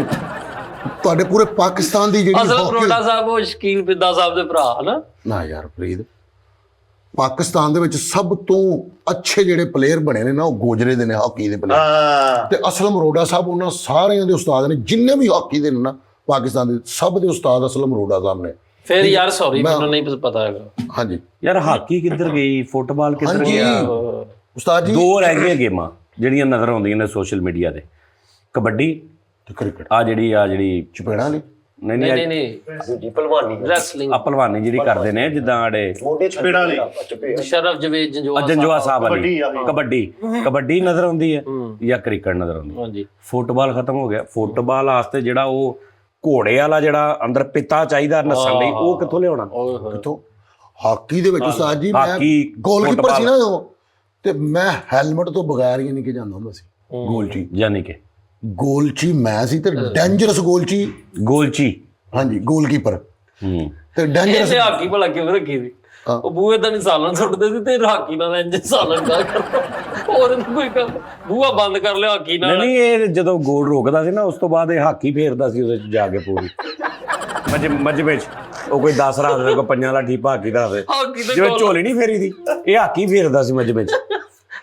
ਤੁਹਾਡੇ ਪੂਰੇ ਪਾਕਿਸਤਾਨ ਦੀ ਜਿਹੜੀ ਅਸਲਮ ਅਰੋੜਾ ਸਾਹਿਬ ਉਹ ਸ਼ਕੀਲ ਫਿੱਦਾ ਸਾਹਿਬ ਦੇ ਭਰਾ ਨਾ ਯਾਰ ਫਰੀਦ, ਪਾਕਿਸਤਾਨ ਦੇ ਵਿੱਚ ਸਭ ਤੋਂ ਅੱਛੇ ਜਿਹੜੇ ਪਲੇਅਰ ਬਣੇ ਨੇ ਨਾ, ਉਹ ਗੋਜਰੇ ਦੇ ਨੇ ਹਾਕੀ ਦੇ ਪਲੇਅਰ। ਤੇ ਅਸਲਮ ਅਰੋੜਾ ਸਾਹਿਬ ਉਹਨਾਂ ਸਾਰਿਆਂ ਦੇ ਉਸਤਾਦ ਨੇ, ਜਿੰਨੇ ਵੀ ਹਾਕੀ ਦੇ ਨੇ ਨਾ ਪਾਕਿਸਤਾਨ ਦੇ, ਸਭ ਦੇ ਉਸਤਾਦ ਅਸਲਮ ਅਰੋੜਾ ਸਾਹਿਬ ਨੇ। ਫਿਰ ਯਾਰ ਸੌਰੀ ਮੈਨੂੰ ਨਹੀਂ ਪਤਾ ਹੈਗਾ। ਹਾਂਜੀ ਯਾਰ ਹਾਕੀ ਕਿੱਧਰ ਗਈ, ਫੁੱਟਬਾਲ ਕਿੱਧਰ ਗਿਆ? ਉਸਤਾਦ ਜੀ 2 ਰਹਿ ਗਈਆਂ ਗੇਮਾਂ ਜਿਹੜੀਆਂ ਨਜ਼ਰ ਆਉਂਦੀਆਂ ਨੇ ਸੋਸ਼ਲ ਮੀਡੀਆ ਤੇ, ਕਬੱਡੀ ਤੇ ਕ੍ਰਿਕਟ। ਆ ਜਿਹੜੀ ਚਪੇੜਾਂ ਵਾਲੀ ਨਹੀਂ ਜੀ ਪਹਿਲਵਾਨੀ ਰੈਸਲਿੰਗ, ਆ ਪਹਿਲਵਾਨੀ ਜਿਹੜੀ ਕਰਦੇ ਨੇ, ਜਿੱਦਾਂ ਆੜੇ ਮੋਢੇ ਚਪੇੜਾਂ ਵਾਲੀ ਸ਼ਰਫ ਜਵੇਦ ਜੰਜੂਆ ਸਾਹਿਬ ਵਾਲੀ ਕਬੱਡੀ ਨਜ਼ਰ ਆਉਂਦੀ ਹੈ ਜਾਂ ਕ੍ਰਿਕਟ ਨਜ਼ਰ ਆਉਂਦੀ ਹੈ। ਹਾਂਜੀ ਫੁੱਟਬਾਲ ਖਤਮ ਹੋ ਗਿਆ। ਫੁੱਟਬਾਲ ਵਾਸਤੇ ਜਿਹੜਾ ਉਹ ਘੋੜੇ ਵਾਲਾ ਜਿਹੜਾ ਅੰਦਰ ਪਿੱਤਾ ਚਾਹੀਦਾ ਨੱਸਣ ਲਈ, ਉਹ ਕਿੱਥੋਂ ਲਿਆਉਣਾ? ਕਿੱਥੋਂ? ਹਾਕੀ ਦੇ ਵਿੱਚ ਉਸਤਾਦ ਜੀ ਮੈਂ ਹਾਕੀ, ਗੋਲਕੀਪਰ ਸੀ ਨਾ ਉਦੋਂ, ਤੇ ਮੈਂ ਹੈਲਮਟ ਤੋਂ ਬਗੈਰ ਹੀ ਨਹੀਂ ਕਿ ਜਾਂਦਾ ਹੁੰਦਾ ਸੀ ਗੋਲਚੀ। ਯਾਨੀ ਕਿ ਗੋਲਚੀ ਮੈਂ ਸੀ, ਤੇ ਡੇਂਜਰਸ ਗੋਲਚੀ। ਹਾਂਜੀ ਗੋਲਕੀਪਰ ਤੇ ਡੇਂਜਰਸ। ਇਹ ਹਾਕੀ ਭਲਾ ਕਿਉਂ ਰੱਖੀ ਸੀ? ਉਹ ਬੂਹੇ ਦਾ ਨਹੀਂ ਸਾਲਣ ਸੁੱਟਦੇ ਸੀ, ਤੇ ਹਾਕੀ ਨਾਲ ਇੰਜ ਸਾਲਣ ਦਾ ਕਰਦਾ। ਹੋਰ ਕੋਈ ਗੱਲ, ਬੂਹਾ ਬੰਦ ਕਰ ਲਿਆ ਹਾਕੀ ਨਾਲ। ਨਹੀਂ ਇਹ ਜਦੋਂ ਗੋਲ ਰੋਕਦਾ ਸੀ ਨਾ, ਉਸ ਤੋਂ ਬਾਅਦ ਇਹ ਹਾਕੀ ਫੇਰਦਾ ਸੀ ਉਹਦੇ ਚ ਜਾ ਕੇ ਪੂਰੀ ਮੱਝ ਵਿੱਚ। ਉਹ ਕੋਈ 10 ਰੱਖ ਦੇ, ਕੋਈ 5 ਵਾਲਾ ਠੀਪਾ ਹਾਕੀ ਦਾ ਰੱਖ ਦੇ, ਜਿਵੇਂ ਝੋਲੀ ਨਹੀਂ ਫੇਰੀ ਦੀ, ਇਹ ਹਾਕੀ ਫੇਰਦਾ ਸੀ ਮੱਝ ਵਿੱਚ।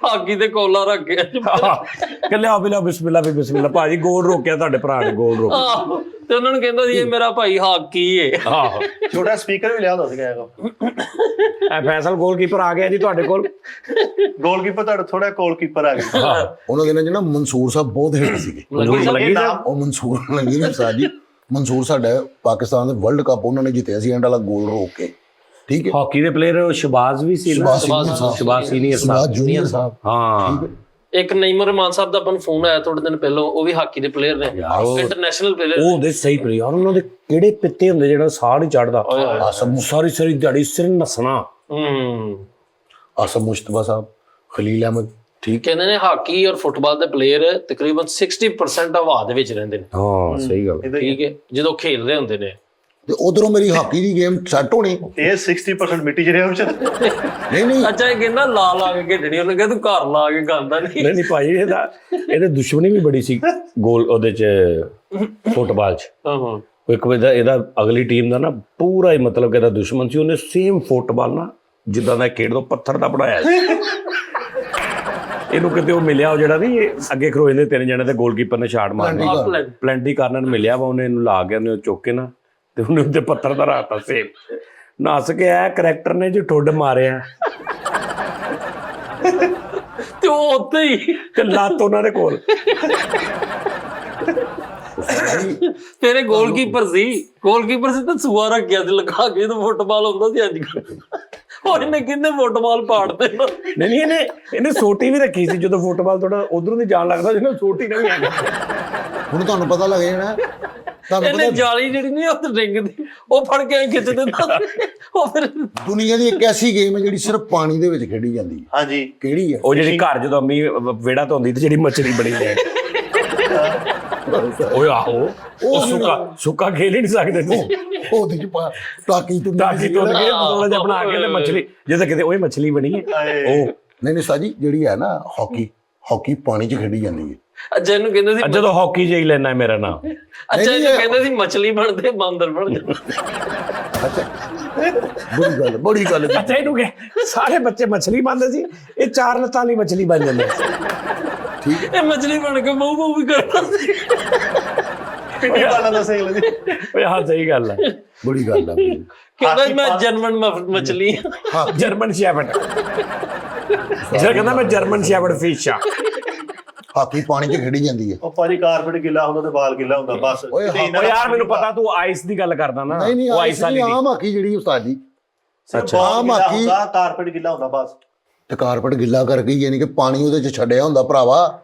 ਹਾਕੀ ਦੇ ਕੋਲਾ ਰੱਖ ਕੇ ਕਹਿੰਦੇ ਆ ਬਿਲਾ ਬਿਸਮਿਲ੍ਲਾ ਵੀ ਬਿਸਮਿਲ੍ਲਾ, ਭਾਜੀ ਗੋਲ ਰੋਕਿਆ ਤੁਹਾਡੇ ਭਰਾ ਨੇ, ਗੋਲ ਰੋਕਿਆ। ਤੇ ਉਹਨਾਂ ਨੂੰ ਕਹਿੰਦਾ ਸੀ ਇਹ ਮੇਰਾ ਭਾਈ ਹਾਕੀ ਏ। ਆਹੋ ਛੋਟਾ ਸਪੀਕਰ ਵੀ ਲਿਆ ਹੁੰਦਾ ਸੀਗਾ ਇਹ ਫੈਸਲ ਗੋਲਕੀਪਰ ਆ ਗਿਆ ਜੀ ਤੁਹਾਡੇ ਕੋਲ। ਗੋਲਕੀਪਰ ਤੁਹਾਡਾ ਥੋੜਾ ਗੋਲਕੀਪਰ ਆ ਗਿਆ। ਉਹਨਾਂ ਦਿਨਾਂ 'ਚ ਨਾ ਮਨਸੂਰ ਸਾਹਿਬ ਬਹੁਤ ਹਿੱਟ ਸੀਗੇ। ਉਹ ਮਨਸੂਰ ਲੱਗੀ ਨਹੀਂ ਉਸਤਾਦ ਜੀ, ਮਨਸੂਰ ਸਾਡਾ ਪਾਕਿਸਤਾਨ ਦੇ ਵਰਲਡ ਕੱਪ ਉਹਨਾਂ ਨੇ ਜਿੱਤਿਆ ਸੀ, ਐਂਡ ਵਾਲਾ ਗੋਲ ਰੋਕ ਕੇ। ਠੀਕ ਹੈ, ਹਾਕੀ ਦੇ ਪਲੇਅਰ ਸ਼ਬਾਜ਼ ਵੀ ਸੀ ਨਾ, ਸ਼ਬਾਜ਼ ਸੀਨੀਅਰ ਜੂਨੀਅਰ ਸਾਹਿਬ। ਹਾਂ, ਇੱਕ ਨਈਮਰ ਰਹਿਮਾਨ ਸਾਹਿਬ ਦਾ ਆਪਾਂ ਨੂੰ ਫੋਨ ਆਇਆ ਥੋੜੇ ਦਿਨ ਪਹਿਲਾਂ, ਉਹ ਵੀ ਹਾਕੀ ਦੇ ਪਲੇਅਰ ਨੇ, ਇੰਟਰਨੈਸ਼ਨਲ ਪਲੇਅਰ। ਉਹ ਹੁੰਦੇ ਸਹੀ ਪਲੇਅਰ, ਉਹਨਾਂ ਦੇ ਕਿਹੜੇ ਪਿੱਤੇ ਹੁੰਦੇ ਜਿਹੜਾ ਸਾਹ ਨਹੀਂ ਚੜਦਾ, ਸਾਰੀ ਦਿਹਾੜੀ ਸਿਰ ਨੱਸਣਾ। ਆਸਮ ਮੁਸ਼ਤਬਾ ਸਾਹਿਬ, ਖਲੀਲ ਅਹਿਮਦ। ਠੀਕ ਕਹਿੰਦੇ ਨੇ ਹਾਕੀ ਔਰ ਫੁੱਟਬਾਲ ਦੇ ਪਲੇਅਰ ਤਕਰੀਬਨ 60% ਹਵਾ ਦੇ ਵਿੱਚ ਰਹਿੰਦੇ ਨੇ। ਹਾਂ ਸਹੀ ਗੱਲ। ਠੀਕ ਹੈ, ਜਦੋਂ ਖੇਡ ਰਹੇ ਹੁੰਦੇ ਨੇ। ਤੇ ਉਧਰੋਂ ਮੇਰੀ ਹਾਕੀ ਦੀ ਗੇਮ ਸੈੱਟ ਹੋਣੀ, ਇਹ 60% ਮਿੱਟੀ ਚ ਰਿਹਾ ਵਿਚਾਰ। ਨਹੀਂ ਅੱਛਾ ਇਹ ਕਹਿੰਦਾ ਲਾ ਕੇ ਖੇਡਣੀ, ਉਹਨੇ ਕਿਹਾ ਤੂੰ ਘਰ ਲਾ ਕੇ ਗਾਂਦਾ ਨਹੀਂ ਭਾਈ, ਇਹਦੇ ਦੁਸ਼ਮਣੀ ਵੀ ਬੜੀ ਸੀ ਗੋਲ ਉਹਦੇ ਚ, ਫੁੱਟਬਾਲ ਚ। ਇੱਕ ਵਾਰ ਇਹਦਾ ਅਗਲੀ ਟੀਮ ਦਾ ਨਾ ਪੂਰਾ ਹੀ ਮਤਲਬ ਕਿ ਇਹਦਾ ਦੁਸ਼ਮਣ ਸੀ, ਉਹਨੇ ਸੇਮ ਫੁੱਟਬਾਲ ਨਾ ਜਿੱਦਾਂ ਦਾ ਖੇਡ ਦੋ ਪੱਥਰ ਦਾ ਬਣਾਇਆ ਸੀ। ਇਹਨੂੰ ਕਿਤੇ ਉਹ ਮਿਲਿਆ, ਉਹ ਜਿਹੜਾ ਨਹੀਂ ਅੱਗੇ ਖਰੋਏ ਦੇ 3 ਜਣੇ ਤੇ ਗੋਲਕੀਪਰ ਨੇ ਛਾੜ ਮਾਰਨੀ, ਪਲੈਂਟੀ ਕਾਰਨਰ ਮਿਲਿਆ ਵਾ, ਉਹਨੇ ਇਹਨੂੰ ਲਾ ਕੇ ਉਹਨੇ ਚੁੱਕ ਕੇ ਨਾ ਤੇ ਉਹਨੇ ਉੱਤੇ ਪੱਥਰ ਦਾ ਰਾਤਾ ਸੇਬ ਨੱਸ ਕੇ ਆਇਆ। ਕਰੈਕਟਰ ਨੇ ਜੋ ਠੁੱਡ ਮਾਰਿਆ ਤੇ ਉਹ ਉੱਥੇ ਹੀ ਤੇ ਲੱਤ ਉਹਨਾਂ ਦੇ ਕੋਲ। ਤੇਰੇ ਗੋਲਕੀਪਰ ਸੀ ਤਾਂ ਸੂਆ ਰੱਖਿਆ ਸੀ ਲਗਾ ਕੇ, ਤਾਂ ਫੁੱਟਬਾਲ ਹੁੰਦਾ ਸੀ ਅੱਜ ਕੱਲ੍ਹ। ਉਹ ਇਹਨੇ ਕਿੰਨੇ ਫੁੱਟਬਾਲ ਪਾੜਦੇ ਨਾ। ਨਹੀਂ ਇਹਨੇ ਸੋਟੀ ਵੀ ਰੱਖੀ ਸੀ, ਜਦੋਂ ਫੁੱਟਬਾਲ ਥੋੜਾ ਉਧਰੋਂ ਦੀ ਜਾਣ ਲੱਗਦਾ ਜਿਹਨੇ ਸੋਟੀ ਨਾ ਵੀ ਆ ਗਿਆ। ਹੁਣ ਤੁਹਾਨੂੰ ਪਤਾ ਲੱਗ ਜਾਣਾ, ਤੁਹਾਨੂੰ ਇਹਨੇ ਪਤਾ ਜਾਲੀ ਜਿਹੜੀ ਨਹੀਂ ਉਹ ਰਿੰਗ ਦੀ ਉਹ ਫੜ ਕੇ ਖਿੱਚ ਦਿੰਦਾ। ਉਹ ਫਿਰ ਦੁਨੀਆ ਦੀ ਇੱਕ ਐਸੀ ਗੇਮ ਹੈ ਜਿਹੜੀ ਸਿਰਫ ਪਾਣੀ ਦੇ ਵਿੱਚ ਖੇਡੀ ਜਾਂਦੀ ਹੈ। ਹਾਂਜੀ ਕਿਹੜੀ ਹੈ? ਉਹ ਜਿਹੜੀ ਘਰ ਜਦੋਂ ਅੰਮੀ ਵਿਹੜਾ ਧੋਂਦੀ ਤੇ ਜਿਹੜੀ ਮੱਛਲੀ ਬਣੀ ਜਾਏ। ਓਏ ਆਹੋ, ਉਹ ਸੁੱਕਾ ਖੇਲ ਹੀ ਨਹੀਂ ਸਕਦੇ ਤੁਸੀਂ। ਉਹਦੇ ਚ ਟਾਕੀ ਤੋਂ ਟਾਕੀ ਤੋਂ ਕੇ ਥੋੜਾ ਜਿਹਾ ਬਣਾ ਕੇ ਤੇ ਮੱਛਲੀ ਜਦੋਂ ਕਿਤੇ ਓਏ ਮੱਛਲੀ ਬਣੀ ਹੈ ਉਹ। ਨਹੀਂ ਸਾਜੀ ਜਿਹੜੀ ਹੈ ਨਾ ਹਾਕੀ ਪਾਣੀ 'ਚ ਖੇਡੀ ਜਾਂਦੀ ਹੈ। ਅੱਛਾ ਇਹਨੂੰ ਕਹਿੰਦੇ ਸੀ, ਜਦੋਂ ਹਾਕੀ ਜਿਹੀ ਲੈਣਾ ਮੇਰਾ ਨਾਮ। ਅੱਛਾ ਇਹਨੂੰ ਕਹਿੰਦੇ ਸੀ ਮੱਛਲੀ ਬਣਦੇ ਬਾਂਦਰ ਬਣ ਜਾਂਦੇ। ਅੱਛਾ ਬੜੀ ਗੱਲ ਅੱਛਾ ਇਹਨੂੰ ਕਿ ਸਾਰੇ ਬੱਚੇ ਮੱਛਲੀ ਬਣਦੇ ਸੀ, ਇਹ 4 ਲੱਤਾਂ ਵਾਲੀ ਮੱਛਲੀ ਬਣ ਜਾਂਦੇ। ਇਹ ਮੱਛਲੀ ਬਣ ਕੇ ਮੂੰਹ ਵੀ ਕਰਦਾ ਸੀ। ਓਏ ਹਾਂ ਸਹੀ ਗੱਲ ਹੈ, ਬੜੀ ਗੱਲ ਹੈ। ਕਹਿੰਦਾ ਮੈਂ ਜਰਮਨ ਮੱਛਲੀ ਹਾਂ ਜਰਮਨ ਸ਼ੈਫਰਡ। ਜਿਹੜਾ ਕਹਿੰਦਾ ਮੈਂ ਜਰਮਨ ਸ਼ੈਫਰਡ ਫਿਸ਼ ਆ। ਹਾਕੀ ਪਾਣੀ 'ਚ ਖੇਡੀ ਜਾਂਦੀ ਹੈ। ਉਹ ਭਾਜੀ ਕਾਰਪੇਟ ਗਿੱਲਾ ਹੁੰਦਾ ਤੇ ਬਾਲ ਗਿੱਲਾ ਹੁੰਦਾ ਬਸ। ਓਏ ਓ ਯਾਰ ਮੈਨੂੰ ਪਤਾ ਤੂੰ ਆਈਸ ਦੀ ਗੱਲ ਕਰਦਾ ਨਾ। ਨਹੀਂ ਉਹ ਆਈਸ ਵਾਲੀ ਆਮ ਹਾਕੀ ਜਿਹੜੀ ਉਸਤਾਦ ਜੀ, ਅੱਛਾ ਆਮ ਹਾਕੀ ਕਾਰਪੇਟ ਗਿੱਲਾ ਹੁੰਦਾ ਬਸ। ਤੇ ਕਾਰਪੇਟ ਗਿੱਲਾ ਕਰਕੇ ਯਾਨੀ ਕਿ ਪਾਣੀ ਉਹਦੇ 'ਚ ਛੱਡਿਆ ਹੁੰਦਾ ਭਰਾਵਾ,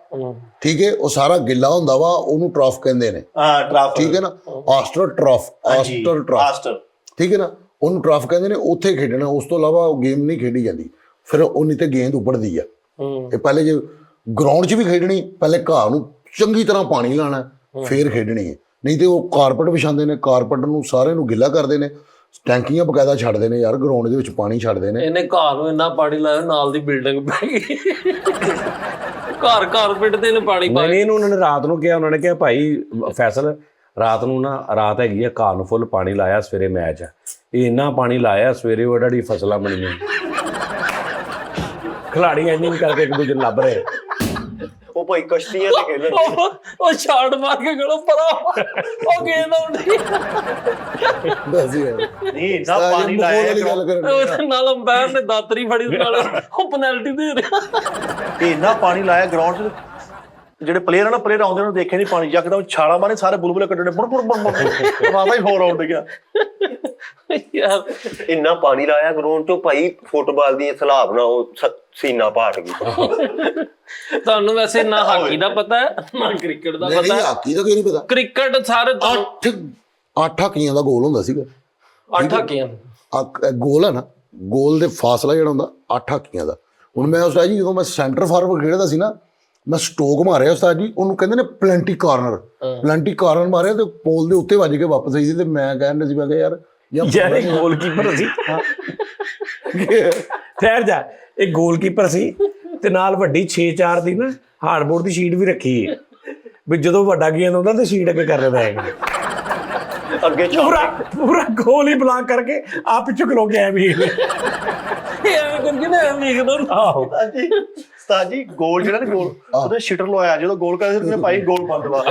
ਠੀਕ ਹੈ। ਉਹ ਸਾਰਾ ਗਿੱਲਾ ਹੁੰਦਾ ਵਾ, ਉਹਨੂੰ ਟਰਫ ਕਹਿੰਦੇ ਨੇ। ਹਾਂ ਟਰਫ ਠੀਕ ਹੈ ਨਾ, ਆਸਟਰ ਟਰਫ, ਠੀਕ ਹੈ ਨਾ, ਉਹਨੂੰ ਟਰਫ ਕਹਿੰਦੇ ਨੇ। ਉੱਥੇ ਖੇਡਣਾ, ਉਸ ਤੋਂ ਇਲਾਵਾ ਉਹ ਗੇਮ ਨਹੀਂ ਖੇਡੀ ਜਾਂਦੀ। ਫਿਰ ਉਨੀ ਤੇ ਗੇਂਦ ਉੱਪੜਦੀ ਆ। ਇਹ ਪਹਿਲੇ ਜੇ ਗਰਾਊਂਡ 'ਚ ਵੀ ਖੇਡਣੀ, ਪਹਿਲੇ ਘਾਹ ਨੂੰ ਚੰਗੀ ਤਰ੍ਹਾਂ ਪਾਣੀ ਲਾਣਾ, ਫੇਰ ਖੇਡਣੀ ਹੈ। ਨਹੀਂ ਤੇ ਉਹ ਕਾਰਪੇਟ ਵਿਛਾਉਂਦੇ ਨੇ, ਕਾਰਪੇਟ ਨੂੰ ਸਾਰੇ ਨੂੰ ਗਿੱਲਾ ਕਰਦੇ ਨੇ, ਟੈਂਕੀਆਂ ਬਕਾਇਦਾ ਛੱਡਦੇ ਨੇ ਯਾਰ, ਗਰਾਊਂਡ ਦੇ ਵਿੱਚ ਪਾਣੀ ਛੱਡਦੇ ਨੇ। ਇਹਨੇ ਘਰ ਨੂੰ ਇੰਨਾ ਪਾਣੀ ਲਾਇਆ ਨਾਲ ਦੀ ਬਿਲਡਿੰਗ ਪੈ ਗਈ। ਘਰ ਕਾਰਪੇਟ ਤੇ ਇਹਨੇ ਪਾਣੀ ਪਾ ਨਹੀਂ ਇਹਨੂੰ ਉਹਨਾਂ ਨੇ ਰਾਤ ਨੂੰ ਕਿਹਾ, ਉਹਨਾਂ ਨੇ ਕਿਹਾ ਭਾਈ ਫੈਸਲ ਰਾਤ ਨੂੰ ਨਾ, ਰਾਤ ਹੈਗੀ ਆ, ਘਾਹ ਨੂੰ ਫੁੱਲ ਪਾਣੀ ਲਾਇਆ, ਸਵੇਰੇ ਮੈਚ ਆ। ਇਹ ਇੰਨਾ ਪਾਣੀ ਲਾਇਆ ਸਵੇਰੇ ਉਹ ਜਿਹੜੀ ਫਸਲਾਂ ਬਣੀਆਂ, ਖਿਲਾੜੀ ਇੰਨੀ ਕਰਕੇ ਇੱਕ ਦੂਜੇ ਨੂੰ ਲੱਭ ਰਹੇ। ਉਹ ਭਾਈ ਕਸ਼ਤੀਆਂ ਤੇ ਖੇਲਣ। ਉਹ ਛਾੜ ਮਾਰ ਕੇ ਗਲੋ ਪਰਾ ਉਹ ਗੇਂਦ ਆਉਂਦੀ। ਬਸ ਯਾਰ ਨਹੀਂ ਇੰਨਾ ਪਾਣੀ ਲਾਇਆ ਗੱਲ ਕਰਨ ਉਹਦੇ ਨਾਲ ਅੰਪਾਇਰ ਨੇ ਦਾਤਰੀ ਫੜੀ ਨਾਲ ਉਹ ਪੈਨਲਟੀ ਦੇ ਰਿਹਾ। ਇੰਨਾ ਪਾਣੀ ਲਾਇਆ ਗਰਾਊਂਡ 'ਚ, ਜਿਹੜੇ ਪਲੇਅਰ ਆ ਨਾ, ਪਲੇਅਰ ਆਉਂਦੇ ਉਹਨੂੰ ਦੇਖਿਆ ਨਹੀਂ ਪਾਣੀ, ਯਕਦਮ ਛਾਲਾ ਮਾਰੇ, ਸਾਰੇ ਬੁਲਬੁਲੇ ਕੱਢਣੇ ਬੁੜ ਬੁੜ ਬੁੜ ਵਾਵਾ ਹੀ 4 ਆਊਟ ਗਿਆ ਯਾਰ। ਇੰਨਾ ਪਾਣੀ ਲਾਇਆ ਗਰਾਊਂਡ 'ਚੋਂ ਭਾਈ, ਫੁੱਟਬਾਲ ਦੀ ਹਿਸਾਬ ਨਾਲ ਉਹ ਸੀਨਾ ਪਾਟ ਗਈ। ਤੁਹਾਨੂੰ ਵੈਸੇ ਨਾ ਹਾਕੀ ਦਾ ਪਤਾ ਹੈ ਨਾ ਕ੍ਰਿਕਟ ਦਾ ਪਤਾ ਹੈ। ਹਾਕੀ ਦਾ ਕੀ ਨਹੀਂ ਪਤਾ। ਕ੍ਰਿਕਟ ਸਾਰੇ 8 ਹਾਕੀਆਂ ਦਾ ਗੋਲ ਹੁੰਦਾ ਸੀਗਾ। 8 ਹਾਕੀਆਂ ਗੋਲ ਹੈ ਨਾ, ਗੋਲ ਦੇ ਫਾਸਲਾ ਜਿਹੜਾ ਹੁੰਦਾ 8 ਹਾਕੀਆਂ ਦਾ। ਹੁਣ ਮੈਂ ਉਸਤਾਦ ਜੀ ਜਦੋਂ ਮੈਂ ਸੈਂਟਰ ਫਾਰਵਰਡ ਖੇਡਦਾ ਸੀ ਨਾ, ਮੈਂ ਸਟੋਕ ਮਾਰਿਆ ਉਸਤਾਦ ਜੀ, ਉਹਨੂੰ ਕਹਿੰਦੇ ਨੇ ਪਲੈਂਟੀ ਕਾਰਨਰ ਮਾਰਿਆ ਤੇ ਪੋਲ ਦੇ ਉੱਤੇ ਵੱਜ ਕੇ ਵਾਪਸ ਆਈ ਸੀ। ਤੇ ਮੈਂ ਕਹਿੰਦਾ ਸੀ, ਮੈਂ ਕਿਹਾ ਯਾਰ ਇਹ ਗੋਲਕੀਪਰ ਸੀ। ਠਹਿਰ ਜਾ, ਇਹ ਗੋਲਕੀਪਰ ਸੀ ਤੇ ਨਾਲ ਵੱਡੀ 6-4 ਦੀ ਨਾ ਹਾਰਡਬੋਰਡ ਦੀ ਸ਼ੀਟ ਵੀ ਰੱਖੀ ਹੈ, ਵੀ ਜਦੋਂ ਵੱਡਾ ਗੇਂਦ ਆਉਂਦਾ ਤੇ ਸ਼ੀਟ ਅੱਗੇ ਕਰ ਲੈਂਦਾ ਹੈਗਾ। ਅੱਗੇ ਪੂਰਾ ਗੋਲ ਹੀ ਬਲਾਕ ਕਰਕੇ ਆਪ ਪਿੱਛੋਂ ਖਲੋ ਕੇ ਆਇਆ ਵੀ ਐਵੇਂ ਕਰਕੇ ਨਾ ਐਵੇਂ ਵੇਖਦਾ। ਆਹੋ ਉਸਤਾਦ ਜੀ ਗੋਲ ਜਿਹੜਾ ਨਾ, ਗੋਲ ਉਹਦੇ ਸ਼ਟਰ ਲਵਾਇਆ, ਜਦੋਂ ਗੋਲ ਕਰਦੇ ਸੀ ਭਾਈ ਗੋਲ ਬੰਦ ਵਾ।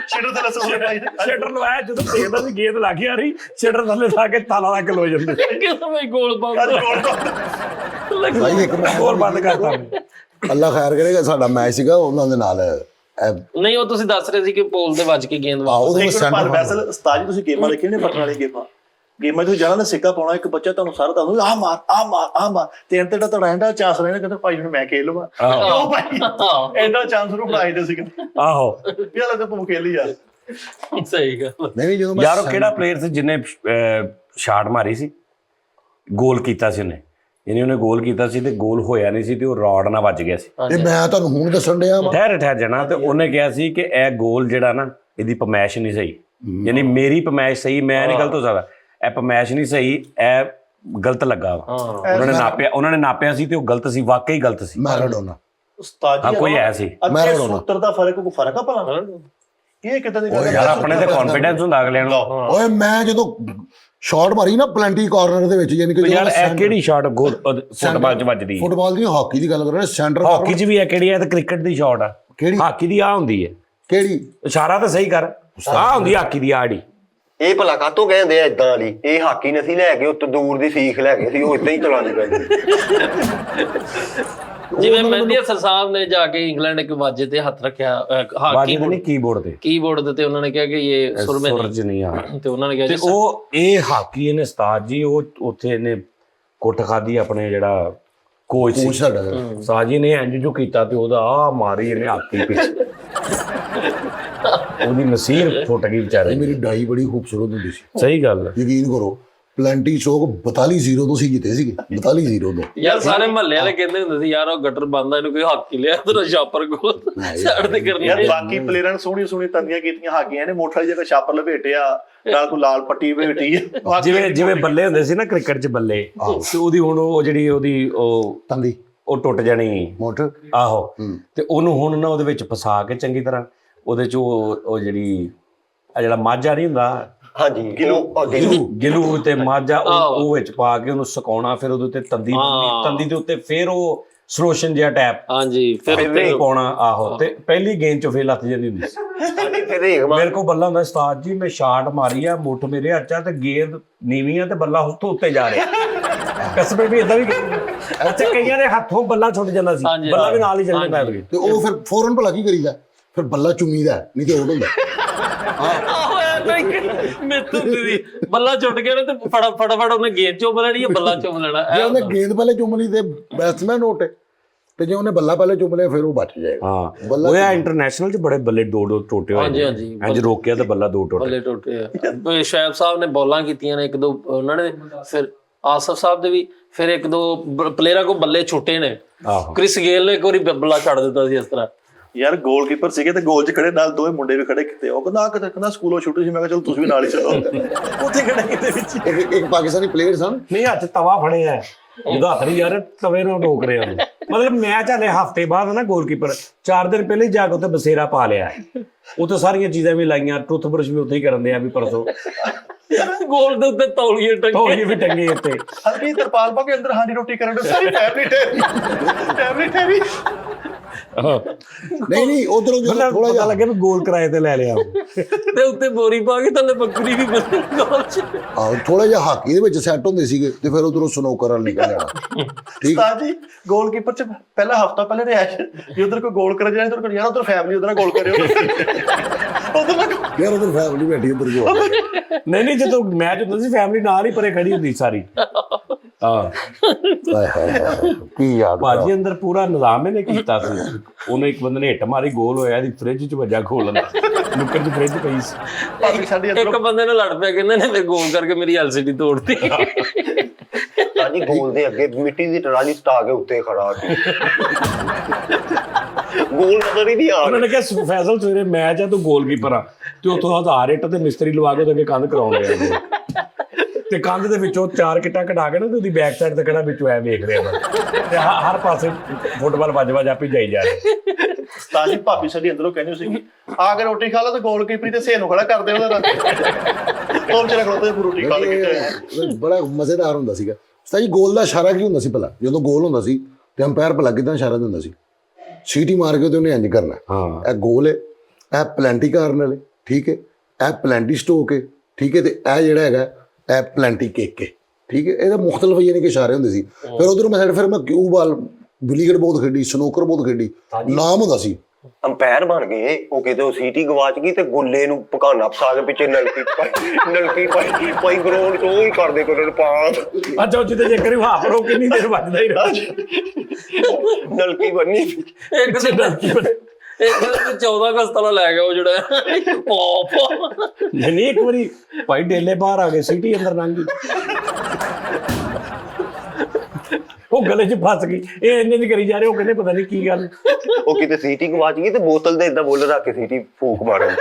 ਸ਼ਟਰ ਤੇ ਲੱਸੋ ਸ਼ਟਰ ਲਵਾਇਆ, ਜਦੋਂ ਦੇਖਦਾ ਸੀ ਗੇਂਦ ਲੱਗ ਗਿਆ ਰਹੀ, ਸ਼ਟਰ ਥੱਲੇ ਲਾ ਕੇ ਤਾਲਾ ਲਾ ਕੇ ਲੋ ਜਾਂਦੇ। ਕਿਉਂ ਮੈਂ ਗੋਲ ਭਾਈ ਇੱਕ ਗੋਲ ਬੰਦ ਕਰਤਾ। ਅੱਲਾ ਖੈਰ ਕਰੇਗਾ, ਸਾਡਾ ਮੈਚ ਸੀਗਾ ਉਹਨਾਂ ਦੇ ਨਾਲ। ਨਹੀਂ ਉਹ ਤੁਸੀਂ ਦੱਸ ਰਹੇ ਸੀ ਕਿ ਪੋਲ ਦੇ ਵੱਜ ਕੇ ਗੇਂਦ ਉਹਦੇ ਵਿੱਚ ਪਰ ਵੈਸਲ ਉਸਤਾਦ ਜੀ ਤੁਸੀਂ ਗੇਮਾਂ ਦੇਖੀਆਂ ਨੇ, ਬਟਨ ਵਾਲੀ ਗੇਮਾਂ ਤੁਸੀਂ ਜਾਣਾ ਨਾ, ਸਿੱਕਾ ਪਾਉਣਾ, ਇੱਕ ਬੱਚਾ ਤੁਹਾਨੂੰ ਸਾਰਾ ਤੁਹਾਨੂੰ ਆਹ ਮਾਰ ਤੇ ਅੰਤ ਤੁਹਾਡਾ ਐਂਡਾ ਚਾਂਸ ਰਹਿਣਾ, ਕਹਿੰਦਾ ਭਾਈ ਹੁਣ ਮੈਂ ਖੇਲ ਲਵਾਂ। ਉਹ ਭਾਈ ਐਂਡਾ ਚਾਂਸ ਨੂੰ ਫੜਾਈ ਦੇ ਸੀਗਾ। ਆਹੋ ਯਾਰ ਤੇ ਤੂੰ ਖੇਲੀ ਯਾਰ। ਸਹੀ ਗੱਲ। ਨਹੀਂ ਜਦੋਂ ਮੈਂ ਯਾਰ ਉਹ ਕਿਹੜਾ ਪਲੇਅਰ ਸੀ ਜਿਹਨੇ ਸ਼ਾਟ ਮਾਰੀ ਸੀ, ਗੋਲ ਕੀਤਾ ਸੀ ਉਹਨੇ, ਯਾਨੀ ਉਹਨੇ ਗੋਲ ਕੀਤਾ ਸੀ ਤੇ ਗੋਲ ਹੋਇਆ ਨਹੀਂ ਸੀ ਤੇ ਉਹ ਰੌਡ ਨਾਲ ਵੱਜ ਗਿਆ ਸੀ। ਤੇ ਮੈਂ ਤੁਹਾਨੂੰ ਹੁਣ ਦੱਸਣ ਡਿਆ ਵਾ। ਠਹਿਰ ਜਾਣਾ, ਤੇ ਉਹਨੇ ਕਿਹਾ ਸੀ ਕਿ ਇਹ ਗੋਲ ਜਿਹੜਾ ਨਾ, ਇਹਦੀ ਪਮੈਸ਼ ਨਹੀਂ ਸਹੀ, ਯਾਨੀ ਮੇਰੀ ਪਮੈਸ਼ ਸਹੀ, ਮੈਂ ਨਹੀਂ ਗਲਤ ਹੋ ਸਕਦਾ, ਇਹ ਪਮੈਸ਼ ਨਹੀਂ ਸਹੀ, ਇਹ ਗਲਤ ਲੱਗਾ ਵਾ। ਉਹਨਾਂ ਨੇ ਨਾਪਿਆ ਸੀ ਤੇ ਉਹ ਗਲਤ ਸੀ, ਵਾਕਈ ਗਲਤ ਸੀ। ਮੈਰਾਡੋਨਾ ਉਸਤਾਦ ਜੀ ਕੋਈ ਐ ਸੀ ਅੱਗੇ ਸੂਤਰ ਦਾ ਫਰਕ ਆ ਭਲਾ? ਇਹ ਕਿਦਾਂ ਦੀ ਯਾਰ ਆਪਣੇ ਤੇ ਕੌਨਫੀਡੈਂਸ ਹੁੰਦਾ ਅਗਲੇ ਨੂੰ। ਓਏ ਮੈਂ ਜਦੋਂ ਸ਼ਾਟ ਮਾਰੀ ਨਾ ਪਲੈਂਟੀ ਕਾਰਨਰ ਦੇ ਵਿੱਚ, ਯਾਨੀ ਕਿ ਯਾਰ ਇਹ ਕਿਹੜੀ ਸ਼ਾਟ ਫੁੱਟਬਾਲ ਚ ਵੱਜਦੀ? ਫੁੱਟਬਾਲ ਦੀ ਹਾਕੀ ਦੀ ਗੱਲ ਕਰ ਰਹੇ ਸੈਂਟਰ ਹਾਕੀ ਚ ਵੀ ਹੈ ਕਿਹੜੀ ਹੈ, ਤੇ ਕ੍ਰਿਕਟ ਦੀ ਸ਼ਾਟ ਆ। ਕਿਹੜੀ ਹਾਕੀ ਦੀ ਆ ਹੁੰਦੀ ਹੈ, ਕਿਹੜੀ? ਇਸ਼ਾਰਾ ਤਾਂ ਸਹੀ ਕਰ, ਆ ਹੁੰਦੀ ਹਾਕੀ ਦੀ ਆੜੀ। ਇਹ ਭਲਾ ਕਾਤੋਂ ਕਹਿੰਦੇ ਆ ਇਦਾਂ ਵਾਲੀ? ਇਹ ਹਾਕੀ ਨਹੀਂ ਸੀ ਲੈ ਕੇ ਉੱਤੇ ਦੂਰ ਦੀ ਸੀਖ ਲੈ ਗਏ ਸੀ, ਉਹ ਇਦਾਂ ਹੀ ਚਲਾਉਣੀ ਪੈਂਦੀ। ਜਿਵੇਂ ਮਹਿੰਦੀ ਹਸਨ ਸਾਹਿਬ ਨੇ ਜਾ ਕੇ ਇੰਗਲੈਂਡ ਇੱਕ ਵਾਜੇ ਤੇ ਹੱਥ ਰੱਖਿਆ, ਹਾਕੀ ਨਹੀਂ ਕੀਬੋਰਡ ਦੇ, ਤੇ ਉਹਨਾਂ ਨੇ ਕਿਹਾ ਕਿ ਇਹ ਸੁਰ ਮੇ ਨਹੀਂ ਆ, ਤੇ ਉਹਨਾਂ ਨੇ ਕਿਹਾ ਤੇ ਉਹ ਇਹ ਹਾਕੀ ਇਹਨੇ ਉਸਤਾਦ ਜੀ ਉਹ ਉੱਥੇ ਇਹਨੇ ਕੁੱਟ ਖਾਦੀ ਆਪਣੇ ਜਿਹੜਾ ਕੋਚ ਸੀ ਸਾਡਾ ਉਸਤਾਦ ਜੀ ਨੇ ਇੰਜ ਜੋ ਕੀਤਾ ਤੇ ਉਹਦਾ ਆ ਮਾਰੀ ਇਹਨੇ ਹਾਕੀ ਪਿੱਛੇ, ਉਹਦੀ ਨਸੀਰ ਫੁੱਟ ਗਈ ਵਿਚਾਰੇ। ਮੇਰੀ ਡਾਈ ਬੜੀ ਖੂਬਸੂਰਤ ਹੁੰਦੀ ਸੀ, ਸਹੀ ਗੱਲ, ਯਕੀਨ ਕਰੋ। ਪਲੈਂਟੀ ਚੌਕ 42-0 ਤੋਂ ਸੀ ਜਿੱਤੇ ਸੀਗੇ, 42-0 ਤੋਂ। ਯਾਰ ਸਾਰੇ ਮਹੱਲੇ ਵਾਲੇ ਕਹਿੰਦੇ ਹੁੰਦੇ ਸੀ ਯਾਰ ਉਹ ਗਟਰ ਬੰਦਾ, ਇਹਨੂੰ ਕੋਈ ਹਾਕੀ ਲਿਆ ਤੇ ਛਾਪਰ ਕੋਲ ਸਾਈਡ ਤੇ ਕਰਨੀ। ਯਾਰ ਬਾਕੀ ਪਲੇਅਰਾਂ ਨੇ ਸੋਹਣੀ ਤੰਦੀਆਂ ਕੀਤੀਆਂ ਹਾਕੀਆਂ ਨੇ, ਮੋਠ ਵਾਲੀ ਜਗ੍ਹਾ ਛਾਪਰ ਲਪੇਟਿਆ, ਨਾਲ ਕੋਈ ਲਾਲ ਪੱਟੀ ਲਪੇਟੀ ਹੈ। ਜਿਵੇਂ ਬੱਲੇ ਹੁੰਦੇ ਸੀ ਨਾ ਕ੍ਰਿਕਟ 'ਚ ਬੱਲੇ, ਤੇ ਉਹਦੀ ਹੁਣ ਉਹ ਜਿਹੜੀ ਉਹਦੀ ਉਹ ਤੰਦੀ ਉਹ ਟੁੱਟ ਜਾਣੀ ਮੋਟਰ, ਆਹੋ, ਤੇ ਉਹਨੂੰ ਹੁਣ ਨਾ ਉਹਦੇ ਵਿੱਚ ਫਸਾ ਕੇ ਚੰਗੀ ਤਰ੍ਹਾਂ ਉਹਦੇ 'ਚ ਉਹ ਜਿਹੜੀ ਜਿਹੜਾ ਮਾਝਾ ਨਹੀਂ ਹੁੰਦਾ, ਹਾਂਜੀ ਗਿਲੂ ਤੇ ਮਾਝਾ ਉਹ ਵਿੱਚ ਪਾ ਕੇ ਉਹਨੂੰ ਸੁਕਾਉਣਾ, ਫਿਰ ਉਹਦੇ ਉੱਤੇ ਤੰਦੀ ਦੇ ਉੱਤੇ ਫਿਰ ਉਹ ਸਲੋਸ਼ਨ ਜਿਹਾ ਟੈਪ, ਹਾਂਜੀ, ਫਿਰ ਪਾਉਣਾ। ਆਹੋ, ਤੇ ਪਹਿਲੀ ਗੇਂਦ 'ਚ ਫੇਰ ਲੱਤ ਜਾਂਦੀ ਹੁੰਦੀ ਸੀ। ਮੇਰੇ ਕੋਲ ਬੱਲਾ ਹੁੰਦਾ ਉਸਤਾਦ ਜੀ, ਮੈਂ ਸ਼ਾਟ ਮਾਰੀ ਆ, ਮੁੱਠ ਮੇਰੇ ਹੱਥ 'ਚ ਤੇ ਗੇਂਦ ਨੀਵੀਂ ਆ ਤੇ ਬੱਲਾ ਉੱਤੋਂ ਉੱਤੇ ਜਾ ਰਿਹਾ। ਕਸਮੇ ਵੀ ਇਦਾਂ ਵੀ ਅੱਛਾ, ਕਈਆਂ ਦੇ ਹੱਥੋਂ ਬੱਲਾ ਛੁੱਟ ਜਾਂਦਾ ਸੀ, ਬੱਲਾ ਵੀ ਨਾਲ ਹੀ ਚੱਲ ਜਾਂਦਾ ਤੇ ਉਹ ਫਿਰ ਫੌਰਨ ਭਲਾ ਕੀ ਕਰੀਦਾ? ਫਿਰ ਬੱਲਾ ਚੁੰਮੀਦਾ, ਨਹੀਂ ਤੇ ਆਊਟ ਹੁੰਦਾ। ਬੱਲਾ ਛੁੱਟ ਗਿਆ ਤੇ ਫਟਾਫਟ ਉਹਨੇ ਗੇਂਦ ਚੁੰਮ ਲੈਣੀ ਹੈ, ਬੱਲਾ ਚੁੰਮ ਲੈਣਾ। ਜੇ ਉਹਨੇ ਗੇਂਦ ਪਹਿਲੇ ਚੁੰਮ ਲਈ ਤੇ ਬੈਟਸਮੈਨ ਆਊਟ, ਤੇ ਜੇ ਉਹਨੇ ਬੱਲਾ ਪਹਿਲੇ ਚੁੰਮ ਲਿਆ ਫਿਰ ਉਹ ਬਚ ਜਾਏਗਾ। ਹਾਂ, ਉਹ ਇੰਟਰਨੈਸ਼ਨਲ 'ਚ ਬੜੇ ਬੱਲੇ ਦੋ ਟੋਟੇ ਹੋਏ। ਹਾਂਜੀ ਹਾਂਜੀ, ਇੰਜ ਰੋਕਿਆ ਤੇ ਬੱਲਾ ਦੋ ਟੋਟੇ। ਬੱਲੇ ਟੁੱਟੇ। ਸ਼ੈਬ ਸਾਹਿਬ ਨੇ ਬੋਲਾਂ ਕੀਤੀਆਂ ਨੇ ਇੱਕ ਦੋ ਉਹਨਾਂ ਨੇ, ਫਿਰ ਆਸਫ ਸਾਹਿਬ ਦੇ ਵੀ, ਫਿਰ ਇੱਕ ਦੋ ਪਲੇਅਰਾਂ ਕੋ ਬੱਲੇ ਛੁੱਟੇ ਨੇ। ਕ੍ਰਿਸ ਗੇਲ ਨੇ ਇੱਕ ਵਾਰੀ ਬੱਲਾ ਛੱਡ ਦਿੱਤਾ ਸੀ ਇਸ ਤਰ੍ਹਾਂ। ਯਾਰ ਗੋਲਕੀਪਰ ਸੀਗੇ ਤੇ ਗੋਲ 'ਚ ਖੜੇ, ਨਾਲ ਦੋਵੇਂ ਮੁੰਡੇ ਵੀ ਖੜੇ ਕੀਤੇ। ਉਹ ਕਹਿੰਦਾ ਸਕੂਲੋਂ ਛੁੱਟੀ ਸੀ, ਮੈਂ ਕਿਹਾ ਚਲ ਤੁਸੀਂ ਵੀ ਨਾਲ ਹੀ ਚਲੋ। ਉੱਥੇ ਖੜੇ ਕੀਤੇ ਵਿੱਚ ਇੱਕ ਪਾਕਿਸਤਾਨੀ ਪਲੇਅਰ ਸਨ, ਨਹੀਂ ਹੱਥ ਤਵਾ ਫੜਿਆ, ਉਹਦਾ ਹੱਥ ਯਾਰ ਤਵੇ ਨੂੰ ਟੋਕ ਰਿਹਾ ਉਹਨੂੰ। ਮਤਲਬ ਮੈਚ ਹਲੇ ਹਫ਼ਤੇ ਬਾਅਦ ਨਾ ਗੋਲਕੀਪਰ 4 ਦਿਨ ਪਹਿਲੇ ਜਾ ਕੇ ਉੱਥੇ ਬਸੇਰਾ ਪਾ ਲਿਆ, ਉੱਥੇ ਸਾਰੀਆਂ ਚੀਜ਼ਾਂ ਵੀ ਲਾਈਆਂ, ਟੁੱਥ ਬਰਸ਼ ਵੀ ਉੱਥੇ ਹੀ ਕਰਨ ਦੇ ਆ ਵੀ ਪਰਸੋਂ। ਗੋਲ ਦੇ ਉੱਤੇ ਤੌਲੀਏ ਵੀ ਟੰਗੇ ਉੱਤੇ, ਹਲਕੀ ਤਰਪਾਲ ਪਾ ਕੇ ਅੰਦਰ ਹਾਂਡੀ ਰੋਟੀ ਕਰਨ ਦੇ ਸਾਰੀ ਫੈਮਿਲੀ ਟੈਰੀ। ਨਹੀਂ ਉਧਰੋਂ ਜਦੋਂ ਥੋੜਾ ਜਿਹਾ ਲੱਗੇ ਵੀ ਗੋਲ ਕਿਰਾਏ ਤੇ ਲੈ ਲਿਆ, ਤੇ ਉੱਤੇ ਬੋਰੀ ਪਾ ਕੇ ਥੱਲੇ ਬੱਕਰੀ ਵੀ ਬੰਨੀ ਗੋਲ 'ਚ। ਥੋੜਾ ਜਿਹਾ ਹਾਕੀ ਦੇ ਵਿੱਚ ਸੈੱਟ ਹੁੰਦੇ ਸੀਗੇ, ਤੇ ਫਿਰ ਉਧਰੋਂ ਸਨੋਕਰ ਵਾਲ ਨਿਕਲ ਜਾਣਾ। ਠੀਕ ਉਸਤਾਦ ਜੀ, ਗੋਲਕੀਪਰ 'ਚ ਪਹਿਲਾ ਹਫਤਾ ਪਹਿਲੇ ਰਿਆਸ਼ ਜੇ ਉਧਰ ਕੋਈ ਗੋਲ ਕਰ ਜਾਏ, ਯਾਰ ਉਧਰ ਫੈਮਿਲੀ ਉਧਰ ਗੋਲ ਕਰਿਓ, ਯਾਰ ਉਧਰ ਫੈਮਿਲੀ ਬੈਠੀ ਉਧਰ ਜੋ। ਨਹੀਂ ਜਦੋਂ ਮੈਚ ਹੁੰਦਾ ਸੀ ਫੈਮਿਲੀ ਨਾਲ ਹੀ ਪਰੇ ਖੜੀ ਹੁੰਦੀ ਸਾਰੀ। ਹਾਂ, ਕੀ ਯਾਦ ਭਾਜੀ ਅੰਦਰ ਪੂਰਾ ਨਿਜ਼ਾਮ ਇਹਨੇ ਕੀਤਾ ਸੀ। ਉਹਨੇ ਇੱਕ ਬੰਦੇ ਨੇ ਹਿੱਟ ਮਾਰੀ, ਗੋਲ ਹੋਇਆ, ਇਹਦੀ ਫ੍ਰਿਜ 'ਚ ਵੱਜਾ ਖੋਲਣ, ਨੁੱਕਰ 'ਚ ਫ੍ਰਿਜ ਪਈ ਸੀ। ਇੱਕ ਬੰਦੇ ਨੇ ਲੜ ਪਿਆ, ਕਹਿੰਦੇ ਨੇ ਗੋਲ ਕਰਕੇ ਮੇਰੀ ਐਲਸੀਡੀ ਤੋੜਤੀ। ਹਾਂਜੀ, ਗੋਲ ਦੇ ਅੱਗੇ ਮਿੱਟੀ ਦੀ ਟਰਾਲੀ ਸਟਾ ਕੇ ਉੱਤੇ ਖੜਾ ਸੀ, ਗੋਲ ਨਜ਼ਰ ਹੀ ਨਹੀਂ ਆ ਰਿਹਾ। ਉਹਨਾਂ ਨੇ ਕਿਹਾ ਫੈਜ਼ਲ ਸਵੇਰੇ ਮੈਚ ਆ, ਤੂੰ ਗੋਲਕੀਪਰ ਆ, ਤੇ ਉੱਥੋਂ 1000 ਇੱਟ ਤੇ ਮਿਸਤਰੀ ਲਵਾ ਕੇ ਉਹਦੇ ਕੰਧ ਕਰਾਉਣ ਰਿਹਾ, ਤੇ ਕੰਧ ਦੇ ਵਿੱਚੋਂ 4 ਕਿੱਟਾਂ ਕਢਾ ਕੇ ਨਾ ਉਹਦੀ ਬੈਕ ਸਾਈਡ ਤੇ ਕਿਹੜਾ ਵਿੱਚੋਂ ਐ ਵੇਖ ਰਿਹਾ ਤੇ ਹਰ ਪਾਸੇ ਫੁੱਟਬਾਲ ਵੱਜ ਆਪੀ ਜਾਈ ਜਾ ਰਿਹਾ। ਉਸਤਾਦ ਜੀ, ਭਾਬੀ ਸਾਡੀ ਅੰਦਰੋਂ ਕਹਿੰਦੀ ਸੀਗੀ, ਆ ਕੇ ਰੋਟੀ ਖਾ ਲਾ ਤੇ ਗੋਲਕੀਪਰ ਤੇ ਸੇਨ ਨੂੰ ਖੜਾ ਕਰਦੇ ਉਹਦਾ ਉਹ ਵਿਚਾਰਾ ਖਲੋਤੇ ਰੋਟੀ ਖਾ ਕੇ। ਬੜਾ ਮਜ਼ੇਦਾਰ ਹੁੰਦਾ ਸੀਗਾ। ਉਸਤਾਦ ਜੀ, ਗੋਲ ਦਾ ਇਸ਼ਾਰਾ ਕੀ ਹੁੰਦਾ ਸੀ ਭਲਾ? ਜਦੋਂ ਗੋਲ ਹੁੰਦਾ ਸੀ ਤੇ ਅੰਪਾਇਰ ਭਲਾ ਕਿੱਦਾਂ ਇਸ਼ਾਰਾ ਦਿੰਦਾ ਸੀ? ਸੀਟੀ ਮਾਰ ਕੇ ਤੇ ਉਹਨੇ ਇੰਜ ਕਰਨਾ, ਇਹ ਗੋਲ ਹੈ, ਇਹ ਪਲੈਂਟੀ ਕਾਰਨਰ ਹੈ, ਠੀਕ ਹੈ, ਇਹ ਪਲੈਂਟੀ ਸਟੋਕ ਹੈ, ਠੀਕ ਹੈ, ਤੇ ਇਹ ਜਿਹੜਾ ਹੈਗਾ ਇਹ ਪਲੈਂਟੀ ਕੇਕ ਹੈ, ਠੀਕ ਹੈ। ਇਹਦਾ ਮੁਖਤਲਿਫ ਯਾਨੀ ਕਿ ਇਸ਼ਾਰੇ ਹੁੰਦੇ ਸੀ। ਫਿਰ ਉਧਰੋਂ ਮੈਂ ਕਿਊ ਬਾਲ, ਬਿਲੀਗੜ ਬਹੁਤ ਖੇਡੀ, ਸਨੋਕਰ ਬਹੁਤ ਖੇਡੀ, ਨਾਮ ਹੁੰਦਾ ਸੀ। ਅੰਪਾਇਰ ਬਣ ਗਏ ਉਹ, ਕਿਤੇ ਉਹ ਸੀਟੀ ਗਵਾਚ ਗਈ ਤੇ ਗੁੱਲੇ ਨੂੰ ਪਕਾਨਾ ਫਸਾ ਕੇ ਪਿੱਛੇ ਨਲਕੀ ਪਾਈ ਗਰਾਊਂਡ 'ਚ ਉਹ ਹੀ ਕਰਦੇ ਕਰਨ ਪਾਸ। ਅੱਛਾ, ਉਹ ਜਿੱਦੇ ਜੇਕਰ ਹਾਫ ਰੋ ਕਿੰਨੀ ਦੇਰ ਵੱਜਦਾ ਹੀ ਰਿਹਾ, ਨਲਕੀ ਬੰਨੀ ਇੱਕ 14 ਅਗਸਤ ਵਾਲਾ ਲੈ ਗਿਆ ਉਹ ਜਿਹੜਾ ਨਹੀਂ ਇੱਕ ਵਾਰੀ ਭਾਈ ਡੇਲੇ ਬਾਹਰ ਆ ਗਏ, ਸੀਟੀ ਅੰਦਰ ਲੰਘ ਗਈ, ਉਹ ਗਲੇ 'ਚ ਫਸ ਗਈ। ਇਹ ਇੰਨੇ ਨਹੀਂ ਕਰੀ ਜਾ ਰਹੇ, ਉਹ ਕਹਿੰਦੇ ਪਤਾ ਨਹੀਂ ਕੀ ਗੱਲ। ਉਹ ਕਿਤੇ ਸੀਟੀ ਗਵਾਚ ਗਈ ਤੇ ਬੋਤਲ ਦੇ ਏਦਾਂ ਬੋਲ ਰੱਖ ਕੇ ਸੀਟੀ ਫੂਕ ਮਾਰਨ।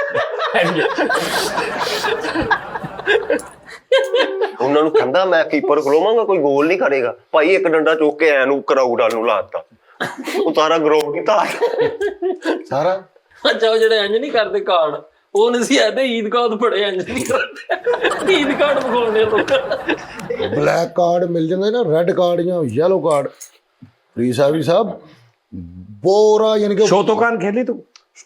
ਉਹਨਾਂ ਨੂੰ ਕਹਿੰਦਾ ਮੈਂ ਕੀਪਰ ਖਲੋਵਾਂਗਾ, ਕੋਈ ਗੋਲ ਨਹੀਂ ਕਰੇਗਾ। ਭਾਈ ਇੱਕ ਡੰਡਾ ਚੁੱਕ ਕੇ ਐ ਨੂੰ ਕਰਾਊਡ ਨੂੰ ਲਾਤਾ, ਉਹ ਸਾਰਾ ਗਰਾਊਂਡ ਕੀਤਾ ਸਾਰਾ। ਅੱਛਾ, ਉਹ ਜਿਹੜੇ ਇੰਜ ਨਹੀਂ ਕਰਦੇ ਕਾਰਡ, ਉਹ ਨਹੀਂ ਸੀ ਆਦੇ ਈਦ ਕਾਰਡ ਬੜੇ ਇੰਜ ਨਹੀਂ ਕਰਦੇ ਈਦ ਕਾਰਡ ਵਿਖਾਉਂਦੇ ਲੋਕ ਬਲੈਕ ਕਾਰਡ ਮਿਲ ਜਾਂਦੇ ਨਾ, ਰੈੱਡ ਕਾਰਡ ਜਾਂ ਯੈਲੋ ਕਾਰਡ। ਫਰੀਦ ਸਾਹਿਬ ਬੋਰਾ ਯਾਨੀ ਕਿ ਸ਼ੋਤੋਕਾਨ ਖੇਲੀ ਤੂੰ?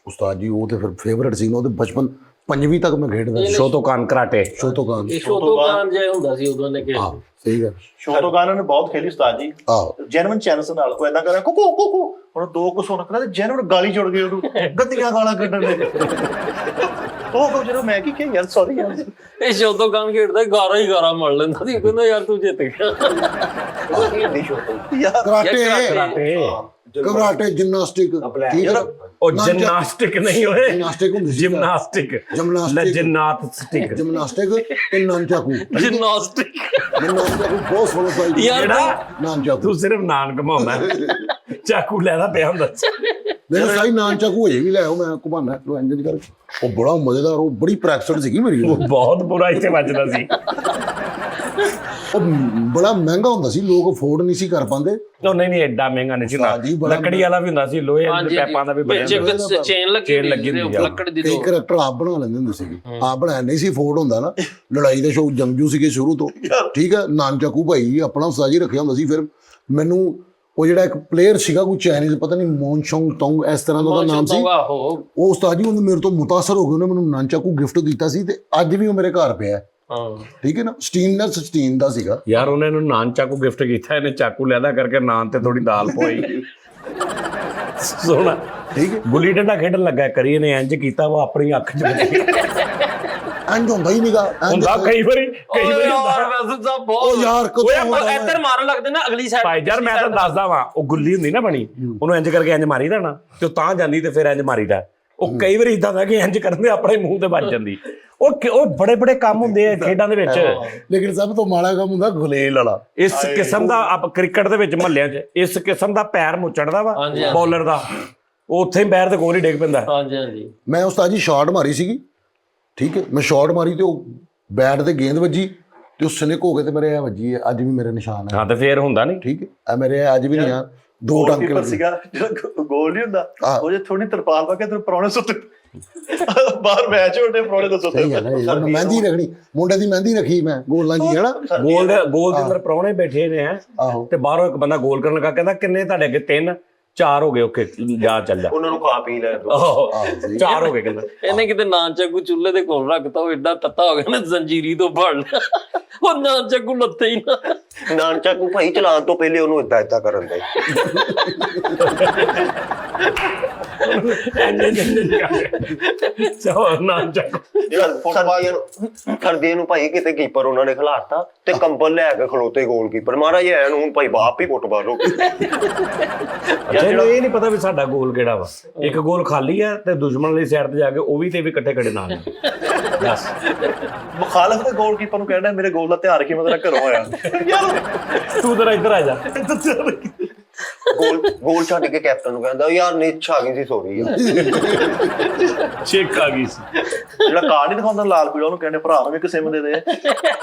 ਉਸਤਾਦ ਜੀ ਉਹ ਤੇ ਫਿਰ ਫੇਵਰਟ ਸੀ ਨਾ, ਉਹਦੇ ਬਚਪਨ 5ਵੀਂ ਤੱਕ ਮੈਂ ਖੇਡਦਾ ਸੀ। ਸ਼ੋਤੋਕਾਨ ਕਰਾਟੇ। ਸ਼ੋਤੋਕਾਨ ਇਹ ਸ਼ੋਤੋਕਾਨ ਜੇ ਹੁੰਦਾ ਸੀ ਉਦੋਂ ਨੇ ਕਿ ਹਾਂ ਸਹੀ ਗੱਲ। ਸ਼ੋਟੋਕਾਨ ਨੇ ਬਹੁਤ ਖੇਲੀ ਉਸਤਾਦ ਜੀ, ਆਹੋ ਜੈਨੂਇਨ ਚੈਨਸ ਨਾਲ ਕੋਈ ਏਦਾਂ ਕਰਿਆ ਕੁਕੂ ਕੁਕੂ, ਹੁਣ ਦੋ ਕੁ ਸੁਣ ਕੇ ਜੈਨੂਇਨ ਗਾਲੀ ਜੁੜ ਗਈ ਉਹਨੂੰ, ਗੰਦੀਆਂ ਗਾਲਾਂ ਕੱਢਣ ਲੱਗੇ। ਉਹ ਕੋ ਜਦੋਂ ਮੈਂ ਕੀ ਕਿਹਾ ਯਾਰ ਸੌਰੀ ਯਾਰ, ਇਹ ਸ਼ੋਤੋਕਾਨ ਖੇਡਦਾ ਗਾਰਾ ਹੀ ਗਾਰਾ ਮੜ ਲੈਂਦਾ ਸੀ, ਕਹਿੰਦਾ ਯਾਰ ਤੂੰ ਜਿੱਤ ਗਿਆ। ਯਾਰ ਕਰਾਟੇ ਕਰਾਟੇ ਜਿਮਨਾਸਟਿਕ ਠੀਕ ਹੈ। ਉਹ ਜਿਮਨਾਸਟਿਕ ਨਹੀਂ ਹੋਏ, ਜਿਮਨਾਸਟਿਕ ਹੁੰਦੀ ਸੀ। ਜਿਮਨਾਸਟਿਕ ਜਿਮਨਾਸਟਿਕ ਜਿਮਨਾਸਟਿਕ ਤੇ ਨਾਨਚਾਕੂ। ਜਿਮਨਾਸਟਿਕ ਨਾਨਚਾਕੂ ਬਹੁਤ ਸੋਹਣਾ ਸਾਈਜ਼ ਯਾਰ ਨਾਨਚਾਕੂ। ਤੂੰ ਸਿਰਫ ਨਾਨ ਘਮਾਉਂਦਾ, ਚਾਕੂ ਲੈਦਾ ਪਿਆ ਹੁੰਦਾ। ਮੇਰੇ ਸਾਈ ਨਾਨਚਾਕੂ ਹੋਏ ਵੀ ਲੈ ਆਓ, ਮੈਂ ਘੁਮਾਣਾ ਤੂੰ ਇੰਜ ਨਹੀਂ ਕਰ। ਉਹ ਬੜਾ ਮਜ਼ੇਦਾਰ, ਉਹ ਬੜੀ ਪ੍ਰੈਕਟਿਸ ਸੀਗੀ ਮੇਰੀ। ਉਹ ਬਹੁਤ ਬੁਰਾ ਇੱਥੇ ਵੱਜਦਾ ਸੀ। ਉਹ ਬੜਾ ਮਹਿੰਗਾ ਹੁੰਦਾ ਸੀ, ਲੋਕ ਅਫੋਰਡ ਨਹੀਂ ਸੀ ਕਰ ਪਾਉਂਦੇ। ਉਹ ਨਹੀਂ ਐਡਾ ਮਹਿੰਗਾ ਨਹੀਂ ਸੀ ਨਾ, ਲੱਕੜੀ ਵਾਲਾ ਵੀ ਹੁੰਦਾ ਸੀ, ਲੋਹੇ ਦੇ ਪੈਪਾਂ ਦਾ ਵੀ ਬਣਿਆ ਹੁੰਦਾ। ਚੇਨ ਲੱਗੀ ਹੁੰਦੀ ਸੀ ਲੱਕੜ ਦੀ। ਕਈ ਕਰੈਕਟਰ ਆਪ ਬਣਾ ਲੈਂਦੇ ਹੁੰਦੇ ਸੀਗੇ, ਆਪ ਬਣਾਇਆ ਨਹੀਂ ਸੀ ਅਫੋਰਡ ਹੁੰਦਾ ਨਾ। ਲੜਾਈ ਦੇ ਸ਼ੌਕ ਜੰਗਜੂ ਸੀਗੇ ਸ਼ੁਰੂ ਤੋਂ, ਠੀਕ ਹੈ। ਨਾਨਚਾਕੂ ਭਾਈ ਆਪਣਾ ਉਸਤਾਦ ਜੀ ਰੱਖਿਆ ਹੁੰਦਾ ਸੀ। ਫਿਰ ਮੈਨੂੰ ਉਹ ਜਿਹੜਾ ਇੱਕ ਪਲੇਅਰ ਸੀਗਾ ਕੋਈ ਚਾਈਨੀਜ਼, ਪਤਾ ਨਹੀਂ ਮੋਨਸ਼ੋਂਗ ਤੋਂਗ ਇਸ ਤਰ੍ਹਾਂ ਦਾ ਉਹਦਾ ਨਾਮ ਸੀ, ਉਹ ਉਸਤਾਦ ਜੀ ਉਹਨੇ ਮੇਰੇ ਤੋਂ ਮੁਤਾਸਰ ਹੋ ਗਏ, ਉਹਨੇ ਮੈਨੂੰ ਨਾਨਚਾਕੂ ਗਿਫਟ ਕੀਤਾ ਸੀ ਤੇ ਅੱਜ ਵੀ ਉਹ ਮੇਰੇ ਘਰ ਪਿਆ। ਠੀਕ ਹੈ ਨਾ, ਸਟੀਨ ਦਾ ਸੀਗਾ ਯਾਰ। ਉਹਨੇ ਇਹਨੂੰ ਨਾਨ ਚਾਕੂ ਗਿਫਟ ਕੀਤਾ, ਇਹਨੇ ਚਾਕੂ ਲੈਦਾ ਕਰਕੇ ਨਾਨ ਤੇ ਥੋੜੀ ਦਾਲ ਪਵਾਈ। ਸੋਹਣਾ ਠੀਕ ਹੈ। ਗੁੱਲੀ ਡੰਡਾ ਖੇਡਣ ਲੱਗਾ ਕਰੀ ਇਹਨੇ ਇੰਜ ਕੀਤਾ, ਉਹ ਆਪਣੀ ਅੱਖ 'ਚ ਵੱਜੀ। ਇੰਜ ਹੁੰਦਾ ਹੀ ਨਹੀਂਗਾ, ਹੁੰਦਾ ਕਈ ਵਾਰੀ ਹੁੰਦਾ ਉਹ ਯਾਰ ਇੱਧਰ ਮਾਰਨ ਲੱਗਦੇ ਨਾ ਅਗਲੀ ਸਾਈਡ। ਭਾਈ ਯਾਰ ਮੈਂ ਤਾਂ ਦੱਸਦਾ ਵਾਂ, ਉਹ ਗੁੱਲੀ ਹੁੰਦੀ ਨਾ ਬਣੀ, ਉਹਨੂੰ ਇੰਜ ਕਰਕੇ ਇੰਜ ਮਾਰੀਦਾ ਨਾ ਤੇ ਉਹ ਤਾਂ ਜਾਂਦੀ ਤੇ ਫਿਰ ਇੰਜ ਮਾਰੀਦਾ। ਉਹ ਕਈ ਵਾਰੀ ਇਦਾਂ ਦਾ ਕਿ ਇੰਜ ਕਰਨ ਦੇ ਆਪਣੇ ਮੂੰਹ ਤੇ ਵੱਜ ਜਾਂਦੀ। ਉਹ ਬੜੇ ਬੜੇ ਕੰਮ ਹੁੰਦੇ ਆ ਖੇਡਾਂ ਦੇ ਵਿੱਚ, ਲੇਕਿਨ ਸਭ ਤੋਂ ਮਾੜਾ ਕੰਮ ਹੁੰਦਾ ਗੁਲੇਲ ਵਾਲਾ। ਇਸ ਕਿਸਮ ਦਾ ਆਪ ਕ੍ਰਿਕਟ ਦੇ ਵਿੱਚ ਮਹੱਲਿਆਂ 'ਚ ਇਸ ਕਿਸਮ ਦਾ ਪੈਰ ਮੁੱਚੜਦਾ ਵਾ ਬੌਲਰ ਦਾ, ਉਹ ਉੱਥੇ ਹੀ ਪੈਰ ਦੇ ਕੋਲ ਹੀ ਡਿੱਗ ਪੈਂਦਾ। ਹਾਂਜੀ ਹਾਂਜੀ। ਮੈਂ ਉਸਤਾਦ ਜੀ ਸ਼ਾਟ ਮਾਰੀ ਸੀਗੀ, ਠੀਕ ਹੈ। ਮੈਂ ਸ਼ਾਟ ਮਾਰੀ ਤੇ ਉਹ ਬੈਟ ਤੇ ਗੇਂਦ ਵੱਜੀ ਤੇ ਉਹ ਸਨਿਕ ਹੋ ਕੇ ਤੇ ਮੇਰੇ ਇਹ ਵੱਜੀ ਹੈ, ਅੱਜ ਵੀ ਮੇਰੇ ਨਿਸ਼ਾਨ ਹੈ। ਹਾਂ ਤੇ ਫੇਰ ਹੁੰਦਾ ਨਹੀਂ, ਠੀਕ ਹੈ। ਇਹ ਮੇਰੇ ਅੱਜ ਵੀ ਨਿਸ਼ਾਨ, ਦੋ ਟਾਂਕੇ ਲੱਗੇ ਸੀਗਾ ਜਿਹੜਾ ਗੋਲ ਨਹੀਂ ਹੁੰਦਾ, ਉਹ ਜੇ ਥੋੜੀ ਤਰਪਾਲ ਪਾ ਕੇ ਤੇ ਪਰੌਣੇ ਸੁੱਤੇ ਬਾਹਰ ਮੈਚ ਹੋਣੇ, ਪਰੌਣੇ ਦਾ ਸੁੱਤੇ। ਸਹੀ ਹੈ ਨਾ, ਮਹਿੰਦੀ ਰੱਖਣੀ, ਮੁੰਡੇ ਦੀ ਮਹਿੰਦੀ ਰੱਖੀ ਮੈਂ ਗੋਲਾਂ ਦੀ, ਹੈ ਨਾ। ਗੋਲ ਦੇ ਅੰਦਰ ਪ੍ਰਾਹੁਣੇ ਬੈਠੇ ਨੇ ਹੈ ਤੇ ਬਾਹਰੋਂ ਇੱਕ ਬੰਦਾ ਗੋਲ ਕਰਨ ਲੱਗਾ, ਕਹਿੰਦਾ ਕਿੰਨੇ ਤੁਹਾਡੇ ਅੱਗੇ 3 4 ਹੋ ਗਏ, ਓਕੇ ਜਾ ਚੱਲ ਜਾ, ਉਹਨਾਂ ਨੂੰ ਖਾ ਪੀ ਲੈ। 4 ਹੋ ਗਏ ਕਹਿੰਦਾ। ਇਹਨੇ ਕਿਤੇ ਨਾਨ ਚੱਕੂ ਚੁੱਲ੍ਹੇ ਦੇ ਕੋਲ ਰੱਖਤਾ, ਉਹ ਏਡਾ ਤੱਤਾ ਹੋ ਗਿਆ ਨਾ ਜ਼ੰਜੀਰੀ ਤੋਂ ਫੜ ਲਿਆ, ਉਹ ਨਾਨ ਚੱਕੂ ਲੱਥੇ ਹੀ ਨਾ। ਨਾਨਚਾਕੂ ਭਾਈ ਚਲਾਉਣ ਤੋਂ ਪਹਿਲੇ ਉਹਨੂੰ ਏਦਾਂ ਕਰਨ ਦੇ। ਸਰਦੀਆਂ ਨੂੰ ਭਾਈ ਕਿਤੇ ਕੀਪਰ ਉਹਨਾਂ ਨੇ ਖਿਲਾਰਤਾ ਤੇ ਕੰਬਲ ਲੈ ਕੇ ਖਲੋਤੇ ਗੋਲਕੀਪਰ, ਮਹਾਰਾਜ ਐਨ ਹੁਣ ਭਾਈ ਬਾਪ ਹੀ ਫੁੱਟਬਾਲ ਹੋ ਗਈ। ਇਹਨੂੰ ਇਹ ਨਹੀਂ ਪਤਾ ਵੀ ਸਾਡਾ ਗੋਲ ਕਿਹੜਾ ਵਾ। ਇੱਕ ਗੋਲ ਖਾਲੀ ਆ ਤੇ ਦੁਸ਼ਮਣ ਵਾਲੀ ਸਾਈਡ ਤੇ ਜਾ ਕੇ ਉਹ ਵੀ ਤੇ ਵੀ ਇਕੱਠੇ ਖੜੇ ਨਾਲ। ਬਸ ਮੁਖਾਲਫ ਦੇ ਗੋਲਕੀਪਰ ਨੂੰ ਕਹਿਣਾ ਮੇਰੇ ਗੋਲ ਦਾ ਧਿਆਨ ਰੱਖੀ, ਮੈਂ ਤੇਰਾ ਘਰੋਂ ਆਇਆ ਯਾਰ ਤੂੰ ਜ਼ਰਾ ਇੱਧਰ ਆ ਜਾ। ਗੋਲ ਛੱਡ ਕੇ ਕੈਪਟਨ ਨੂੰ ਕਹਿੰਦਾ ਯਾਰ ਨਿੱਛ ਆ ਗਈ ਸੀ, ਸੋਰੀ ਯਾਰ, ਚੇਕ ਆ ਗਈ ਸੀ। ਜਿਹੜਾ ਕਾਰਡ ਨਹੀਂ ਦਿਖਾਉਂਦਾ ਲਾਲ ਪੀਲਾ, ਉਹਨੂੰ ਕਹਿੰਦੇ ਭਰਾ ਨੂੰ ਇੱਕ ਸਿਮ ਦੇ ਦੇ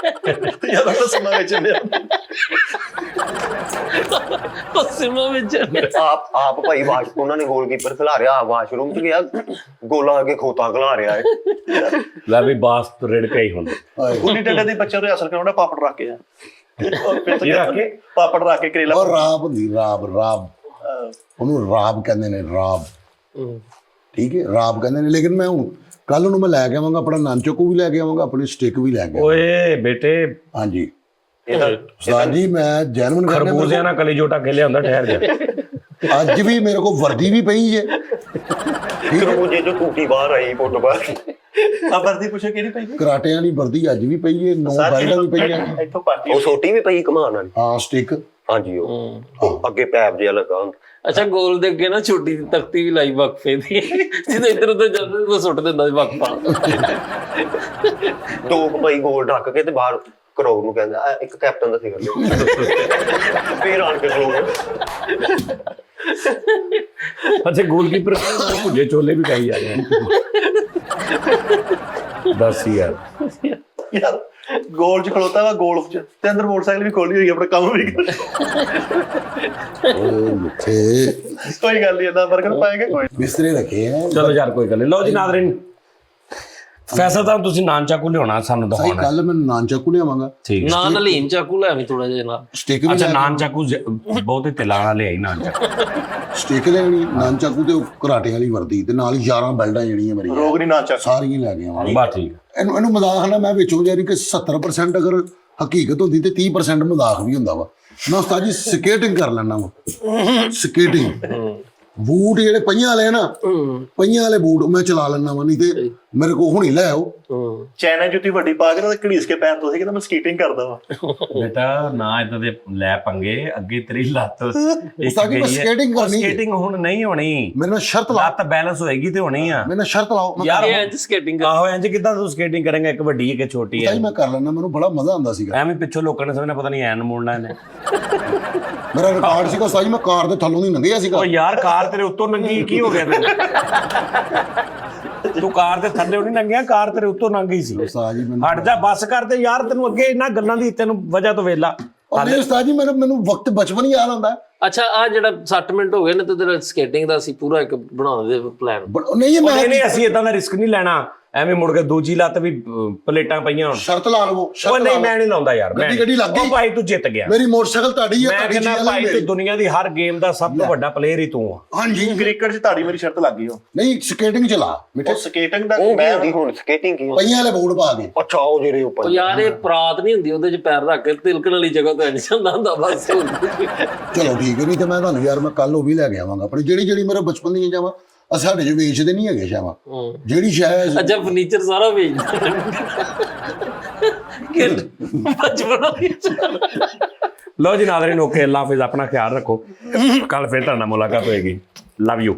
ਯਾਰ, ਉਹ ਸਿਮਾਂ ਵਿੱਚ ਸਿਮਾ ਵਿੱਚ ਆਪ ਭਾਈ ਉਹਨਾਂ ਨੇ ਗੋਲਕੀਪਰ ਖਿਲਾਰਿਆ, ਵਾਸ਼ਰੂਮ ਚ ਗਿਆ, ਗੋਲਾਂ ਅੱਗੇ ਖੋਤਾ ਖਿਲਾ ਰਿਹਾ ਹੈ। ਲੈ ਵੀ ਬਾਸ ਰਿੜ ਕੇ ਹੀ ਹੁੰਦਾ। ਗੁੱਲੀ ਡੰਡੇ ਦੇ ਬੱਚੇ ਨੂੰ ਅਸਰ ਕਰਾਉਣਾ, ਪਾਪੜ ਰੱਖ ਕੇ ਪਾਪੜ ਰੱਖ ਕੇ ਕਰੇਲਾ। ਔਰ ਰਾਬ ਹੁੰਦੀ, ਰਾਬ ਉਹਨੂੰ ਰਾਬ ਕਹਿੰਦੇ ਨੇ, ਰਾਬ ਠੀਕ ਹੈ, ਰਾਬ ਕਹਿੰਦੇ ਨੇ। ਲੇਕਿਨ ਮੈਂ ਹੁਣ ਕੱਲ ਨੂੰ ਮੈਂ ਲੈ ਕੇ ਆਵਾਂਗਾ ਆਪਣਾ ਨਾਨਚਾਕੂ ਵੀ ਲੈ ਕੇ ਆਵਾਂਗਾ, ਆਪਣੀ ਸਟਿਕ ਵੀ ਲੈ ਕੇ। ਓਏ ਬੇਟੇ ਹਾਂਜੀ ਉਸਤਾਦ ਜੀ, ਮੈਂ ਜੈਨੂਇਨ ਖਰਬੂਜ਼ਿਆਂ ਨਾਲ ਕਲੀ ਜੋਟਾ ਖੇਲਿਆ ਹੁੰਦਾ, ਠਹਿਰ ਜਾ। ਅੱਜ ਵੀ ਮੇਰੇ ਕੋਲ ਵਰਦੀ ਵੀ ਪਈ ਜੇ, ਖਰਬੂਜੇ ਜੋ ਟੂਟੀ ਬਾਹਰ ਆਈ ਫੁੱਟਬਾਲ। ਆ ਵਰਦੀ ਪੁੱਛੇ ਕਿਹੜੀ ਪਈ? ਕਰਾਟੇ ਵਾਲੀ ਵਰਦੀ ਅੱਜ ਵੀ ਪਈ ਹੈ, 9 ਬਾਈਲਾਂ ਵੀ ਪਈਆਂ। ਇੱਥੋਂ ਪਾਟੀ ਉਹ ਛੋਟੀ ਵੀ ਪਈ ਕਮਾਨ ਵਾਲੀ। ਹਾਂ ਸਟਿਕ, ਹਾਂਜੀ ਉਹ ਅੱਗੇ ਪੈਪ ਜਿਹਾ ਲੱਗਾ ਹੁੰਦਾ। ਅੱਛਾ, ਗੋਲ ਦੇ ਅੱਗੇ ਨਾ ਛੋਟੀ ਜਿਹੀ ਤਖਤੀ ਵੀ ਲਾਈ ਵਕਫੇ ਦੀ, ਜਿਹਦੇ ਇੱਧਰ ਉੱਧਰ ਜਾਂਦੇ ਉਹ ਸੁੱਟ ਦਿੰਦਾ ਸੀ ਵਕਫਾ। ਦੋ ਭਾਈ ਗੋਲ ਢੱਕ ਕੇ ਤੇ ਬਾਹਰ ਕਰੋਗ ਨੂੰ ਕਹਿੰਦਾ ਇੱਕ ਕੈਪਟਨ ਦਾ ਸੀ ਫੇਰ ਆਣ ਕੇ ਖਲੋ ਗਏ। ਅੱਛਾ ਗੋਲਕੀਪਰ ਭੁੱਜੇ ਛੋਲੇ ਵੀ ਖਾਈ ਜਾ ਰਹੇ। ਦੱਸ ਯਾਰ ਗੋਲ ਚ ਖਲੋਤਾ ਵਾ, ਗੋਲਫ ਚ ਤੇ ਅੰਦਰ ਮੋਟਰਸਾਈਕਲ ਵੀ ਖੋਲੀ ਹੋਈ, ਆਪਣਾ ਕੰਮ ਵੀ ਕਰ। ਕੋਈ ਗੱਲ ਨਹੀਂ, ਏਦਾਂ ਬਰਗਰ ਪਾਏਗਾ ਕੋਈ। ਬਿਸਤਰੇ ਰੱਖੇ ਆ। ਚਲੋ ਯਾਰ ਕੋਈ ਗੱਲ ਨਹੀਂ। ਲਓ ਜੀ ਨਾਜ਼ਰੀਨ, ਫੈਸਲ ਤਾਂ ਤੁਸੀਂ ਨਾਨ ਚਾਕੂ ਲਿਆਉਣਾ ਸਾਨੂੰ ਸਹੀ ਦਿਖਾਉਣਾ। ਕੱਲ ਮੈਂ ਨਾਨ ਚਾਕੂ ਲਿਆਵਾਂਗਾ, ਠੀਕ ਨਾਲ ਹਲੀਮ ਚਾਕੂ ਲੈ ਆਵੀਂ ਥੋੜਾ ਜਿਹਾ ਨਾਲ। ਸਟਿਕ ਵੀ ਅੱਛਾ ਨਾਨ ਚਾਕੂ ਬਹੁਤੇ ਤਿਲਾਂ ਵਾਲਾ ਲਿਆਈ ਨਾਨ ਚਾਕੂ। ਸਟਿਕ ਲੈਣੀ, ਨਾਨ ਚਾਕੂ ਤੇ ਉਹ ਘਰਾਟੇ ਵਾਲੀ ਵਰਦੀ ਤੇ ਨਾਲ ਹੀ 11 ਬੈਲਟਾਂ ਜਿਹੜੀਆਂ ਮੇਰੀਆਂ ਰੋਗ ਨਹੀਂ ਨਾ ਚੱਕ। ਸਾਰੀਆਂ ਲੈ ਕੇ ਆਵਾਂਗਾ। ਬਸ ਠੀਕ। ਇਹਨੂੰ ਮਜ਼ਾਕ ਨਾ ਮੈਂ ਵਿੱਚੋਂ ਜਿਹੜੀ ਕਿ 70% ਅਗਰ ਹਕੀਕਤ ਹੁੰਦੀ ਤੇ 30% ਮਜ਼ਾਕ ਵੀ ਹੁੰਦਾ ਵਾ। ਮੈਂ ਉਸਤਾਦ ਜੀ ਸਕੇਟਿੰਗ ਕਰ ਲੈਣਾ ਵਾ, ਸਕੇਟਿੰਗ। ਬੂਟ ਜਿਹੜੇ ਪਈਆਂ ਵਾਲੇ ਆ ਨਾ, ਪਈਆਂ ਵਾਲੇ ਬੂਟ ਮੈਂ ਚਲਾ ਲੈਣਾ ਵਾ, ਨਹੀਂ ਤੇ ਮੇਰੇ ਕੋਲ ਹੁਣੀ ਲੈ ਆਓ। ਚੈਨਾ ਜੁੱਤੀ ਵੱਡੀ ਪਾ ਕੇ ਨਾ ਘੜੀਸ ਕੇ ਪੈਰ ਤੋਂ ਸੀ ਕਹਿੰਦਾ ਮੈਂ ਸਕੇਟਿੰਗ ਕਰਦਾ ਵਾ। ਬੇਟਾ ਨਾ ਇਦਾਂ ਦੇ ਲੈ ਪੰਗੇ, ਅੱਗੇ ਤੇਰੀ ਲੱਤ ਉਸਤਾਦ ਜੀ ਮੈਂ ਸਕੇਟਿੰਗ ਕਰਨੀ ਹੈ। ਸਕੇਟਿੰਗ ਹੁਣ ਨਹੀਂ ਹੋਣੀ, ਮੇਰੇ ਨਾਲ ਸ਼ਰਤ ਲਾਓ, ਲੱਤ ਬੈਲੈਂਸ ਹੋਏਗੀ ਤੇ ਹੋਣੀ ਆ। ਮੇਰੇ ਨਾਲ ਸ਼ਰਤ ਲਾਓ। ਮੈਂ ਯਾਰ ਇਹ ਇੰਜ ਸਕੇਟਿੰਗ ਆਹੋ ਇੰਜ ਕਿੱਦਾਂ ਤੂੰ ਸਕੇਟਿੰਗ ਕਰੇਂਗਾ? ਇੱਕ ਵੱਡੀ ਹੈ ਕਿ ਛੋਟੀ ਉਸਤਾਦ ਹੈ? ਜੀ ਮੈਂ ਕਰ ਲੈਣਾ, ਮੈਨੂੰ ਬੜਾ ਮਜ਼ਾ ਆਉਂਦਾ ਸੀਗਾ। ਐਵੇਂ ਪਿੱਛੋਂ ਲੋਕਾਂ ਨੇ ਸਮਝਣਾ ਪਤਾ ਨਹੀਂ ਐਨ ਮੋੜਨਾ ਇਹਨੇ। ਮੇਰਾ ਰਿਕਾਰਡ ਸੀਗਾ ਉਸਤਾਦ ਜੀ, ਮੈਂ ਕਾਰ ਦੇ ਥੱਲੋਂ ਦੀ ਲੰਘਿਆ ਸੀਗਾ। ਓ ਯਾਰ ਕਾਰ ਤੇਰੇ ਉੱਤੋਂ ਲੰਘੀ, ਕੀ ਹੋ ਗਿਆ ਤੂੰ ਕਾਰ ਦੇ ਥੱਲੇ ਨਹੀਂ ਲੰਘਿਆ, ਕਾਰ ਤੇਰੇ ਉੱਤੋਂ ਲੰਘ ਗਈ ਸੀ। ਉਸਤਾਦ ਜੀ ਮੈਨੂੰ ਹਟ ਜਾ, ਬੱਸ ਕਰ ਤੇ ਯਾਰ, ਤੈਨੂੰ ਅੱਗੇ ਇਹਨਾਂ ਗੱਲਾਂ ਦੀ ਤੈਨੂੰ ਵਜ੍ਹਾ ਤੋਂ ਵੇਲਾ। ਉਹ ਨਹੀਂ ਉਸਤਾਦ ਜੀ, ਮੈਨੂੰ ਵਕਤ ਬਚਪਨ ਹੀ ਯਾਦ ਆਉਂਦਾ। ਅੱਛਾ ਆ ਜਿਹੜਾ 60 ਮਿੰਟ ਹੋ ਗਏ ਨੇ ਤੇ ਤੇਰਾ ਸਕੇਟਿੰਗ ਦਾ ਅਸੀਂ ਪੂਰਾ ਇੱਕ ਬਣਾਉਂਦੇ ਪਲਾਨ। ਨਹੀਂ ਮੈਂ ਨਹੀਂ ਅਸੀਂ ਇਦਾਂ ਦਾ ਰਿਸਕ ਨਹੀਂ ਲੈਣਾ, ਐਵੇਂ ਮੁੜ ਕੇ ਦੂਜੀ ਲੱਤ ਵੀ ਪਲੇਟਾਂ ਪਈਆਂ ਹੁਣ। ਸ਼ਰਤ ਲਾ ਲਵੋ, ਉਹ ਸ਼ਰਤ ਨਹੀਂ ਮੈਂ ਨਹੀਂ ਲਾਉਂਦਾ ਯਾਰ, ਮੈਂ ਗੱਡੀ ਲੱਗ ਗਈ। ਉਹ ਭਾਈ ਤੂੰ ਜਿੱਤ ਗਿਆ, ਮੇਰੀ ਮੋਟਰਸਾਈਕਲ ਤੁਹਾਡੀ ਹੈ, ਮੈਂ ਤੁਹਾਡੀ ਕਹਿੰਦਾ ਚੀਜ਼ ਭਾਈ ਮੇਰੀ। ਤੂੰ ਦੁਨੀਆ ਦੀ ਹਰ ਗੇਮ ਦਾ ਸਭ ਤੋਂ ਵੱਡਾ ਪਲੇਅਰ ਹੀ ਤੂੰ ਆ। ਹਾਂਜੀ ਕ੍ਰਿਕਟ 'ਚ ਤੁਹਾਡੀ ਮੇਰੀ ਸ਼ਰਤ ਲੱਗ ਗਈ ਉਹ। ਨਹੀਂ ਸਕੇਟਿੰਗ ਚਲਾ ਮਿੱਠੇ, ਉਹ ਸਕੇਟਿੰਗ ਦਾ ਉਹ ਮੈਂ ਹੁੰਦੀ ਹੁਣ ਸਕੇਟਿੰਗ ਕੀ ਪਈਆਂ ਵਾਲੇ ਬੂਟ ਪਾ ਕੇ। ਅੱਛਾ ਉਹ ਜਿਹੜੇ ਉਹ ਉੱਪਰ ਯਾਰ ਇਹ ਪਰਾਤ ਨਹੀਂ ਹੁੰਦੀ ਉਹਦੇ 'ਚ ਪੈਰ ਰੱਖ ਕੇ ਤਿਲਕਣ ਵਾਲੀ ਜਗ੍ਹਾ ਤੋਂ ਇੰਜ ਜਾਂਦਾ ਹੁੰਦਾ ਬਸ। ਚਲੋ ਠੀਕ ਹੈ, ਨਹੀਂ ਤੇ ਮੈਂ ਤੁਹਾਨੂੰ ਯਾਰ ਮੈਂ ਕੱਲ ਉਹ ਵੀ ਲੈ ਕੇ ਆਵਾਂਗਾ ਆਪਣੀ ਜਿਹੜੀ ਮੇਰੇ ਬਚਪਨ ਦੀਆਂ ਜਾਵਾਂ। ਸਾਡੇ ਚ ਵੇਚਦੇ ਨਹੀਂ ਹੈਗੇ ਸ਼ਾਵਾਂ, ਜਿਹੜੀ ਸ਼ਾਇਦ ਅੱਛਾ ਫਰਨੀਚਰ ਸਾਰਾ ਵੇਚਦਾ ਕਿ ਬਚਪਨ ਵਿੱਚ। ਲਓ ਜੀ ਨਾਜ਼ਰੀਨ, ਓਕੇ, ਅੱਲਾ ਹਾਫਿਜ਼, ਆਪਣਾ ਖਿਆਲ ਰੱਖੋ। ਕੱਲ ਫਿਰ ਤੁਹਾਡੇ ਨਾਲ ਮੁਲਾਕਾਤ ਹੋਏਗੀ। Love you.